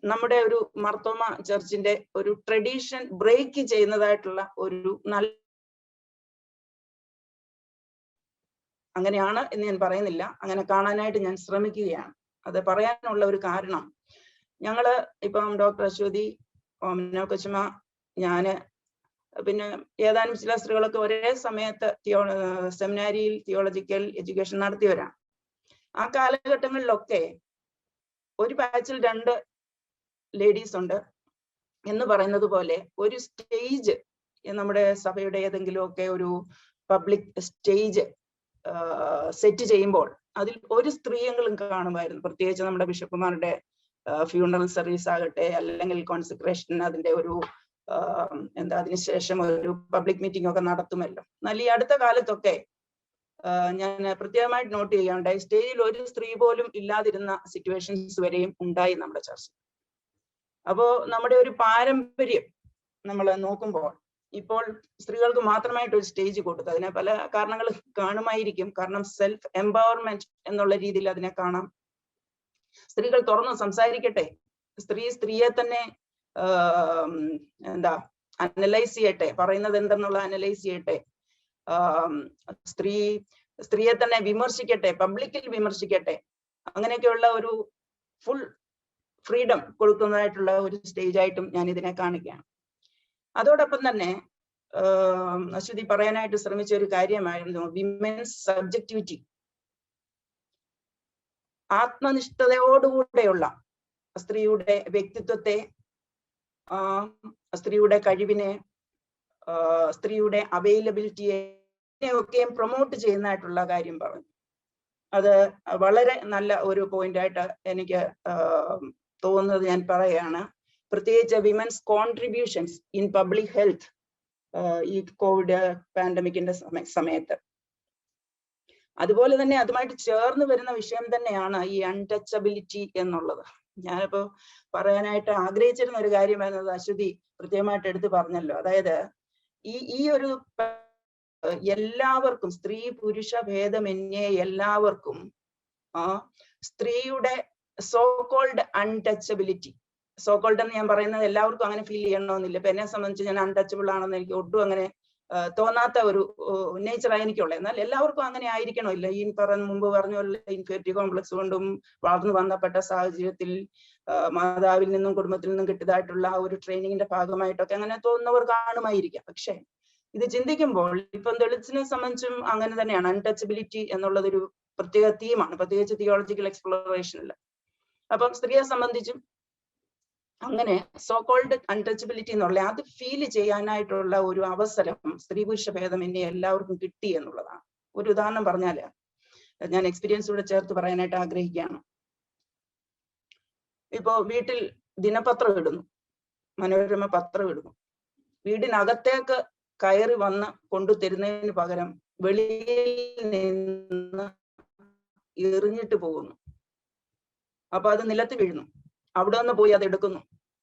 നമ്മുടെ ഒരു മർത്തോമ ചർച്ചിന്റെ ഒരു ട്രഡീഷൻ ബ്രേക്ക് ചെയ്യുന്നതായിട്ടുള്ള ഒരു നല്ല, അങ്ങനെയാണ് എന്ന് ഞാൻ പറയുന്നില്ല, അങ്ങനെ കാണാനായിട്ട് ഞാൻ ശ്രമിക്കുകയാണ്. അത് പറയാനുള്ള ഒരു കാരണം, ഞങ്ങള് ഇപ്പം ഡോക്ടർ അശ്വതി, ഓമന കൊച്ചുമ, ഞാന്, പിന്നെ ഏതാനും ചില സ്ത്രീകളൊക്കെ ഒരേ സമയത്ത് സെമിനാരിയിൽ തിയോളജിക്കൽ എഡ്യൂക്കേഷൻ നടത്തിയവരാണ്. ആ കാലഘട്ടങ്ങളിലൊക്കെ ഒരു ബാച്ചിൽ 2 ലേഡീസ് ഉണ്ട് എന്ന് പറയുന്നത് പോലെ ഒരു സ്റ്റേജ്, നമ്മുടെ സഭയുടെ ഏതെങ്കിലും ഒക്കെ ഒരു പബ്ലിക് സ്റ്റേജ് സെറ്റ് ചെയ്യുമ്പോൾ അതിൽ ഒരു സ്ത്രീയെങ്കിലും കാണുമായിരുന്നു. പ്രത്യേകിച്ച് നമ്മുടെ ബിഷപ്പുമാരുടെ ഫ്യൂണറൽ സർവീസ് ആകട്ടെ, അല്ലെങ്കിൽ കോൺസെക്രേഷൻ, അതിന്റെ ഒരു അതിനുശേഷം ഒരു പബ്ലിക് മീറ്റിംഗ് ഒക്കെ നടത്തുമല്ലോ. എന്നാൽ ഈ അടുത്ത കാലത്തൊക്കെ ഞാൻ പ്രത്യേകമായിട്ട് നോട്ട് ചെയ്യുകയുണ്ടായി, സ്റ്റേജിൽ ഒരു സ്ത്രീ പോലും ഇല്ലാതിരുന്ന സിറ്റുവേഷൻസ് വരെയും ഉണ്ടായി നമ്മുടെ ചർച്ച. അപ്പോ നമ്മുടെ ഒരു പാരമ്പര്യം നമ്മൾ നോക്കുമ്പോൾ ഇപ്പോൾ സ്ത്രീകൾക്ക് മാത്രമായിട്ട് ഒരു സ്റ്റേജ് കൊടുത്തു. അതിനെ പല കാരണങ്ങൾ കാണുമായിരിക്കും. കാരണം സെൽഫ് എംപവർമെന്റ് എന്നുള്ള രീതിയിൽ അതിനെ കാണാം. സ്ത്രീകൾ തുറന്ന് സംസാരിക്കട്ടെ, സ്ത്രീയെ തന്നെ അനലൈസ് ചെയ്യട്ടെ, പറയുന്നത് എന്തെന്നുള്ള അനലൈസ് ചെയ്യട്ടെ, സ്ത്രീയെ തന്നെ വിമർശിക്കട്ടെ, പബ്ലിക്കിൽ വിമർശിക്കട്ടെ, അങ്ങനെയൊക്കെയുള്ള ഒരു ഫുൾ ഫ്രീഡം കൊടുക്കുന്നതായിട്ടുള്ള ഒരു സ്റ്റേജ് ആയിട്ടും ഞാൻ ഇതിനെ കാണുകയാണ്. അതോടൊപ്പം തന്നെ അശ്വതി പറയാനായിട്ട് ശ്രമിച്ച ഒരു കാര്യമായിരുന്നു വിമൻസ് സബ്ജക്ടിവിറ്റി. ആത്മനിഷ്ഠതയോടുകൂടെയുള്ള സ്ത്രീയുടെ വ്യക്തിത്വത്തെ, സ്ത്രീയുടെ കഴിവിനെ, സ്ത്രീയുടെ അവൈലബിലിറ്റിയെ ഒക്കെ പ്രൊമോട്ട് ചെയ്യുന്നതായിട്ടുള്ള കാര്യം പറഞ്ഞു. അത് വളരെ നല്ല ഒരു പോയിന്റ് ആയിട്ട് എനിക്ക് തോന്നുന്നത് ഞാൻ പറയുകയാണ്. പ്രത്യേകിച്ച് women's contributions in public health ഈ കോവിഡ് പാൻഡമിക്കിന്റെ സമയത്ത്. അതുപോലെ തന്നെ അതുമായിട്ട് ചേർന്ന് വരുന്ന വിഷയം തന്നെയാണ് ഈ അൺടച്ചബിലിറ്റി എന്നുള്ളത്. ഞാനിപ്പോ പറയാനായിട്ട് ആഗ്രഹിച്ചിരുന്ന ഒരു കാര്യമായിരുന്നത് അശ്വതി കൃത്യമായിട്ട് എടുത്തു പറഞ്ഞല്ലോ. അതായത് ഈ ഒരു എല്ലാവർക്കും, സ്ത്രീ പുരുഷ ഭേദമന്യേ എല്ലാവർക്കും സ്ത്രീയുടെ സോകോൾഡ് അൺടച്ചബിലിറ്റി, സോകോൾഡ് എന്ന് ഞാൻ പറയുന്നത് എല്ലാവർക്കും അങ്ങനെ ഫീൽ ചെയ്യണമെന്നില്ല. ഇപ്പൊ എന്നെ സംബന്ധിച്ച് ഞാൻ അൺടച്ചബിൾ ആണെന്ന് എനിക്ക് ഒട്ടും അങ്ങനെ തോന്നാത്ത ഒരു നേച്ചറായി എനിക്കുള്ളത്. എന്നാൽ എല്ലാവർക്കും അങ്ങനെ ആയിരിക്കണമില്ല. ഈ മുമ്പ് പറഞ്ഞ പോലെ ഇൻഫെക്റ്റീവ് കോംപ്ലക്സ് കൊണ്ടും വളർന്നു വന്നപ്പെട്ട സാഹചര്യത്തിൽ മാതാവിൽ നിന്നും കുടുംബത്തിൽ നിന്നും കിട്ടിയതായിട്ടുള്ള ഒരു ട്രെയിനിങ്ങിന്റെ ഭാഗമായിട്ടൊക്കെ അങ്ങനെ തോന്നുന്നവർ കാണുമായിരിക്കാം. പക്ഷെ ഇത് ചിന്തിക്കുമ്പോൾ ഇപ്പം ദളിത്സിനെ സംബന്ധിച്ചും അങ്ങനെ തന്നെയാണ്. അൺടച്ചബിലിറ്റി എന്നുള്ളതൊരു പ്രത്യേക തീമാണ്, പ്രത്യേകിച്ച് തിയോളജിക്കൽ എക്സ്പ്ലോറേഷനിൽ. അപ്പം സ്ത്രീയെ സംബന്ധിച്ചും അങ്ങനെ സോകോൾഡ് അൺടച്ചബിലിറ്റി എന്നുള്ള അത് ഫീൽ ചെയ്യാനായിട്ടുള്ള ഒരു അവസരം സ്ത്രീ പുരുഷ ഭേദമന്യേ എല്ലാവർക്കും കിട്ടി എന്നുള്ളതാണ്. ഒരു ഉദാഹരണം പറഞ്ഞാല് ഞാൻ എക്സ്പീരിയൻസോടെ ചേർത്ത് പറയാനായിട്ട് ആഗ്രഹിക്കുകയാണ്. ഇപ്പോ വീട്ടിൽ ദിനപത്രം ഇടുന്നു, മനോരമ പത്രം ഇടുന്നു. വീടിനകത്തേക്ക് കയറി വന്ന് കൊണ്ടുതരുന്നതിന് പകരം വെളിയിൽ നിന്ന് എറിഞ്ഞിട്ട് പോകുന്നു. അപ്പൊ അത് നിലത്ത് വീഴുന്നു, അവിടെ നിന്ന് പോയി അത് എടുക്കുന്നു.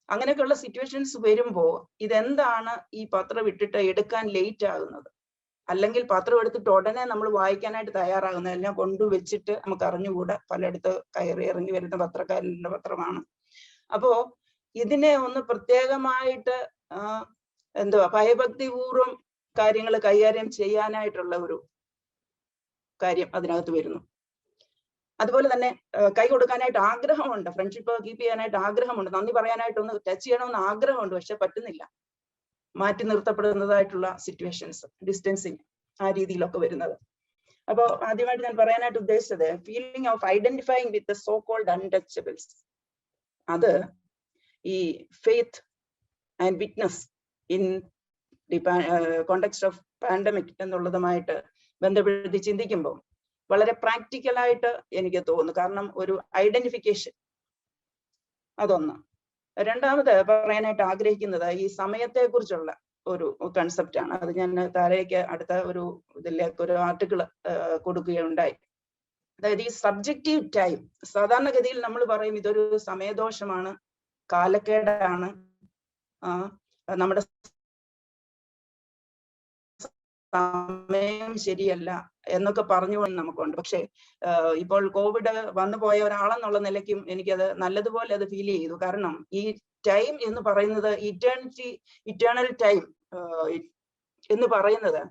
അങ്ങനെയൊക്കെയുള്ള സിറ്റുവേഷൻസ് വരുമ്പോ ഇതെന്താണ് ഈ പത്രം ഇട്ടിട്ട് എടുക്കാൻ ലേറ്റ് ആകുന്നത്? അല്ലെങ്കിൽ പത്രം എടുത്തിട്ട് ഉടനെ നമ്മൾ വായിക്കാനായിട്ട് തയ്യാറാകുന്നത് എല്ലാം കൊണ്ടുവച്ചിട്ട് നമുക്ക് അറിഞ്ഞുകൂടാ. പലയിടത്ത് കയറി ഇറങ്ങി വരുന്ന പത്രക്കാരൻ്റെ പത്രമാണ്. അപ്പോ ഇതിനെ ഒന്ന് പ്രത്യേകമായിട്ട് എന്തുവാ ഭയഭക്തിപൂർവം കാര്യങ്ങൾ കൈകാര്യം ചെയ്യാനായിട്ടുള്ള ഒരു കാര്യം അതിനകത്ത് വരുന്നു. അതുപോലെ തന്നെ കൈ കൊടുക്കാനായിട്ട് ആഗ്രഹമുണ്ട്, ഫ്രണ്ട്ഷിപ്പ് കീപ്പ് ചെയ്യാനായിട്ട് ആഗ്രഹമുണ്ട്, നന്ദി പറയാനായിട്ട് ഒന്ന് ടച്ച് ചെയ്യണമെന്ന് ആഗ്രഹമുണ്ട്, പക്ഷെ പറ്റുന്നില്ല. മാറ്റി നിർത്തപ്പെടുന്നതായിട്ടുള്ള സിറ്റുവേഷൻസ്, ഡിസ്റ്റൻസിങ്, ആ രീതിയിലൊക്കെ വരുന്നത്. അപ്പോ ആദ്യമായിട്ട് ഞാൻ പറയാനായിട്ട് ഉദ്ദേശിച്ചത് feeling of identifying with so called untouchables. അത് ഈ faith and witness in the context of pandemic എന്നുള്ളതുമായിട്ട് ബന്ധപ്പെടുത്തി ചിന്തിക്കുമ്പോൾ വളരെ പ്രാക്ടിക്കലായിട്ട് എനിക്ക് തോന്നുന്നു. കാരണം ഒരു ഐഡന്റിഫിക്കേഷൻ അതൊന്ന്. രണ്ടാമത് പറയാനായിട്ട് ആഗ്രഹിക്കുന്നത് ഈ സമയത്തെ കുറിച്ചുള്ള ഒരു കൺസെപ്റ്റ് ആണ്. അത് ഞാൻ താഴേക്ക് അടുത്ത ഒരു ഇതിലേക്ക് ഒരു ആർട്ടിക്കിൾ കൊടുക്കുകയുണ്ടായി. അതായത് ഈ സബ്ജക്റ്റീവ് ടൈം, സാധാരണഗതിയിൽ നമ്മൾ പറയും ഇതൊരു സമയദോഷമാണ്, കാലക്കേടാണ്, നമ്മുടെ സമയം ശരിയല്ല എന്നൊക്കെ പറഞ്ഞുകൊണ്ട് നമുക്കുണ്ട്. പക്ഷെ ഇപ്പോൾ കോവിഡ് വന്നു പോയ ഒരാളെന്നുള്ള നിലയ്ക്കും എനിക്കത് നല്ലതുപോലെ അത് ഫീൽ ചെയ്തു. കാരണം ഈ ടൈം എന്ന് പറയുന്നത് ഇറ്റേണൽ ടൈം എന്ന് പറയുന്നത്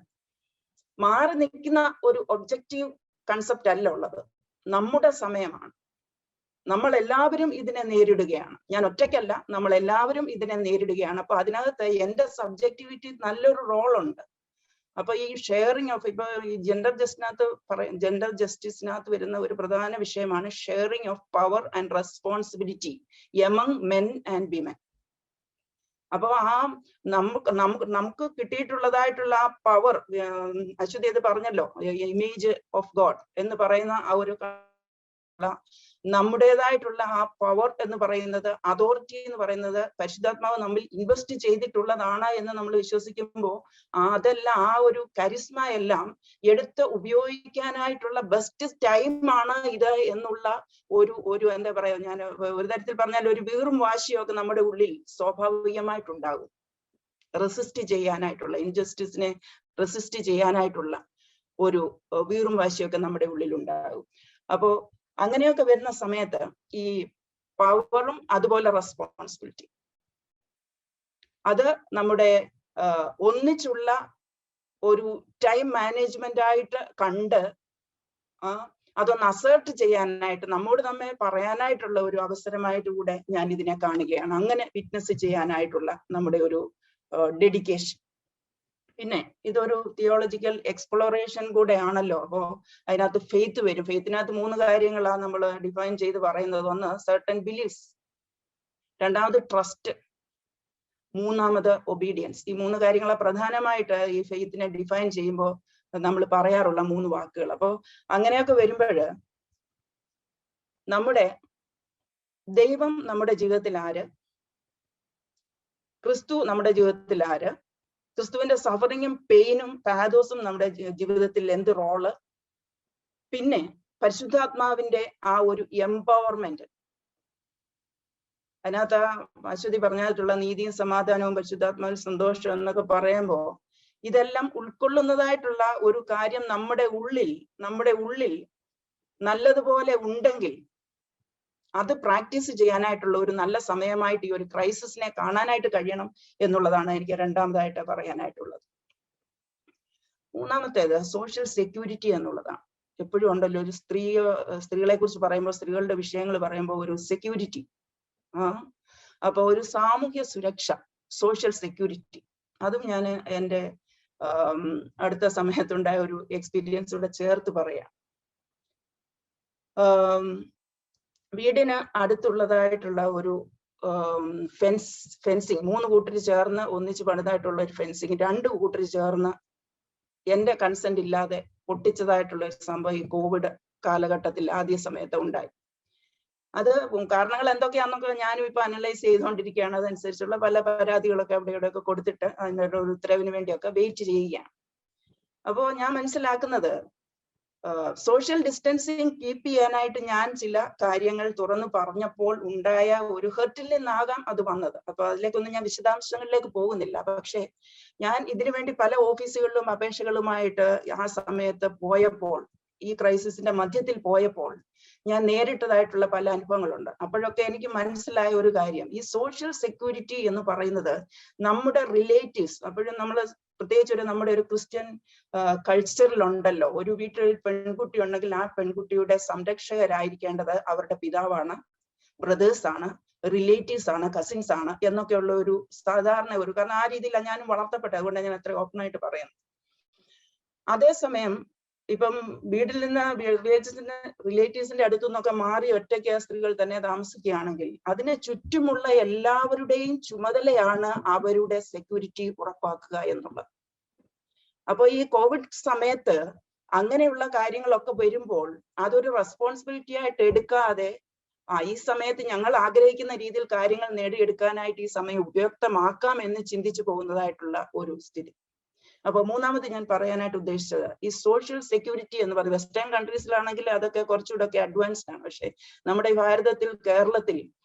മാറി നിൽക്കുന്ന ഒരു ഒബ്ജക്റ്റീവ് കൺസെപ്റ്റ് അല്ല ഉള്ളത്, നമ്മുടെ സമയമാണ്. നമ്മൾ എല്ലാവരും ഇതിനെ നേരിടുകയാണ്. ഞാൻ ഒറ്റയ്ക്കല്ല, നമ്മൾ എല്ലാവരും ഇതിനെ നേരിടുകയാണ്. അപ്പൊ അതിനകത്ത് എന്റെ സബ്ജക്ടിവിറ്റി നല്ലൊരു റോളുണ്ട്. അപ്പൊ ഈ ഷെയറിങ് ഓഫ്, ഇപ്പൊ ഈ ജെൻഡർ ജസ്റ്റിസിനകത്ത് വരുന്ന ഒരു പ്രധാന വിഷയമാണ് sharing of power and responsibility among men and women. അപ്പൊ നമുക്ക് കിട്ടിയിട്ടുള്ളതായിട്ടുള്ള ആ പവർ, അശ്വതി അത് പറഞ്ഞല്ലോ, ഇമേജ് ഓഫ് ഗോഡ് എന്ന് പറയുന്ന ആ ഒരു നമ്മുടേതായിട്ടുള്ള ആ പവർ എന്ന് പറയുന്നത്, അതോറിറ്റി എന്ന് പറയുന്നത് പരിശുദ്ധാത്മാവ് നമ്മിൽ ഇൻവെസ്റ്റ് ചെയ്തിട്ടുള്ളതാണ് എന്ന് നമ്മൾ വിശ്വസിക്കുമ്പോൾ അതെല്ലാം, ആ ഒരു കരിസ്മ എല്ലാം എടുത്ത് ഉപയോഗിക്കാനായിട്ടുള്ള ബെസ്റ്റ് ടൈമാണ് ഇത് എന്നുള്ള ഒരു എന്താ പറയാ, ഞാൻ ഒരു തരത്തിൽ പറഞ്ഞാൽ ഒരു വീറും വാശിയൊക്കെ നമ്മുടെ ഉള്ളിൽ സ്വാഭാവികമായിട്ടുണ്ടാകും. റെസിസ്റ്റ് ചെയ്യാനായിട്ടുള്ള, ഇൻജസ്റ്റിസിനെ റെസിസ്റ്റ് ചെയ്യാനായിട്ടുള്ള ഒരു വീറും വാശിയൊക്കെ നമ്മുടെ ഉള്ളിൽ ഉണ്ടാകും. അപ്പോ അങ്ങനെയൊക്കെ വരുന്ന സമയത്ത് ഈ പവറും അതുപോലെ റെസ്പോൺസിബിലിറ്റി അത് നമ്മുടെ ഒന്നിച്ചുള്ള ഒരു ടൈം മാനേജ്മെന്റ് ആയിട്ട് കണ്ട് അതൊന്ന് അസേർട്ട് ചെയ്യാനായിട്ട് നമ്മോട് നമ്മെ പറയാനായിട്ടുള്ള ഒരു അവസരമായിട്ട് കൂടെ ഞാൻ ഇതിനെ കാണുകയാണ്. അങ്ങനെ വിറ്റ്നസ് ചെയ്യാനായിട്ടുള്ള നമ്മുടെ ഒരു ഡെഡിക്കേഷൻ. പിന്നെ ഇതൊരു തിയോളജിക്കൽ എക്സ്പ്ലോറേഷൻ കൂടെ ആണല്ലോ. അപ്പോ അതിനകത്ത് ഫെയ്ത്ത് വരും. ഫെയ്ത്തിനകത്ത് 3 കാര്യങ്ങളാണ് നമ്മൾ ഡിഫൈൻ ചെയ്ത് പറയുന്നത്. ഒന്ന് സർട്ടൻ ബിലീഫ്സ്, രണ്ടാമത് ട്രസ്റ്റ്, മൂന്നാമത് ഒബീഡിയൻസ്. ഈ 3 കാര്യങ്ങളെ പ്രധാനമായിട്ട് ഈ ഫെയ്ത്തിനെ ഡിഫൈൻ ചെയ്യുമ്പോൾ നമ്മൾ പറയാറുള്ള 3 വാക്കുകൾ. അപ്പോൾ അങ്ങനെയൊക്കെ വരുമ്പോൾ നമ്മുടെ ദൈവം നമ്മുടെ ജീവിതത്തിൽ ആര്, ക്രിസ്തു നമ്മുടെ ജീവിതത്തിൽ ആര്, ക്രിസ്തുവിന്റെ സഫറിങ്ങും പെയിനും പാഥോസും നമ്മുടെ ജീവിതത്തിൽ എന്ത് റോള്, പിന്നെ പരിശുദ്ധാത്മാവിന്റെ ആ ഒരു എംപവർമെന്റ്. അതിനകത്ത് അശ്വതി പറഞ്ഞിട്ടുള്ള നീതിയും സമാധാനവും പരിശുദ്ധാത്മാവിൽ സന്തോഷം എന്നൊക്കെ പറയുമ്പോൾ ഇതെല്ലാം ഉൾക്കൊള്ളുന്നതായിട്ടുള്ള ഒരു കാര്യം നമ്മുടെ ഉള്ളിൽ നല്ലതുപോലെ ഉണ്ടെങ്കിൽ അത് പ്രാക്ടീസ് ചെയ്യാനായിട്ടുള്ള ഒരു നല്ല സമയമായിട്ട് ഈ ഒരു ക്രൈസിസിനെ കാണാനായിട്ട് കഴിയണം എന്നുള്ളതാണ് എനിക്ക് രണ്ടാമതായിട്ട് പറയാനായിട്ടുള്ളത്. മൂന്നാമത്തേത് സോഷ്യൽ സെക്യൂരിറ്റി എന്നുള്ളതാണ്. എപ്പോഴും ഉണ്ടല്ലോ ഒരു സ്ത്രീകളെ കുറിച്ച് പറയുമ്പോൾ, സ്ത്രീകളുടെ വിഷയങ്ങൾ പറയുമ്പോൾ ഒരു സെക്യൂരിറ്റി, അപ്പൊ ഒരു സാമൂഹ്യ സുരക്ഷ, സോഷ്യൽ സെക്യൂരിറ്റി, അതും ഞാൻ എൻ്റെ അടുത്ത സമയത്തുണ്ടായ ഒരു എക്സ്പീരിയൻസോടെ ചേർത്ത് പറയാം. വീടിന് അടുത്തുള്ളതായിട്ടുള്ള ഒരു ഫെൻസിങ് 3 കൂട്ടർ ചേർന്ന് ഒന്നിച്ച് പണിതായിട്ടുള്ള ഒരു ഫെൻസിങ് 2 കൂട്ടർ ചേർന്ന് എന്റെ കൺസെന്റ് ഇല്ലാതെ പൊട്ടിച്ചതായിട്ടുള്ള ഒരു സംഭവം ഈ കോവിഡ് കാലഘട്ടത്തിൽ ആദ്യ സമയത്ത് ഉണ്ടായി. അത് കാരണങ്ങൾ എന്തൊക്കെയാണെന്നൊക്കെ ഞാനും ഇപ്പൊ അനലൈസ് ചെയ്തുകൊണ്ടിരിക്കുകയാണ്. അതനുസരിച്ചുള്ള പല പരാതികളൊക്കെ അവിടെ ഇവിടെയൊക്കെ കൊടുത്തിട്ട് അതിൻ്റെ ഒരു ഉത്തരവിന് വേണ്ടിയൊക്കെ വെയിറ്റ് ചെയ്യുകയാണ്. അപ്പോൾ ഞാൻ മനസ്സിലാക്കുന്നത് സോഷ്യൽ ഡിസ്റ്റൻസിങ് കീപ്പ് ചെയ്യാനായിട്ട് ഞാൻ ചില കാര്യങ്ങൾ തുറന്നു പറഞ്ഞപ്പോൾ ഉണ്ടായ ഒരു ഹെർട്ടിൽ നിന്നാകാം അത് വന്നത്. അപ്പൊ അതിലേക്കൊന്നും ഞാൻ വിശദാംശങ്ങളിലേക്ക് പോകുന്നില്ല. പക്ഷെ ഞാൻ ഇതിനു വേണ്ടി പല ഓഫീസുകളിലും അപേക്ഷകളുമായിട്ട് ആ സമയത്ത് പോയപ്പോൾ, ഈ ക്രൈസിസിന്റെ മധ്യത്തിൽ പോയപ്പോൾ ഞാൻ നേരിട്ടതായിട്ടുള്ള പല അനുഭവങ്ങളുണ്ട്. അപ്പോഴൊക്കെ എനിക്ക് മനസ്സിലായ ഒരു കാര്യം, ഈ സോഷ്യൽ സെക്യൂരിറ്റി എന്ന് പറയുന്നത് നമ്മുടെ റിലേറ്റീവ്സ്, അപ്പോഴും നമ്മൾ പ്രത്യേകിച്ച് നമ്മുടെ ഒരു ക്രിസ്ത്യൻ കൾച്ചറിലുണ്ടല്ലോ, ഒരു വീട്ടിൽ പെൺകുട്ടി ഉണ്ടെങ്കിൽ ആ പെൺകുട്ടിയുടെ സംരക്ഷകരായിരിക്കേണ്ടത് അവരുടെ പിതാവാണ്, ബ്രദേഴ്സ് ആണ്, റിലേറ്റീവ്സ് ആണ്, കസിൻസ് ആണ് എന്നൊക്കെയുള്ള ഒരു സാധാരണ ഒരു, കാരണം ആ രീതിയിലാണ് ഞാനും വളർത്തപ്പെട്ടത്. അതുകൊണ്ട് ഞാൻ അത്ര ഓപ്പൺ ആയിട്ട് പറയുന്നു. അതേസമയം ഇപ്പം വീട്ടിൽ നിന്ന് റിലേറ്റീവ്സിന്റെ അടുത്തു നിന്നൊക്കെ മാറി ഒറ്റയ്ക്ക് സ്ത്രീകൾ തന്നെ താമസിക്കുകയാണെങ്കിൽ അതിനെ ചുറ്റുമുള്ള എല്ലാവരുടെയും ചുമതലയാണ് അവരുടെ സെക്യൂരിറ്റി ഉറപ്പാക്കുക എന്നുള്ളത്. അപ്പൊ ഈ കോവിഡ് സമയത്ത് അങ്ങനെയുള്ള കാര്യങ്ങളൊക്കെ വരുമ്പോൾ അതൊരു റെസ്പോൺസിബിലിറ്റി ആയിട്ട് എടുക്കാതെ ഈ സമയത്ത് ഞങ്ങൾ ആഗ്രഹിക്കുന്ന രീതിയിൽ കാര്യങ്ങൾ നേടിയെടുക്കാനായിട്ട് ഈ സമയം ഉപയുക്തമാക്കാം എന്ന് ചിന്തിച്ചു പോകുന്നതായിട്ടുള്ള ഒരു സ്ഥിതി. അപ്പൊ മൂന്നാമത് ഞാൻ പറയാനായിട്ട് ഉദ്ദേശിച്ചത് ഈ സോഷ്യൽ സെക്യൂരിറ്റി എന്ന് പറയുന്നത് വെസ്റ്റേൺ കൺട്രീസിലാണെങ്കിൽ അതൊക്കെ കുറച്ചുകൂടെ ഒക്കെ അഡ്വാൻസ്ഡ് ആണ്. പക്ഷെ നമ്മുടെ ഭാരതത്തിൽ, കേരളത്തിൽ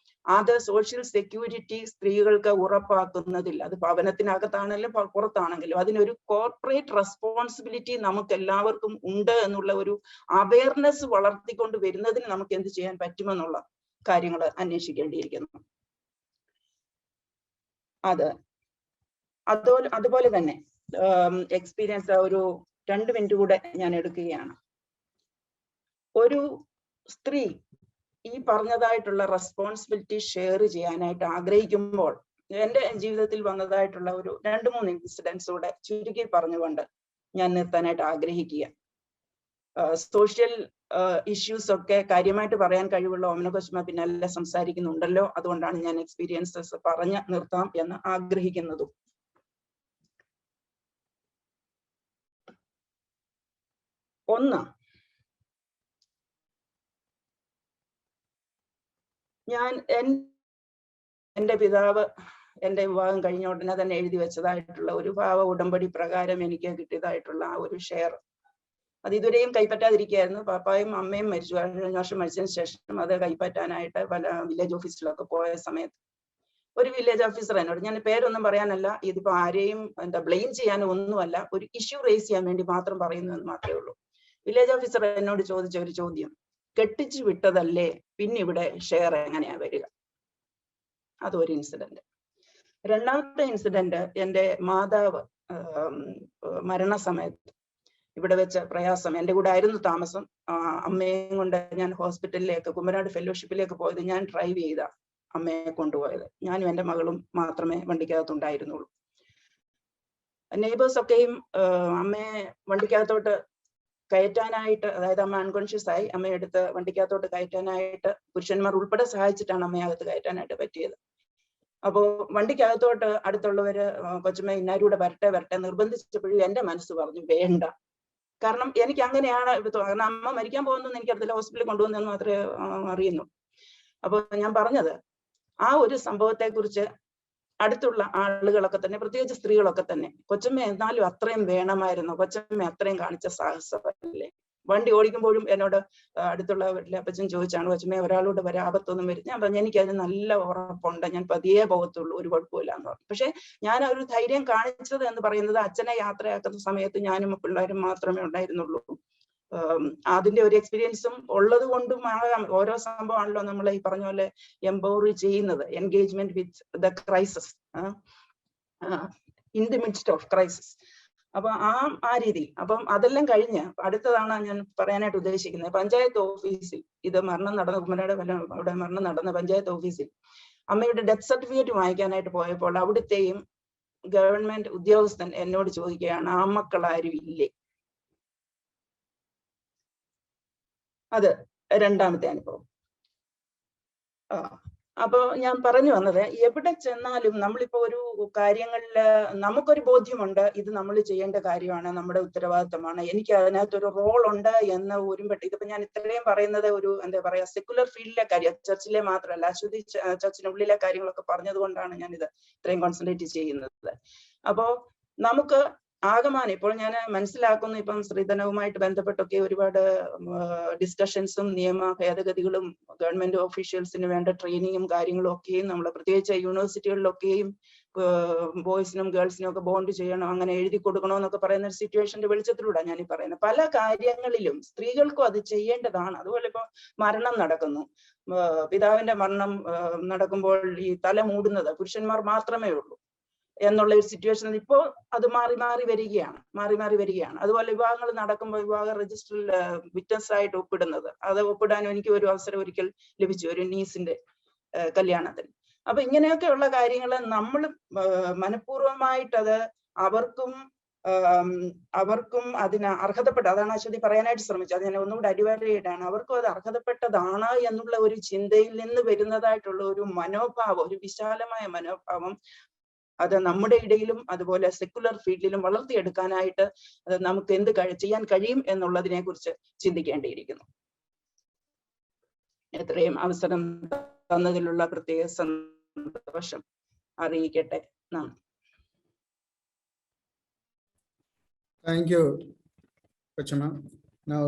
അത് സോഷ്യൽ സെക്യൂരിറ്റി സ്ത്രീകൾക്ക് ഉറപ്പാക്കുന്നതിൽ, അത് ഭവനത്തിനകത്താണെങ്കിലും പുറത്താണെങ്കിലും അതിനൊരു കോർപ്പറേറ്റ് റെസ്പോൺസിബിലിറ്റി നമുക്ക് എല്ലാവർക്കും ഉണ്ട് എന്നുള്ള ഒരു അവയർനെസ് വളർത്തിക്കൊണ്ട് വരുന്നതിന് നമുക്ക് എന്ത് ചെയ്യാൻ പറ്റുമെന്നുള്ള കാര്യങ്ങൾ അന്വേഷിക്കേണ്ടിയിരിക്കുന്നു. അതുപോലെ തന്നെ എക്സ്പീരിയൻസ് ഒരു 2 മിനിറ്റ് കൂടെ ഞാൻ എടുക്കുകയാണ്. ഒരു സ്ത്രീ ഈ പറഞ്ഞതായിട്ടുള്ള റെസ്പോൺസിബിലിറ്റി ഷെയർ ചെയ്യാനായിട്ട് ആഗ്രഹിക്കുമ്പോൾ എന്റെ ജീവിതത്തിൽ വന്നതായിട്ടുള്ള ഒരു 2-3 ഇൻസിഡൻസ് കൂടെ ചുരുക്കി പറഞ്ഞുകൊണ്ട് ഞാൻ നിർത്താനായിട്ട് ആഗ്രഹിക്കുക. സോഷ്യൽ ഇഷ്യൂസ് ഒക്കെ കാര്യമായിട്ട് പറയാൻ കഴിവുള്ള ഓമന കൊച്ചുമ്മ പിന്നാലെ സംസാരിക്കുന്നുണ്ടല്ലോ, അതുകൊണ്ടാണ് ഞാൻ എക്സ്പീരിയൻസസ് പറഞ്ഞ് നിർത്താം എന്ന് ആഗ്രഹിക്കുന്നതും. ഒന്ന്, ഞാൻ എൻ്റെ പിതാവ് എൻ്റെ വിവാഹം കഴിഞ്ഞ ഉടനെ തന്നെ എഴുതി വെച്ചതായിട്ടുള്ള ഒരു ഭാവ ഉടമ്പടി പ്രകാരം എനിക്ക് കിട്ടിയതായിട്ടുള്ള ആ ഒരു ഷെയർ അത് ഇതുവരെയും കൈപ്പറ്റാതിരിക്കുകയായിരുന്നു. പാപ്പായും അമ്മയും മരിച്ചു. 5 വർഷം മരിച്ചതിന് ശേഷം അത് കൈപ്പറ്റാനായിട്ട് പല വില്ലേജ് ഓഫീസിലൊക്കെ പോയ സമയത്ത് ഒരു വില്ലേജ് ഓഫീസർ എന്നോട്, ഞാൻ പേരൊന്നും പറയാനല്ല, ഇതിപ്പോ ആരെയും ബ്ലെയിം ചെയ്യാനോ ഒന്നുമല്ല, ഒരു ഇഷ്യൂ റേസ് ചെയ്യാൻ വേണ്ടി മാത്രം പറയുന്നു എന്ന് മാത്രമേ ഉള്ളൂ. വില്ലേജ് ഓഫീസർ എന്നോട് ചോദിച്ച ഒരു ചോദ്യം, കെട്ടിച്ചു വിട്ടതല്ലേ, പിന്നെ ഇവിടെ ഷെയർ എങ്ങനെയാ വരിക? അതൊരു ഇൻസിഡന്റ്. രണ്ടാമത്തെ ഇൻസിഡന്റ്, എൻ്റെ മാതാവ് മരണസമയത്ത് ഇവിടെ വെച്ച പ്രയാസം, എൻ്റെ കൂടെ ആയിരുന്നു താമസം. അമ്മയും കൊണ്ട് ഞാൻ ഹോസ്പിറ്റലിലേക്ക്, കുമ്പനാട് ഫെലോഷിപ്പിലേക്ക് പോയത് ഞാൻ ഡ്രൈവ് ചെയ്ത അമ്മയെ കൊണ്ടുപോയത്. ഞാനും എൻ്റെ മകളും മാത്രമേ വണ്ടിക്കകത്തുണ്ടായിരുന്നുള്ളൂ. നെയ്ബേഴ്സ് ഒക്കെയും അമ്മയെ വണ്ടിക്കകത്തോട്ട് കയറ്റാനായിട്ട്, അതായത് അമ്മ അൺകോൺഷ്യസ് ആയി, അമ്മയെടുത്ത് വണ്ടിക്കകത്തോട്ട് കയറ്റാനായിട്ട് പുരുഷന്മാർ ഉൾപ്പെടെ സഹായിച്ചിട്ടാണ് അമ്മയകത്ത് കയറ്റാനായിട്ട് പറ്റിയത്. അപ്പോ വണ്ടിക്കകത്തോട്ട് അടുത്തുള്ളവര് കൊച്ചുമ്മ ഇന്നാരൂടെ വരട്ടെ നിർബന്ധിച്ചപ്പോഴും എൻ്റെ മനസ്സ് പറഞ്ഞു വേണ്ട. കാരണം എനിക്ക് അങ്ങനെയാണ്, കാരണം അമ്മ മരിക്കാൻ പോകുന്നതെന്ന് എനിക്കറിയില്ല, ഹോസ്പിറ്റലിൽ കൊണ്ടുവന്നെന്ന് മാത്രമേ അറിയുന്നു. അപ്പൊ ഞാൻ പറഞ്ഞത്, ആ ഒരു സംഭവത്തെ കുറിച്ച് അടുത്തുള്ള ആളുകളൊക്കെ തന്നെ, പ്രത്യേകിച്ച് സ്ത്രീകളൊക്കെ തന്നെ, കൊച്ചമ്മ എന്നാലും അത്രയും വേണമായിരുന്നു, കൊച്ചമ്മ അത്രയും കാണിച്ച സാഹസമല്ലേ. വണ്ടി ഓടിക്കുമ്പോഴും എന്നോട് അടുത്തുള്ള വീട്ടിലെ അപ്പച്ചൻ ചോദിച്ചാണ്, കൊച്ചമ്മ ഒരാളോട് ആപത്തൊന്നും വരും? ഞാൻ പറഞ്ഞു എനിക്കതിന് നല്ല ഉറപ്പുണ്ട്, ഞാൻ പതിയെ പോകത്തുള്ളൂ, ഒരു കുഴപ്പമില്ല എന്ന് പറഞ്ഞു. പക്ഷെ ഞാൻ ആ ഒരു ധൈര്യം കാണിച്ചത് എന്ന് പറയുന്നത്, അച്ഛനെ യാത്രയാക്കുന്ന സമയത്ത് ഞാനും പിള്ളേരും മാത്രമേ ഉണ്ടായിരുന്നുള്ളൂ. അതിന്റെ ഒരു എക്സ്പീരിയൻസും ഉള്ളത് കൊണ്ടും ആകാം. ഓരോ സംഭവമാണല്ലോ നമ്മൾ ഈ പറഞ്ഞ പോലെ എംപവർ ചെയ്യുന്നത്, engagement with the crisis, in the midst of crisis. അപ്പൊ ആ രീതി. അപ്പം അതെല്ലാം കഴിഞ്ഞ് അടുത്തതാണ് ഞാൻ പറയാനായിട്ട് ഉദ്ദേശിക്കുന്നത്. പഞ്ചായത്ത് ഓഫീസിൽ, ഇത് മരണം നടന്ന, കുമ്മനാട് അവിടെ മരണം നടന്ന പഞ്ചായത്ത് ഓഫീസിൽ അമ്മയുടെ ഡെത്ത് സർട്ടിഫിക്കറ്റ് വാങ്ങിക്കാനായിട്ട് പോയപ്പോൾ അവിടുത്തെയും ഗവൺമെന്റ് ഉദ്യോഗസ്ഥൻ എന്നോട് ചോദിക്കുകയാണ്, ആമക്കൾ ആരും ഇല്ലേ? അത് രണ്ടാമത്തെ അനുഭവം. അപ്പൊ ഞാൻ പറഞ്ഞു വന്നത്, എവിടെ ചെന്നാലും നമ്മളിപ്പോ ഒരു കാര്യങ്ങളില് നമുക്കൊരു ബോധ്യമുണ്ട്, ഇത് നമ്മൾ ചെയ്യേണ്ട കാര്യമാണ്, നമ്മുടെ ഉത്തരവാദിത്തമാണ്, എനിക്ക് അതിനകത്തൊരു റോൾ ഉണ്ട് എന്ന് ഒരുമ്പെട്ട്, ഇതിപ്പോ ഞാൻ ഇത്രയും പറയുന്നത് ഒരു എന്താ പറയാ സെക്കുലർ ഫീൽഡിലെ കാര്യം, ചർച്ചിലെ മാത്രമല്ല, അശ്വതി ചർച്ചിനുള്ളിലെ കാര്യങ്ങളൊക്കെ പറഞ്ഞത് കൊണ്ടാണ് ഞാൻ ഇത് ഇത്രയും കോൺസെൻട്രേറ്റ് ചെയ്യുന്നത്. അപ്പോ നമുക്ക് ആകമാനം ഇപ്പോൾ ഞാൻ മനസ്സിലാക്കുന്നു, ഇപ്പം സ്ത്രീധനവുമായിട്ട് ബന്ധപ്പെട്ടൊക്കെ ഒരുപാട് ഡിസ്കഷൻസും നിയമ ഭേദഗതികളും ഗവൺമെന്റ് ഓഫീഷ്യൽസിന് വേണ്ട ട്രെയിനിങ്ങും കാര്യങ്ങളും ഒക്കെയും നമ്മൾ പ്രത്യേകിച്ച് യൂണിവേഴ്സിറ്റികളിലൊക്കെയും ബോയ്സിനും ഗേൾസിനും ഒക്കെ ബോണ്ട് ചെയ്യണം, അങ്ങനെ എഴുതി കൊടുക്കണമെന്നൊക്കെ പറയുന്ന ഒരു സിറ്റുവേഷന്റെ വെളിച്ചത്തിലൂടെ ഞാൻ ഈ പറയുന്നത്. പല കാര്യങ്ങളിലും സ്ത്രീകൾക്കും അത് ചെയ്യേണ്ടതാണ്. അതുപോലെ ഇപ്പൊ മരണം നടക്കുന്നു, പിതാവിന്റെ മരണം നടക്കുമ്പോൾ ഈ തല മൂടുന്നത് പുരുഷന്മാർ മാത്രമേ ഉള്ളൂ എന്നുള്ള ഒരു സിറ്റുവേഷൻ ഇപ്പോൾ അത് മാറി മാറി വരികയാണ്. അതുപോലെ വിവാഹങ്ങൾ നടക്കുമ്പോൾ വിവാഹ രജിസ്റ്ററിൽ വിറ്റ്നസ് ആയിട്ട് ഒപ്പിടുന്നത്, അത് ഒപ്പിടാനും എനിക്ക് ഒരു അവസരം ഒരിക്കൽ ലഭിച്ചു, ഒരു നീസിന്റെ കല്യാണത്തിന്. അപ്പൊ ഇങ്ങനെയൊക്കെയുള്ള കാര്യങ്ങൾ നമ്മൾ മനഃപൂർവ്വമായിട്ടത് അവർക്കും അതിന് അർഹതപ്പെട്ട, അതാണ് അശ്വതി പറയാനായിട്ട് ശ്രമിച്ചത്, അത് ഞാൻ ഒന്നുകൂടി അടിവരയിടാണ്, അവർക്കും അത് അർഹതപ്പെട്ടതാണ് എന്നുള്ള ഒരു ചിന്തയിൽ നിന്ന് വരുന്നതായിട്ടുള്ള ഒരു മനോഭാവം, ഒരു വിശാലമായ മനോഭാവം, അത് നമ്മുടെ ഇടയിലും അതുപോലെ സെക്കുലർ ഫീൽഡിലും വളർത്തിയെടുക്കാനായിട്ട് നമുക്ക് എന്ത് ചെയ്യാൻ കഴിയും എന്നുള്ളതിനെ കുറിച്ച് ചിന്തിക്കേണ്ടിയിരിക്കുന്നു. എത്രയും അവസരം തന്നതിലുള്ള പ്രത്യേക സന്തോഷം അറിയിക്കട്ടെ. നന്ദി. Thank you, Kochima. Now,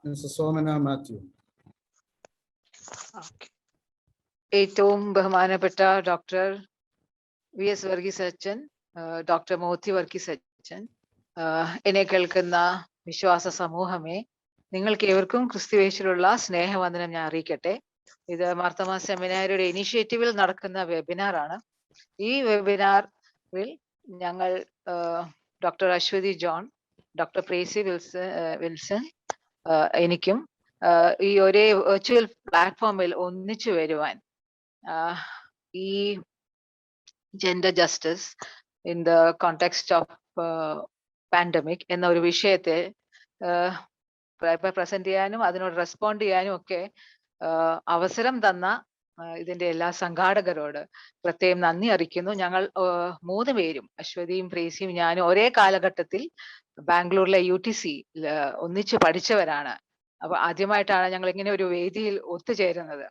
Mrs. Somana Matthew. ഏറ്റവും ബഹുമാനപ്പെട്ട ഡോക്ടർ വി എസ് വർഗീസ് അച്ഛൻ, ഡോക്ടർ മോത്തി വർഗീസ് അച്ഛൻ, എന്നെ കേൾക്കുന്ന വിശ്വാസ സമൂഹമേ, നിങ്ങൾക്ക് ഏവർക്കും ക്രിസ്തുവേശിലുള്ള സ്നേഹവന്ദനം ഞാൻ അറിയിക്കട്ടെ. ഇത് മാർത്തോമാ സെമിനാരിയുടെ ഇനിഷ്യേറ്റീവിൽ നടക്കുന്ന വെബിനാറാണ്. ഈ വെബിനാറിൽ ഞങ്ങൾ doctor Ashwathy John, doctor പ്രേസി Wilson, എനിക്കും ഈ ഒരേ വെർച്വൽ പ്ലാറ്റ്ഫോമിൽ ഒന്നിച്ചു വരുവാൻ ഈ gender justice in the context of pandemic എന്ന ഒരു വിഷയത്തെ പ്രസന്റ് ചെയ്യാനും അതിനോട് റെസ്പോണ്ട് ചെയ്യാനും ഒക്കെ അവസരം തന്ന ഇതിന്റെ എല്ലാ സംഘാടകരോട് പ്രത്യേകം നന്ദി അറിയിക്കുന്നു. ഞങ്ങൾ 3 പേരും, അശ്വതിയും പ്രേസിയും ഞാനും ഒരേ കാലഘട്ടത്തിൽ ബാംഗ്ലൂരിലെ UTC ഒന്നിച്ച് പഠിച്ചവരാണ്. അപ്പൊ ആദ്യമായിട്ടാണ് ഞങ്ങൾ ഇങ്ങനെ ഒരു വേദിയിൽ ഒത്തുചേരുന്നത്.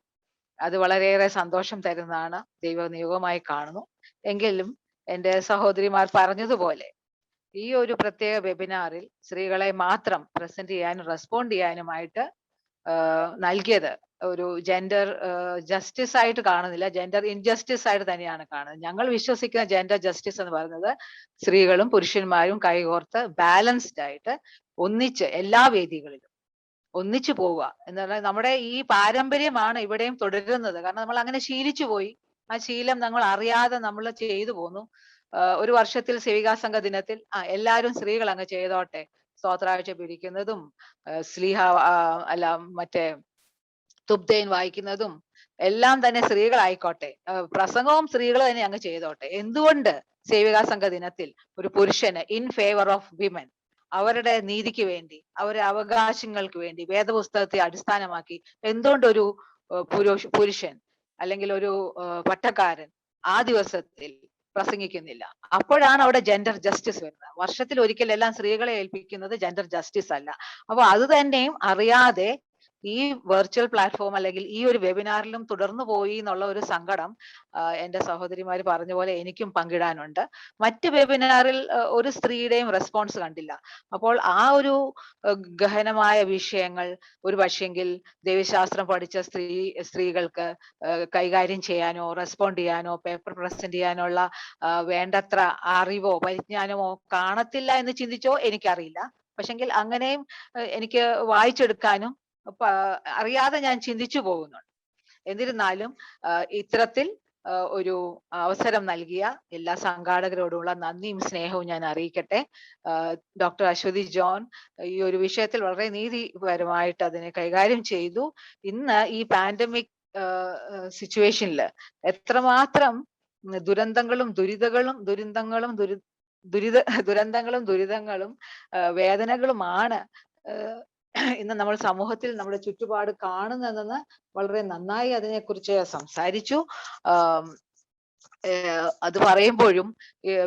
അത് വളരെയേറെ സന്തോഷം തരുന്നതാണ്, ദൈവനിയോഗമായി കാണുന്നു. എങ്കിലും എൻ്റെ സഹോദരിമാർ പറഞ്ഞതുപോലെ ഈ ഒരു പ്രത്യേക വെബിനാറിൽ സ്ത്രീകളെ മാത്രം പ്രസന്റ് ചെയ്യാനും റെസ്പോണ്ട് ചെയ്യാനുമായിട്ട് നൽകിയത് ഒരു ജെൻഡർ ജസ്റ്റിസ് ആയിട്ട് കാണുന്നില്ല, ജെൻഡർ ഇൻജസ്റ്റിസ് ആയിട്ട് തന്നെയാണ് കാണുന്നത്. ഞങ്ങൾ വിശ്വസിക്കുന്ന ജെൻഡർ ജസ്റ്റിസ് എന്ന് പറയുന്നത് സ്ത്രീകളും പുരുഷന്മാരും കൈകോർത്ത് ബാലൻസ്ഡ് ആയിട്ട് ഒന്നിച്ച് എല്ലാ വേദികളിലും ഒന്നിച്ചു പോവുക എന്നുള്ള നമ്മുടെ ഈ പാരമ്പര്യമാണ് ഇവിടെയും തുടരുന്നത്. കാരണം നമ്മൾ അങ്ങനെ ശീലിച്ചു പോയി, ആ ശീലം നമ്മൾ അറിയാതെ നമ്മൾ ചെയ്തു പോന്നു. ഒരു വർഷത്തിൽ സേവികാസംഘ ദിനത്തിൽ എല്ലാവരും സ്ത്രീകൾ അങ്ങ് ചെയ്തോട്ടെ, സ്തോത്രാഴ്ച പിടിക്കുന്നതും സ്ലീഹ അല്ല മറ്റേ തുബ്ദൈൻ വായിക്കുന്നതും എല്ലാം തന്നെ സ്ത്രീകളായിക്കോട്ടെ, പ്രസംഗവും സ്ത്രീകൾ തന്നെ അങ്ങ് ചെയ്തോട്ടെ. എന്തുകൊണ്ട് സേവികാസംഘ ദിനത്തിൽ ഒരു പുരുഷന് ഇൻ ഫേവർ ഓഫ് വിമൻ, അവരുടെ നീതിക്ക് വേണ്ടി, അവരുടെ അവകാശങ്ങൾക്ക് വേണ്ടി വേദപുസ്തകത്തെ അടിസ്ഥാനമാക്കി എന്തുകൊണ്ട് ഒരു പുരുഷൻ അല്ലെങ്കിൽ ഒരു പട്ടക്കാരൻ ആ ദിവസത്തിൽ പ്രസംഗിക്കുന്നില്ല? അപ്പോഴാണ് അവിടെ ജെൻഡർ ജസ്റ്റിസ് വരുന്നത്. വർഷത്തിൽ ഒരിക്കൽ എല്ലാം സ്ത്രീകളെ ഏൽപ്പിക്കുന്നത് ജെൻഡർ ജസ്റ്റിസ് അല്ല. അപ്പൊ അത് തന്നെയും അറിയാതെ ഈ വെർച്വൽ പ്ലാറ്റ്ഫോം അല്ലെങ്കിൽ ഈ ഒരു വെബിനാറിലും തുടർന്നു പോയി എന്നുള്ള ഒരു സങ്കടം എൻ്റെ സഹോദരിമാര് പറഞ്ഞ പോലെ എനിക്കും പങ്കിടാനുണ്ട്. മറ്റ് വെബിനാറിൽ ഒരു സ്ത്രീയുടെയും റെസ്പോൺസ് കണ്ടില്ല. അപ്പോൾ ആ ഒരു ഗഹനമായ വിഷയങ്ങൾ ഒരു പക്ഷെങ്കിൽ ദൈവശാസ്ത്രം പഠിച്ച സ്ത്രീകൾക്ക് കൈകാര്യം ചെയ്യാനോ റെസ്പോണ്ട് ചെയ്യാനോ പേപ്പർ പ്രസന്റ് ചെയ്യാനുള്ള വേണ്ടത്ര അറിവോ പരിജ്ഞാനമോ കാണത്തില്ല എന്ന് ചിന്തിച്ചോ എനിക്കറിയില്ല. പക്ഷെങ്കിൽ അങ്ങനെയും എനിക്ക് വായിച്ചെടുക്കാനും അറിയാതെ ഞാൻ ചിന്തിച്ചു പോകുന്നുണ്ട്. എന്നിരുന്നാലും ഇത്തരത്തിൽ ഒരു അവസരം നൽകിയ എല്ലാ സംഘാടകരോടുള്ള നന്ദിയും സ്നേഹവും ഞാൻ അറിയിക്കട്ടെ. ഡോക്ടർ അശ്വതി ജോൺ ഈ ഒരു വിഷയത്തിൽ വളരെ നീതിപരമായിട്ട് അതിനെ കൈകാര്യം ചെയ്തു. ഇന്ന് ഈ പാൻഡമിക് സിറ്റുവേഷനിൽ എത്രമാത്രം ദുരന്തങ്ങളും ദുരിതങ്ങളും വേദനകളുമാണ് ഇന്ന് നമ്മൾ സമൂഹത്തിൽ നമ്മുടെ ചുറ്റുപാട് കാണുന്നതെന്ന് വളരെ നന്നായി അതിനെക്കുറിച്ച് സംസാരിച്ചു. അത് പറയുമ്പോഴും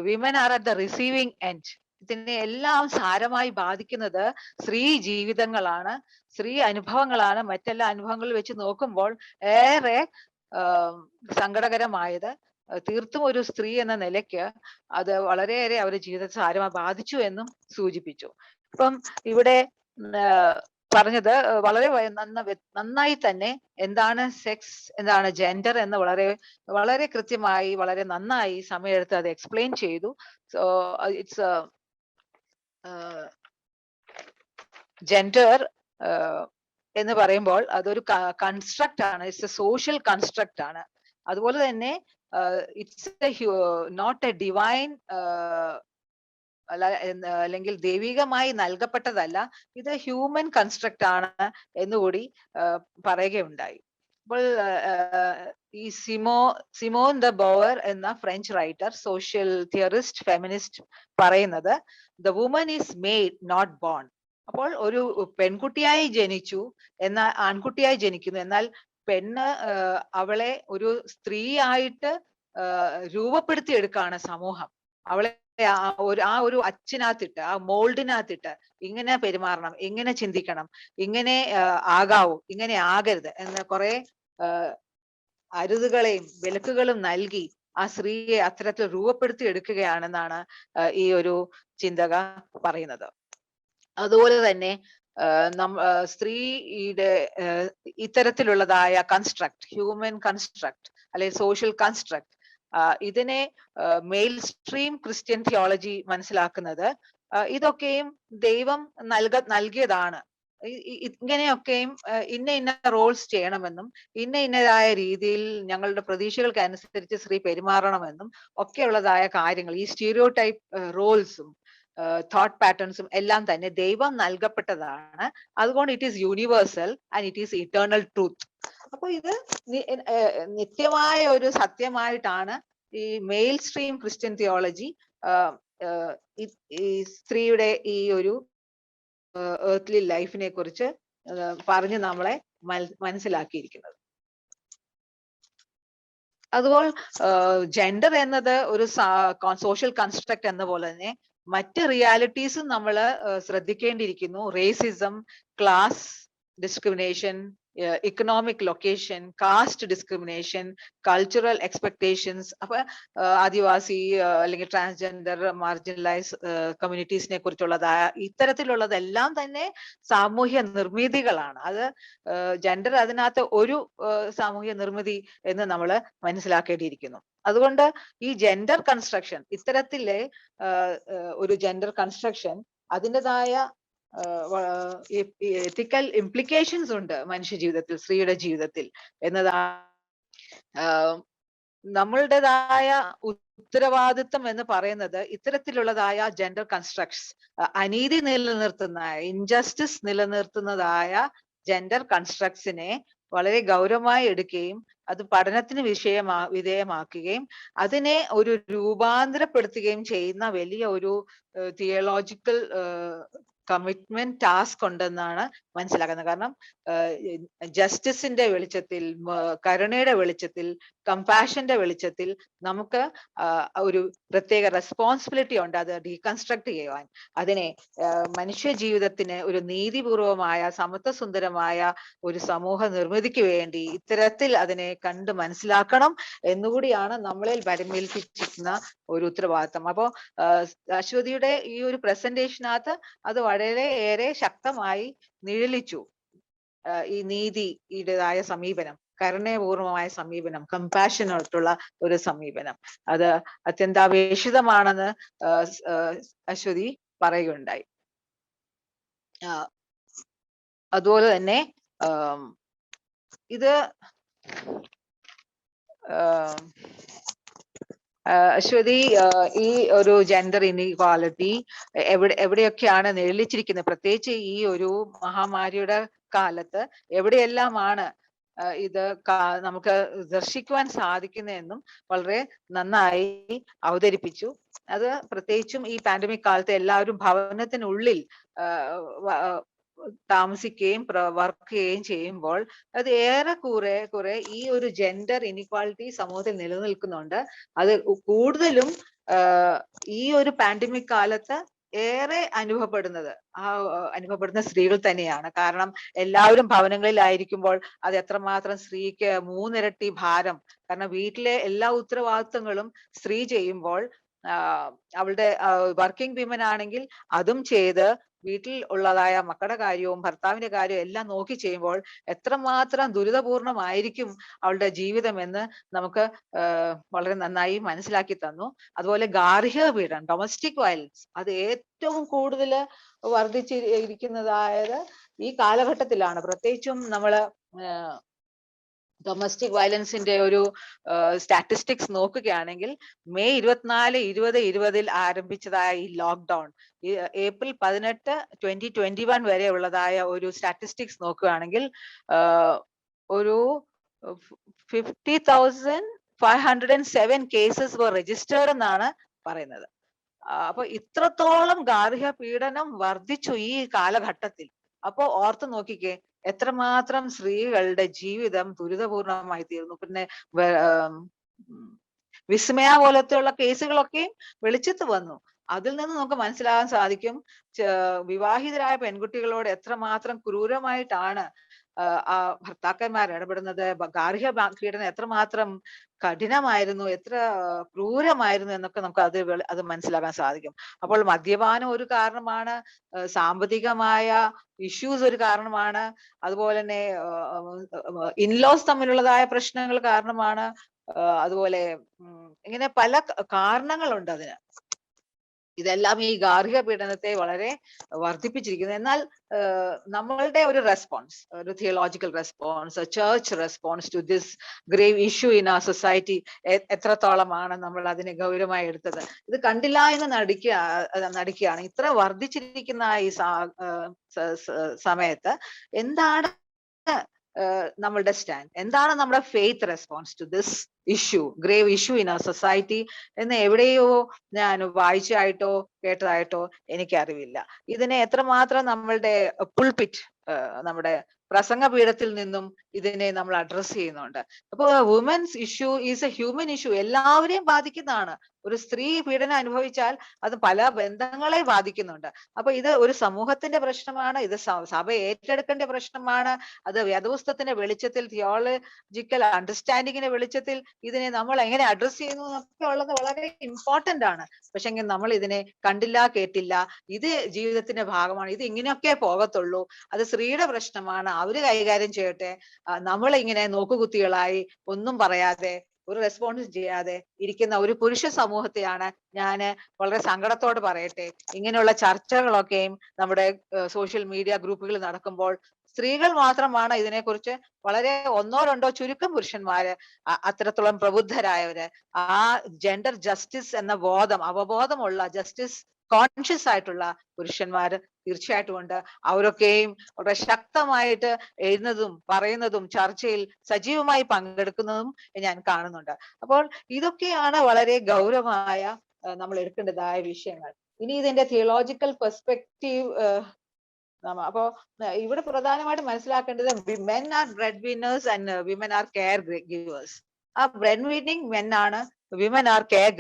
women are at the receiving end. ഇതിനെ എല്ലാം സാരമായി ബാധിക്കുന്നത് സ്ത്രീ ജീവിതങ്ങളാണ്, സ്ത്രീ അനുഭവങ്ങളാണ്. മറ്റെല്ലാ അനുഭവങ്ങളിൽ വെച്ച് നോക്കുമ്പോൾ ഏറെ സങ്കടകരമായത് തീർത്തും ഒരു സ്ത്രീ എന്ന നിലയ്ക്ക് അത് വളരെയേറെ അവരുടെ ജീവിതത്തെ സാരമായി ബാധിച്ചു എന്നും സൂചിപ്പിച്ചു. ഇപ്പം ഇവിടെ പറഞ്ഞത് വളരെ നന്നായി തന്നെ എന്താണ് സെക്സ്, എന്താണ് ജെൻഡർ എന്ന് വളരെ കൃത്യമായി വളരെ നന്നായി സമയമെടുത്ത് അത് എക്സ്പ്ലെയിൻ ചെയ്തു. സോ ഇറ്റ്സ് ജെൻഡർ എന്ന് പറയുമ്പോൾ അതൊരു കൺസ്ട്രക്റ്റ് ആണ്, ഇറ്റ്സ് എ സോഷ്യൽ കൺസ്ട്രക്റ്റ് ആണ്. അതുപോലെ തന്നെ ഇറ്റ്സ് നോട്ട് എ ഡിവൈൻ അല്ലെങ്കിൽ ദൈവികമായി നൽകപ്പെട്ടതല്ല, ഇത് ഹ്യൂമൻ കൺസ്ട്രക്റ്റ് ആണ് എന്നുകൂടി പറയുകയുണ്ടായി. അപ്പോൾ ഈ സിമോൻ ദ ബോവർ എന്ന French writer, social theorist, feminist പറയുന്നത് the woman is made not born. അപ്പോൾ ഒരു പെൺകുട്ടിയായി ജനിച്ചു, എന്നാൽ ആൺകുട്ടിയായി ജനിക്കുന്നു, എന്നാൽ പെണ്ണ് അവളെ ഒരു സ്ത്രീയായിട്ട് രൂപപ്പെടുത്തി എടുക്കുകയാണ് സമൂഹം. അവളെ ആ ഒരു അച്ചിനകത്തിട്ട്, ആ മോൾഡിനകത്തിട്ട് ഇങ്ങനെ പെരുമാറണം, ഇങ്ങനെ ചിന്തിക്കണം, ഇങ്ങനെ ആകാവൂ, ഇങ്ങനെ ആകരുത് എന്ന് കുറെ അരുതുകളെയും വിലക്കുകളും നൽകി ആ സ്ത്രീയെ അത്തരത്തിൽ രൂപപ്പെടുത്തി എടുക്കുകയാണെന്നാണ് ഈ ഒരു ചിന്തക പറയുന്നത്. അതുപോലെ തന്നെ സ്ത്രീയുടെ ഇത്തരത്തിലുള്ളതായ കൺസ്ട്രക്ട്, ഹ്യൂമൻ കൺസ്ട്രക്ട് അല്ലെങ്കിൽ സോഷ്യൽ കൺസ്ട്രക്ട്, ഇതിനെ മെയിൽ സ്ട്രീം ക്രിസ്ത്യൻ തിയോളജി മനസ്സിലാക്കുന്നത് ഇതൊക്കെയും ദൈവം നൽകിയതാണ്. ഇങ്ങനെയൊക്കെയും ഇന്ന റോൾസ് ചെയ്യണമെന്നും ഇന്നതായ രീതിയിൽ ഞങ്ങളുടെ പ്രതീക്ഷകൾക്ക് അനുസരിച്ച് സ്ത്രീ പെരുമാറണമെന്നും ഒക്കെയുള്ളതായ കാര്യങ്ങൾ, ഈ സ്റ്റീരിയോ ടൈപ്പ് റോൾസും തോട്ട് പാറ്റേൺസും എല്ലാം തന്നെ ദൈവം നൽകപ്പെട്ടതാണ്. അതുകൊണ്ട് it is universal and it is eternal truth. അപ്പൊ ഇത് നിത്യമായ ഒരു സത്യമായിട്ടാണ് ഈ മെയിൽ സ്ട്രീം ക്രിസ്ത്യൻ തിയോളജി ഈ സ്ത്രീയുടെ ഈ ഒരു ഏർത്ത്ലി ലൈഫിനെ കുറിച്ച് പറഞ്ഞ് നമ്മളെ മനസ്സിലാക്കിയിരിക്കുന്നത്. അതുപോലെ ജെൻഡർ എന്നത് ഒരു സോഷ്യൽ കൺസ്ട്രക്ട് എന്ന പോലെ തന്നെ മറ്റ് റിയാലിറ്റീസും നമ്മൾ ശ്രദ്ധിക്കേണ്ടിയിരിക്കുന്നു. Racism, class discrimination, economic location, caste discrimination, cultural expectations. അപ്പൊ ആദിവാസി അല്ലെങ്കിൽ ട്രാൻസ്ജെൻഡർ, മാർജിനലൈസ് കമ്മ്യൂണിറ്റീസിനെ കുറിച്ചുള്ളതായ ഇത്തരത്തിലുള്ളതെല്ലാം തന്നെ സാമൂഹ്യ നിർമ്മിതികളാണ്. അത് ജെൻഡർ അതിനകത്ത് ഒരു സാമൂഹ്യ നിർമ്മിതി എന്ന് നമ്മൾ മനസ്സിലാക്കേണ്ടിയിരിക്കുന്നു. അതുകൊണ്ട് ഈ ജെൻഡർ കൺസ്ട്രക്ഷൻ, ഇത്തരത്തിലെ ഒരു ജെൻഡർ കൺസ്ട്രക്ഷൻ അതിൻ്റെതായ എത്തിക്കൽ ഇംപ്ലിക്കേഷൻസ് ഉണ്ട് മനുഷ്യ ജീവിതത്തിൽ, സ്ത്രീയുടെ ജീവിതത്തിൽ എന്നതാണ്. നമ്മളുടേതായ ഉത്തരവാദിത്വം എന്ന് പറയുന്നത് ഇത്തരത്തിലുള്ളതായ ജെൻഡർ കൺസ്ട്രക്ട്സ്, അനീതി നിലനിർത്തുന്ന, ഇൻജസ്റ്റിസ് നിലനിർത്തുന്നതായ ജെൻഡർ കൺസ്ട്രക്ട്സിനെ വളരെ ഗൗരവമായി എടുക്കുകയും അത് പഠനത്തിന് വിധേയമാക്കുകയും അതിനെ ഒരു രൂപാന്തരപ്പെടുത്തുകയും ചെയ്യുന്ന വലിയ ഒരു തിയോളജിക്കൽ കമ്മിറ്റ്മെന്റ് ടാസ്ക് ഉണ്ടെന്നാണ് മനസ്സിലാക്കുന്നത്. കാരണം ജസ്റ്റിസിന്റെ വെളിച്ചത്തിൽ, കരുണയുടെ വെളിച്ചത്തിൽ, കമ്പാഷന്റെ വെളിച്ചത്തിൽ നമുക്ക് ഒരു പ്രത്യേക റെസ്പോൺസിബിലിറ്റി ഉണ്ട് അത് ഡീകൺസ്ട്രക്ട് ചെയ്യുവാൻ. അതിനെ മനുഷ്യ ജീവിതത്തിന് ഒരു നീതിപൂർവമായ സമത്വസുന്ദരമായ ഒരു സമൂഹ നിർമ്മിതിക്ക് വേണ്ടി ഇത്തരത്തിൽ അതിനെ കണ്ട് മനസ്സിലാക്കണം എന്നുകൂടിയാണ് നമ്മളിൽ പരിമേൽപ്പിച്ചിരിക്കുന്ന ഒരു ഉത്തരവാദിത്തം. അപ്പോ അശ്വതിയുടെ ഈ ഒരു പ്രസന്റേഷനകത്ത് അത് വളരെയേറെ ശക്തമായി നിഴലിച്ചു. ഈ നീതിയുടേതായ സമീപനം, കരുണയപൂർവമായ സമീപനം, കമ്പാഷനായിട്ടുള്ള ഒരു സമീപനം, അത് അത്യന്താപേക്ഷിതമാണെന്ന് അശ്വതി പറയുകയുണ്ടായി. അതുപോലെ തന്നെ ഇത് അശ്വതി ഈ ഒരു ജെൻഡർ ഇനീക്വാളിറ്റി എവിടെയൊക്കെയാണ് നിഴലിച്ചിരിക്കുന്നത്, പ്രത്യേകിച്ച് ഈ ഒരു മഹാമാരിയുടെ കാലത്ത് എവിടെയെല്ലാമാണ് ഇത് നമുക്ക് ദർശിക്കുവാൻ സാധിക്കുന്നതെന്നും വളരെ നന്നായി അവതരിപ്പിച്ചു. അത് പ്രത്യേകിച്ചും ഈ പാൻഡമിക് കാലത്ത് എല്ലാവരും ഭവനത്തിനുള്ളിൽ താമസിക്കുകയും വർക്ക് ചെയ്യുകയും ചെയ്യുമ്പോൾ അത് ഏറെ കുറെ ഈ ഒരു ജെൻഡർ ഇനിക്വാളിറ്റി സമൂഹത്തിൽ നിലനിൽക്കുന്നുണ്ട്. അത് കൂടുതലും ഈ ഒരു പാൻഡമിക് കാലത്ത് ഏറെ അനുഭവപ്പെടുന്ന സ്ത്രീകൾ തന്നെയാണ്. കാരണം എല്ലാവരും ഭവനങ്ങളിലായിരിക്കുമ്പോൾ അത് എത്രമാത്രം സ്ത്രീക്ക് 3 ഇരട്ടി ഭാരം. കാരണം വീട്ടിലെ എല്ലാ ഉത്തരവാദിത്തങ്ങളും സ്ത്രീ ചെയ്യുമ്പോൾ അവളുടെ വർക്കിംഗ് വിമൻ ആണെങ്കിൽ അതും ചെയ്ത് വീട്ടിൽ ഉള്ളതായ മക്കളുടെ കാര്യവും ഭർത്താവിന്റെ കാര്യവും എല്ലാം നോക്കി ചെയ്യുമ്പോൾ എത്രമാത്രം ദുരിതപൂർണമായിരിക്കും അവളുടെ ജീവിതം എന്ന് നമുക്ക് വളരെ നന്നായി മനസ്സിലാക്കി തന്നു. അതുപോലെ ഗാർഹിക പീഡനം, ഡൊമസ്റ്റിക് വയലൻസ്, അത് ഏറ്റവും കൂടുതൽ വർദ്ധിച്ചിരിക്കുന്നതായത് ഈ കാലഘട്ടത്തിലാണ്. പ്രത്യേകിച്ചും നമ്മള് ഡൊമസ്റ്റിക് വയലൻസിന്റെ ഒരു സ്റ്റാറ്റിസ്റ്റിക്സ് നോക്കുകയാണെങ്കിൽ മെയ് 24, 2020 ആരംഭിച്ചതായ ഈ ലോക്ക്ഡൌൺ, ഏപ്രിൽ 18, 2021 വരെ ഉള്ളതായ ഒരു സ്റ്റാറ്റിസ്റ്റിക്സ് നോക്കുകയാണെങ്കിൽ ഒരു 50,507 കേസസ് were registered എന്നാണ് പറയുന്നത്. അപ്പൊ ഇത്രത്തോളം ഗാർഹിക പീഡനം വർദ്ധിച്ചു ഈ കാലഘട്ടത്തിൽ. അപ്പോ ഓർത്ത് നോക്കിക്കേ എത്രമാത്രം സ്ത്രീകളുടെ ജീവിതം ദുരിതപൂർണമായി തീർന്നു. പിന്നെ വിസ്മയ പോലത്തെയുള്ള കേസുകളൊക്കെയും വെളിച്ചത്ത് വന്നു. അതിൽ നിന്ന് നമുക്ക് മനസ്സിലാകാൻ സാധിക്കും വിവാഹിതരായ പെൺകുട്ടികളോട് എത്രമാത്രം ക്രൂരമായിട്ടാണ് ആ ഭർത്താക്കന്മാർ ഇടപെടുന്നത്. ഗാർഹിക പീഡനം എത്രമാത്രം കഠിനമായിരുന്നു, എത്ര ക്രൂരമായിരുന്നു എന്നൊക്കെ നമുക്ക് അത് മനസ്സിലാക്കാൻ സാധിക്കും. അപ്പോൾ മദ്യപാനം ഒരു കാരണമാണ്, സാമ്പത്തികമായ ഇഷ്യൂസ് ഒരു കാരണമാണ്, അതുപോലെ തന്നെ ഇൻലോസ് തമ്മിലുള്ളതായ പ്രശ്നങ്ങൾ കാരണമാണ്, അതുപോലെ ഇങ്ങനെ പല കാരണങ്ങളുണ്ട് അതിന്. ഇതെല്ലാം ഈ ഗാർഹിക പീഡനത്തെ വളരെ വർദ്ധിപ്പിച്ചിരിക്കുന്നു. എന്നാൽ നമ്മളുടെ ഒരു റെസ്പോൺസ്, ഒരു theological response, church response to this grave issue in a society എത്രത്തോളമാണ് നമ്മൾ അതിനെ ഗൗരവമായി എടുത്തത്? ഇത് കണ്ടില്ല എന്ന് നടിക്കുകയാണ്. ഇത്ര വർദ്ധിച്ചിരിക്കുന്ന ഈ സമയത്ത് എന്താണ് നമ്മളുടെ സ്റ്റാൻഡ്, എന്താണ് നമ്മുടെ faith response to this issue, grave issue in a society എന്ന് എവിടെയോ ഞാൻ വായിച്ചായിട്ടോ കേട്ടതായിട്ടോ എനിക്കറിവില്ല. ഇതിനെ എത്രമാത്രം നമ്മളുടെ പുൾപിറ്റ്, നമ്മുടെ പ്രസംഗപീഠത്തിൽ നിന്നും ഇതിനെ നമ്മൾ അഡ്രസ് ചെയ്യുന്നുണ്ട്. അപ്പൊ women's issue is a human issue, എല്ലാവരെയും ബാധിക്കുന്നതാണ്. ഒരു സ്ത്രീ പീഡനം അനുഭവിച്ചാൽ അത് പല ബന്ധങ്ങളെ ബാധിക്കുന്നുണ്ട്. അപ്പൊ ഇത് ഒരു സമൂഹത്തിന്റെ പ്രശ്നമാണ്, ഇത് സഭ ഏറ്റെടുക്കേണ്ട പ്രശ്നമാണ്. അത് വേദപുസ്തകത്തിന്റെ വെളിച്ചത്തിൽ, തിയോളജിക്കൽ അണ്ടർസ്റ്റാൻഡിങ്ങിന്റെ വെളിച്ചത്തിൽ ഇതിനെ നമ്മൾ എങ്ങനെ അഡ്രസ് ചെയ്യുന്നു എന്നൊക്കെ ഉള്ളത് വളരെ ഇമ്പോർട്ടന്റ് ആണ്. പക്ഷെങ്കിൽ നമ്മൾ ഇതിനെ കണ്ടില്ല, കേട്ടില്ല. ഇത് ജീവിതത്തിന്റെ ഭാഗമാണ്, ഇത് ഇങ്ങനെയൊക്കെ പോകത്തുള്ളൂ, അത് സ്ത്രീയുടെ പ്രശ്നമാണ്, അവര് കൈകാര്യം ചെയ്യട്ടെ, നമ്മൾ ഇങ്ങനെ നോക്കുകുത്തികളായി ഒന്നും പറയാതെ ഒരു റെസ്പോൺസ് ചെയ്യാതെ ഇരിക്കുന്ന ഒരു പുരുഷ സമൂഹത്തെയാണ് ഞാൻ വളരെ സങ്കടത്തോട് പറയട്ടെ ഇങ്ങനെയുള്ള ചർച്ചകളൊക്കെയും നമ്മുടെ സോഷ്യൽ മീഡിയ ഗ്രൂപ്പുകളിൽ നടക്കുമ്പോൾ സ്ത്രീകൾ മാത്രമാണ് ഇതിനെക്കുറിച്ച് വളരെ ഒന്നോ രണ്ടോ ചുരുക്കം പുരുഷന്മാര് അത്രത്തോളം പ്രബുദ്ധരായവര് ആ ജെൻഡർ ജസ്റ്റിസ് എന്ന അവബോധമുള്ള ജസ്റ്റിസ് കോൺഷ്യസ് ആയിട്ടുള്ള പുരുഷന്മാര് തീർച്ചയായിട്ടും ഉണ്ട്. അവരൊക്കെയും വളരെ ശക്തമായിട്ട് എഴുതുന്നതും പറയുന്നതും ചർച്ചയിൽ സജീവമായി പങ്കെടുക്കുന്നതും ഞാൻ കാണുന്നുണ്ട്. അപ്പോൾ ഇതൊക്കെയാണ് വളരെ ഗൗരവമായ നമ്മൾ എടുക്കേണ്ടതായ വിഷയങ്ങൾ. ഇനി ഇതിന്റെ തിയോളജിക്കൽ പെർസ്പെക്റ്റീവ് അപ്പോ ഇവിടെ പ്രധാനമായിട്ട് മനസ്സിലാക്കേണ്ടത് men are bread winners and women are care givers. ആ ബ്രെഡ് വിന്നിങ് മെൻ ആണ്, വിമൻ ആർ കെയർ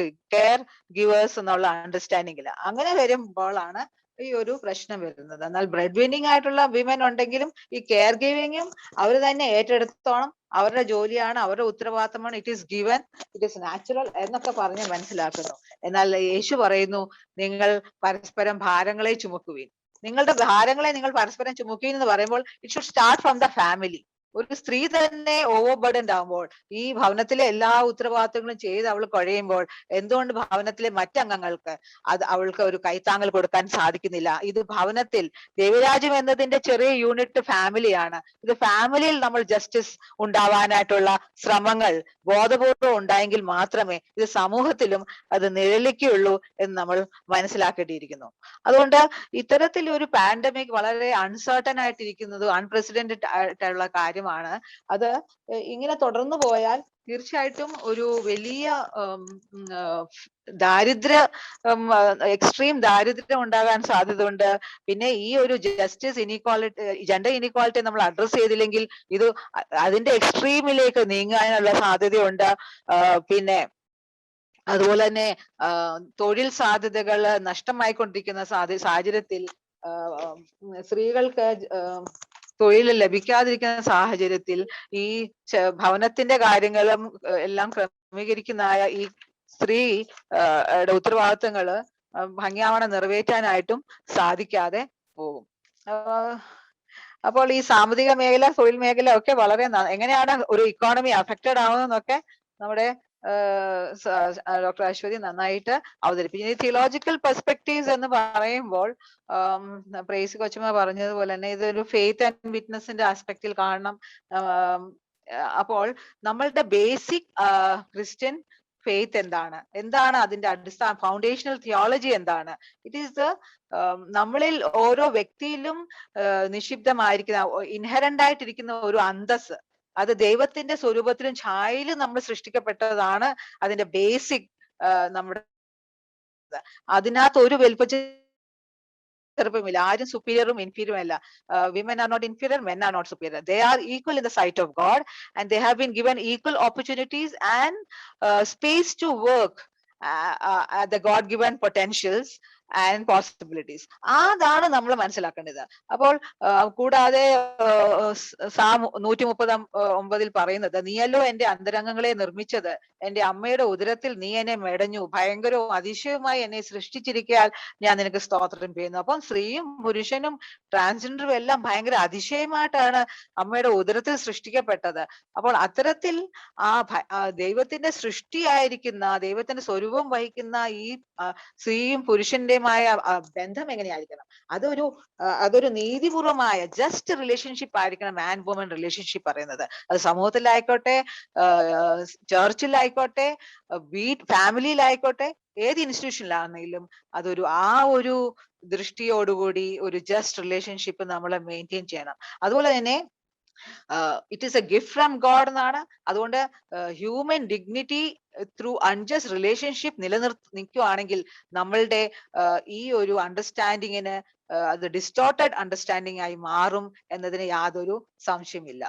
ഗിവേഴ്സ് എന്നുള്ള അണ്ടർസ്റ്റാൻഡിങ്ങില് അങ്ങനെ വരുമ്പോഴാണ് ഈ ഒരു പ്രശ്നം വരുന്നത്. എന്നാൽ ബ്രെഡ് വിന്നിങ് ആയിട്ടുള്ള വിമൻ ഉണ്ടെങ്കിലും ഈ കെയർ ഗിവിങ്ങും അവർ തന്നെ ഏറ്റെടുത്തോണം, അവരുടെ ജോലിയാണ്, അവരുടെ ഉത്തരവാദിത്തമാണ്, it is given, it is natural എന്നൊക്കെ പറഞ്ഞ് മനസ്സിലാക്കുന്നു. എന്നാൽ യേശു പറയുന്നു നിങ്ങൾ പരസ്പരം ഭാരങ്ങളെ ചുമക്കുവിൻ. നിങ്ങളുടെ ഭാരങ്ങളെ നിങ്ങൾ പരസ്പരം ചുമക്കുവിൻ എന്ന് പറയുമ്പോൾ it should start from the family. ഒരു സ്ത്രീ തന്നെ ഓവർബർഡൻഡ് ആവുമ്പോൾ ഈ ഭവനത്തിലെ എല്ലാ ഉത്തരവാദിത്തങ്ങളും ചെയ്ത് അവൾ കഴിയുമ്പോൾ എന്തുകൊണ്ട് ഭവനത്തിലെ മറ്റംഗങ്ങൾക്ക് അവൾക്ക് ഒരു കൈത്താങ്ങൽ കൊടുക്കാൻ സാധിക്കുന്നില്ല? ഇത് ഭവനത്തിൽ ദൈവരാജ്യം എന്നതിന്റെ ചെറിയ യൂണിറ്റ് ഫാമിലിയാണ്. ഇത് ഫാമിലിയിൽ നമ്മൾ ജസ്റ്റിസ് ഉണ്ടാവാനായിട്ടുള്ള ശ്രമങ്ങൾ ബോധപൂർവം ഉണ്ടായെങ്കിൽ മാത്രമേ ഇത് സമൂഹത്തിലും അത് നിഴലിക്കുകയുള്ളൂ എന്ന് നമ്മൾ മനസ്സിലാക്കേണ്ടിയിരിക്കുന്നു. അതുകൊണ്ട് ഇത്തരത്തിൽ ഒരു പാൻഡമിക് വളരെ അൺസർട്ടൺ ആയിട്ടിരിക്കുന്നത് അൺപ്രസിഡന്റഡ് ആയിട്ടുള്ള കാര്യമാണ്. അത് ഇങ്ങനെ തുടർന്നു പോയാൽ തീർച്ചയായിട്ടും ഒരു വലിയ എക്സ്ട്രീം ദാരിദ്ര്യം ഉണ്ടാകാൻ സാധ്യതയുണ്ട്. പിന്നെ ഈ ഒരു ജസ്റ്റിസ് ഇനീക്വാളിറ്റി, ജെൻഡർ ഇനീക്വാളിറ്റി നമ്മൾ അഡ്രസ് ചെയ്തില്ലെങ്കിൽ ഇത് അതിന്റെ എക്സ്ട്രീമിലേക്ക് നീങ്ങാനുള്ള സാധ്യതയുണ്ട്. പിന്നെ അതുപോലെ തന്നെ തൊഴിൽ സാധ്യതകൾ നഷ്ടമായിക്കൊണ്ടിരിക്കുന്ന സാഹചര്യത്തിൽ സ്ത്രീകൾക്ക് തൊഴിൽ ലഭിക്കാതിരിക്കുന്ന സാഹചര്യത്തിൽ ഈ ഭവനത്തിന്റെ കാര്യങ്ങളും എല്ലാം ക്രമീകരിക്കുന്നതായ ഈ സ്ത്രീ ഉത്തരവാദിത്തങ്ങള് ഭംഗിയാവണ്ണം നിറവേറ്റാനായിട്ടും സാധിക്കാതെ പോകും. അപ്പോൾ ഈ സാമ്പത്തിക മേഖല, തൊഴിൽ മേഖല ഒക്കെ വളരെ എങ്ങനെയാണ് ഒരു ഇക്കോണമി അഫക്റ്റഡ് ആവുന്നതെന്നൊക്കെ നമ്മുടെ ഡോക്ടർ അശ്വതി നന്നായിട്ട് അവതരിപ്പിച്ചു. ഈ തിയോളജിക്കൽ പെർസ്പെക്റ്റീവ്സ് എന്ന് പറയുമ്പോൾ പ്രേസി കൊച്ചമ്മ പറഞ്ഞതുപോലെ തന്നെ ഇതൊരു ഫെയ്ത്ത് ആൻഡ് വിറ്റ്നസിന്റെ ആസ്പെക്റ്റിൽ കാണണം. അപ്പോൾ നമ്മളുടെ ബേസിക് ക്രിസ്ത്യൻ ഫെയ്ത്ത് എന്താണ് അതിന്റെ അടിസ്ഥാന ഫൗണ്ടേഷണൽ തിയോളജി എന്താണ്? ഇറ്റ് ഈസ് നമ്മളിൽ ഓരോ വ്യക്തിയിലും നിക്ഷിപ്തമായിരിക്കുന്ന ഇൻഹെറന്റ് ആയിട്ടിരിക്കുന്ന ഒരു അന്തസ്, അത് ദൈവത്തിന്റെ സ്വരൂപത്തിലും ഛായയിലും നമ്മൾ സൃഷ്ടിക്കപ്പെട്ടതാണ്. അതിന്റെ ബേസിക് നമ്മുടെ അതിനകത്ത് ഒരു ചെറുപ്പമില്ല. ആരും സുപ്പീരിയറും ഇൻഫീരിയറും അല്ല. Women are not inferior, men are not superior. They are equal in the sight of God and they have been given equal opportunities and space to work the God given potentials and possibilities. അതാണ് നമ്മൾ മനസ്സിലാക്കേണ്ടത്. അപ്പോൾ കൂടാതെ Sam 139 പറയുന്നത്, നീയല്ലോ എന്റെ അന്തരംഗങ്ങളെ നിർമ്മിച്ചത്, എന്റെ അമ്മയുടെ ഉദരത്തിൽ നീ എന്നെ മെടഞ്ഞു, ഭയങ്കരവും അതിശയവുമായി എന്നെ സൃഷ്ടിച്ചിരിക്കാൻ ഞാൻ നിനക്ക് സ്തോത്രം ചെയ്യുന്നു. അപ്പം സ്ത്രീയും പുരുഷനും ട്രാൻസ്ജെൻഡറും എല്ലാം ഭയങ്കര അതിശയമായിട്ടാണ് അമ്മയുടെ ഉദരത്തിൽ സൃഷ്ടിക്കപ്പെട്ടത്. അപ്പോൾ അത്തരത്തിൽ ദൈവത്തിന്റെ സൃഷ്ടിയായിരിക്കുന്ന, ദൈവത്തിന്റെ സ്വരൂപം വഹിക്കുന്ന ഈ സ്ത്രീയും പുരുഷന്റെയുമായ ബന്ധം എങ്ങനെയായിരിക്കണം? അതൊരു നീതിപൂർവമായ ജസ്റ്റ് റിലേഷൻഷിപ്പ് ആയിരിക്കണം മാൻ വുമൻ റിലേഷൻഷിപ്പ് പറയുന്നത്. അത് സമൂഹത്തിലായിക്കോട്ടെ, ചർച്ചിലായിക്കോട്ടെ, ഫാമിലിയിലായിക്കോട്ടെ, ഏത് ഇൻസ്റ്റിറ്റ്യൂഷനിലാണെങ്കിലും അതൊരു ഒരു ദൃഷ്ടിയോടുകൂടി ഒരു ജസ്റ്റ് റിലേഷൻഷിപ്പ് നമ്മൾ മെയിൻറ്റെയിൻ ചെയ്യണം. അതുപോലെ തന്നെ it is A gift from God എന്നാണ്. അതുകൊണ്ട് human dignity through unjust relationship നിൽക്കുകയാണെങ്കിൽ നമ്മളുടെ ഈ ഒരു അണ്ടർസ്റ്റാൻഡിങ്ങിന് അത് ഡിസ്റ്റോർട്ടഡ് അണ്ടർസ്റ്റാൻഡിങ് ആയി മാറും എന്നതിന് യാതൊരു സംശയമില്ല.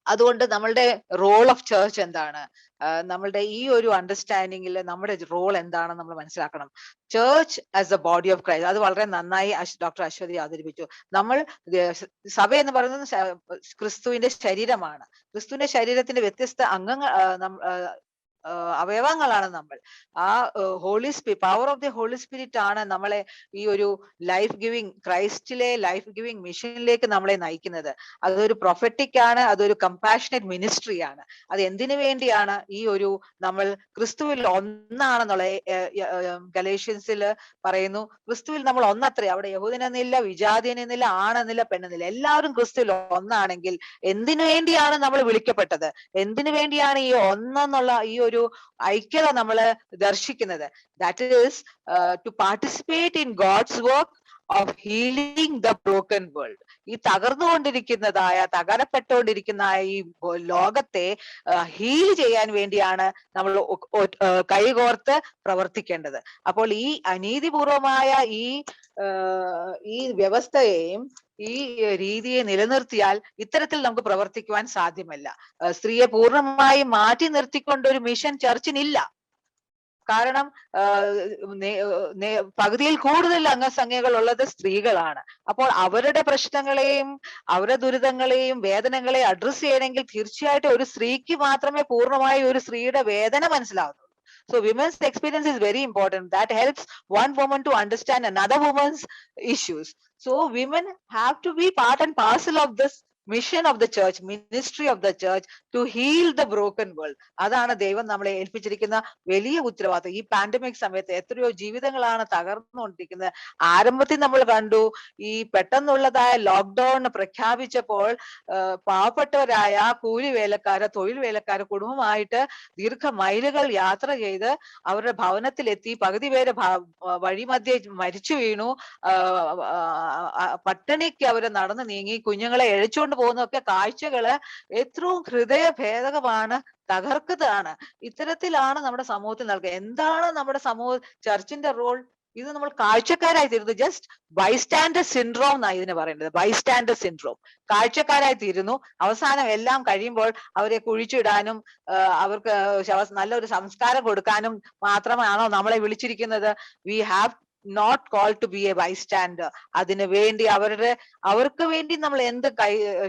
അതുകൊണ്ട് നമ്മളുടെ റോൾ ഓഫ് ചേർച്ച് എന്താണ്, നമ്മളുടെ ഈ ഒരു അണ്ടർസ്റ്റാൻഡിങ്ങിൽ നമ്മുടെ റോൾ എന്താണെന്ന് നമ്മൾ മനസ്സിലാക്കണം. Church as A body of Christ, അത് വളരെ നന്നായി ഡോക്ടർ അശ്വതി അവതരിപ്പിച്ചു. സഭ എന്ന് പറയുന്നത് ക്രിസ്തുവിന്റെ ശരീരമാണ്. ക്രിസ്തുവിന്റെ ശരീരത്തിന്റെ വ്യത്യസ്ത അവയവങ്ങളാണ് നമ്മൾ. Power of the Holy Spirit ആണ് നമ്മളെ ഈ ഒരു ലൈഫ് ഗിവിംഗ്, ക്രൈസ്റ്റിലെ ലൈഫ് ഗിവിംഗ് മിഷനിലേക്ക് നമ്മളെ നയിക്കുന്നത്. അതൊരു പ്രൊഫറ്റിക് ആണ്, അതൊരു കമ്പാഷനേറ്റ് മിനിസ്ട്രി ആണ്. അത് എന്തിനു വേണ്ടിയാണ്? ഈ ഒരു നമ്മൾ ക്രിസ്തുവിൽ ഒന്നാണെന്നുള്ള ഗലേഷ്യൻസിൽ പറയുന്നു, ക്രിസ്തുവിൽ നമ്മൾ ഒന്നത്രേ. അവിടെ യഹൂദനെന്നില്ല, വിജാതിയനെന്നില്ല, ആണെന്നില്ല, പെണ്ണെന്നില്ല, എല്ലാവരും ക്രിസ്തുവിൽ ഒന്നാണെങ്കിൽ എന്തിനു വേണ്ടിയാണ് നമ്മൾ വിളിക്കപ്പെട്ടത്? എന്തിനു വേണ്ടിയാണ് ഈ ഒന്നെന്നുള്ള ഈ ഒരു ഐക്യത നമ്മൾ ദർശിക്കുന്നത്? That is to participate in God's work of healing the broken world. ഈ തകർന്നുകൊണ്ടിരിക്കുന്ന ഈ ലോകത്തെ ഹീൽ ചെയ്യാൻ വേണ്ടിയാണ് നമ്മൾ കൈകോർത്ത് പ്രവർത്തിക്കേണ്ടത്. അപ്പോൾ ഈ അനീതിപൂർവമായ ഈ വ്യവസ്ഥയെയും ഈ രീതിയെ നിലനിർത്തിയാൽ ഇത്തരത്തിൽ നമുക്ക് പ്രവർത്തിക്കുവാൻ സാധ്യമല്ല. സ്ത്രീയെ പൂർണ്ണമായി മാറ്റി നിർത്തിക്കൊണ്ട് ഒരു മിഷൻ ചർച്ചിനില്ല. കാരണം പകുതിയിൽ കൂടുതൽ അംഗസംഖ്യകൾ ഉള്ളത് സ്ത്രീകളാണ്. അപ്പോൾ അവരുടെ പ്രശ്നങ്ങളെയും അവരുടെ ദുരിതങ്ങളെയും വേദനകളെയും അഡ്രസ് ചെയ്യണമെങ്കിൽ തീർച്ചയായിട്ടും ഒരു സ്ത്രീക്ക് മാത്രമേ പൂർണ്ണമായി ഒരു സ്ത്രീയുടെ വേദന മനസ്സിലാവുന്നുള്ളൂ. So women's experience is very important. That helps one woman to understand another woman's issues. So women have to be part and parcel of this mission of the church, ministry of the church to heal the broken world. അതാണ് ദൈവം നമ്മളെ ഏൽപ്പിച്ചിരിക്കുന്ന വലിയ ഉത്തരവാദിത്വം. ഈ pandemic സമയത്ത് എത്രയോ ജീവിതങ്ങളാണ് തകർന്നുകൊണ്ടിരിക്കുന്നത്. ആരംഭത്തിൽ നമ്മൾ കണ്ടു, ഈ പെട്ടെന്നുള്ളതായ ലോക്ക്ഡൌൺ പ്രഖ്യാപിച്ചപ്പോൾ പാവപ്പെട്ടവരായ കൂലി വേലക്കാര്, തൊഴിൽ വേലക്കാര് കുടുംബമായിട്ട് ദീർഘമൈലുകൾ യാത്ര ചെയ്ത് അവരുടെ ഭവനത്തിലെത്തി. പകുതി പേര് വഴിമധ്യേ മരിച്ചു വീണു. പട്ടിണിക്ക് അവര് നടന്നു നീങ്ങി, കുഞ്ഞുങ്ങളെ എഴിച്ചുകൊണ്ട് പോകുന്നതൊക്കെ കാഴ്ചകള് എത്രയും ഹൃദയഭേദകമാണ്, തകർക്കുന്നതാണ്. ഇത്തരത്തിലാണ് നമ്മുടെ സമൂഹത്തിൽ നൽകുക. എന്താണ് നമ്മുടെ ചർച്ചിന്റെ റോൾ? ഇത് നമ്മൾ കാഴ്ചക്കാരായി തീരുന്നു. ജസ്റ്റ് ബൈസ്റ്റാൻഡർ സിൻഡ്രോം എന്നാണ് ഇതിന് പറയുന്നത്. Bystander syndrome. കാഴ്ചക്കാരായി തീരുന്നു. അവസാനം എല്ലാം കഴിയുമ്പോൾ അവരെ കുഴിച്ചിടാനും അവർക്ക് നല്ലൊരു സംസ്കാരം കൊടുക്കാനും മാത്രമാണോ നമ്മളെ വിളിച്ചിരിക്കുന്നത്? We have not call to be a bystander. അതിനു വേണ്ടി അവർക്ക് വേണ്ടി നമ്മൾ എന്ത്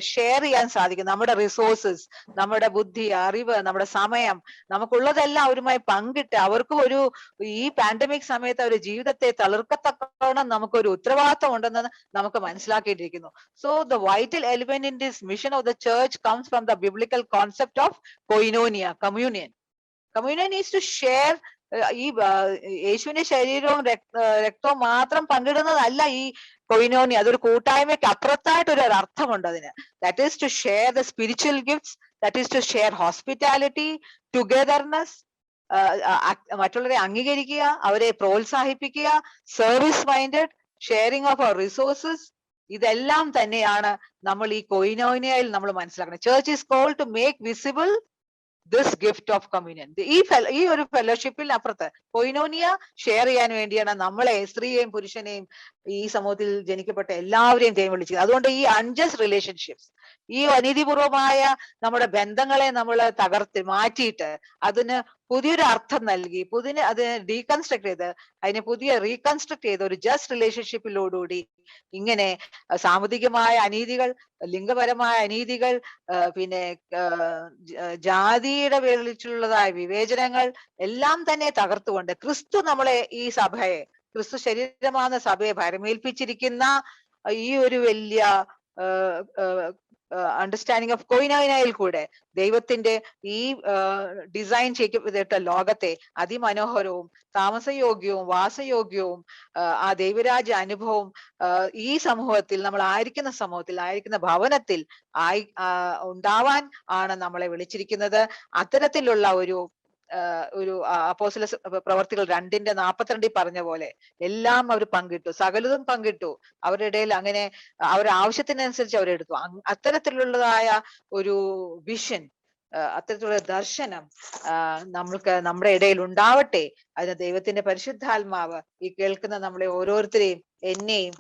ഷെയർ ചെയ്യാൻ സാധിക്കും? നമ്മുടെ റിസോഴ്സസ്, നമ്മുടെ ബുദ്ധി, അറിവ്, നമ്മുടെ സമയം, നമുക്കുള്ളതെല്ലാം അവരുമായി പങ്കിട്ട് അവർക്കും ഈ പാൻഡമിക് സമയത്ത് അവരുടെ ജീവിതത്തെ തളിർക്കത്തക്കോണം നമുക്കൊരു ഉത്തരവാദിത്വം ഉണ്ടെന്ന് നമുക്ക് മനസ്സിലാക്കിയിട്ടിരിക്കുന്നു. So the vital element in this mission of the church comes from the biblical concept of koinonia, communion. Communion is to share. ഈ യേശുവിന്റെ ശരീരവും രക്തവും മാത്രം പങ്കിടുന്നതല്ല ഈ കൊയിനോനി. അതൊരു കൂട്ടായ്മയ്ക്ക് അപ്പുറത്തായിട്ട് ഒരു അർത്ഥമുണ്ട് അതിന്. That is to share the spiritual gifts, that is to share hospitality, togetherness, മറ്റുള്ളവരെ അംഗീകരിക്കുക, അവരെ പ്രോത്സാഹിപ്പിക്കുക, service minded, sharing of our resources. ഇതെല്ലാം തന്നെയാണ് നമ്മൾ ഈ കൊയിനോനിയയിൽ നമ്മൾ മനസ്സിലാക്കുന്നത്. Church is called to make visible this gift of communion. ഈ ഒരു ഫെലോഷിപ്പിൽ അപ്പുറത്ത് കൊയിനോനിയ ഷെയർ ചെയ്യാൻ വേണ്ടിയാണ് നമ്മളെ, സ്ത്രീയെയും പുരുഷനെയും ഈ സമൂഹത്തിൽ ജനിക്കപ്പെട്ട എല്ലാവരെയും ദൈവം വിളിച്ചത്. അതുകൊണ്ട് ഈ അൺജസ്റ്റ് റിലേഷൻഷിപ്സ്, ഈ അനീതിപൂർവമായ നമ്മുടെ ബന്ധങ്ങളെ നമ്മൾ തകർത്ത് മാറ്റിയിട്ട് അതിന് പുതിയൊരു അർത്ഥം നൽകി, അതിനെ ഡീകൺസ്ട്രക്ട് ചെയ്ത് അതിനെ റീകൺസ്ട്രക്ട് ചെയ്ത് ഒരു ജസ്റ്റ് റിലേഷൻഷിപ്പിലോടുകൂടി ഇങ്ങനെ സാമ്പത്തികമായ അനീതികൾ, ലിംഗപരമായ അനീതികൾ, പിന്നെ ജാതിയുടെ പേരിലുള്ളതായ വിവേചനങ്ങൾ എല്ലാം തന്നെ തകർത്തുകൊണ്ട് ക്രിസ്തു നമ്മളെ, ഈ സഭയെ, ക്രിസ്തു ശരീരമാകുന്ന സഭയെ ഭരമേൽപ്പിച്ചിരിക്കുന്ന ഈ ഒരു വലിയ അണ്ടർസ്റ്റാൻഡിങ് ഓഫ് കൊയിനോനിയയിൽ കൂടെ ദൈവത്തിന്റെ ഈ ഡിസൈൻ ചെയ്യപ്പെട്ട ലോകത്തെ അതിമനോഹരവും താമസയോഗ്യവും വാസയോഗ്യവും ആ ദൈവരാജ്യ അനുഭവം ഈ സമൂഹത്തിൽ, നമ്മൾ ആയിരിക്കുന്ന ഭവനത്തിൽ ഉണ്ടാവാൻ ആണ് നമ്മളെ വിളിച്ചിരിക്കുന്നത്. അത്തരത്തിലുള്ള ഒരു അപ്പോസ്തല പ്രവർത്തികൾ 2:42 പറഞ്ഞ പോലെ എല്ലാം അവർ പങ്കിട്ടു, സകലതും പങ്കിട്ടു. അവരുടെ ഇടയിൽ അങ്ങനെ അവരുടെ ആവശ്യത്തിനനുസരിച്ച് അവരെടുത്തു. അത്തരത്തിലുള്ളതായ ഒരു വിഷൻ, അത്തരത്തിലുള്ള ദർശനം നമ്മുടെ ഇടയിൽ ഉണ്ടാവട്ടെ. അതിന് ദൈവത്തിന്റെ പരിശുദ്ധാത്മാവ് ഈ കേൾക്കുന്ന നമ്മളെ ഓരോരുത്തരെയും എന്നെയും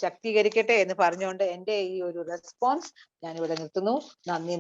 ശക്തീകരിക്കട്ടെ എന്ന് പറഞ്ഞുകൊണ്ട് എന്റെ ഈ ഒരു റെസ്പോൺസ് ഞാൻ ഇവിടെ നിർത്തുന്നു. നന്ദി.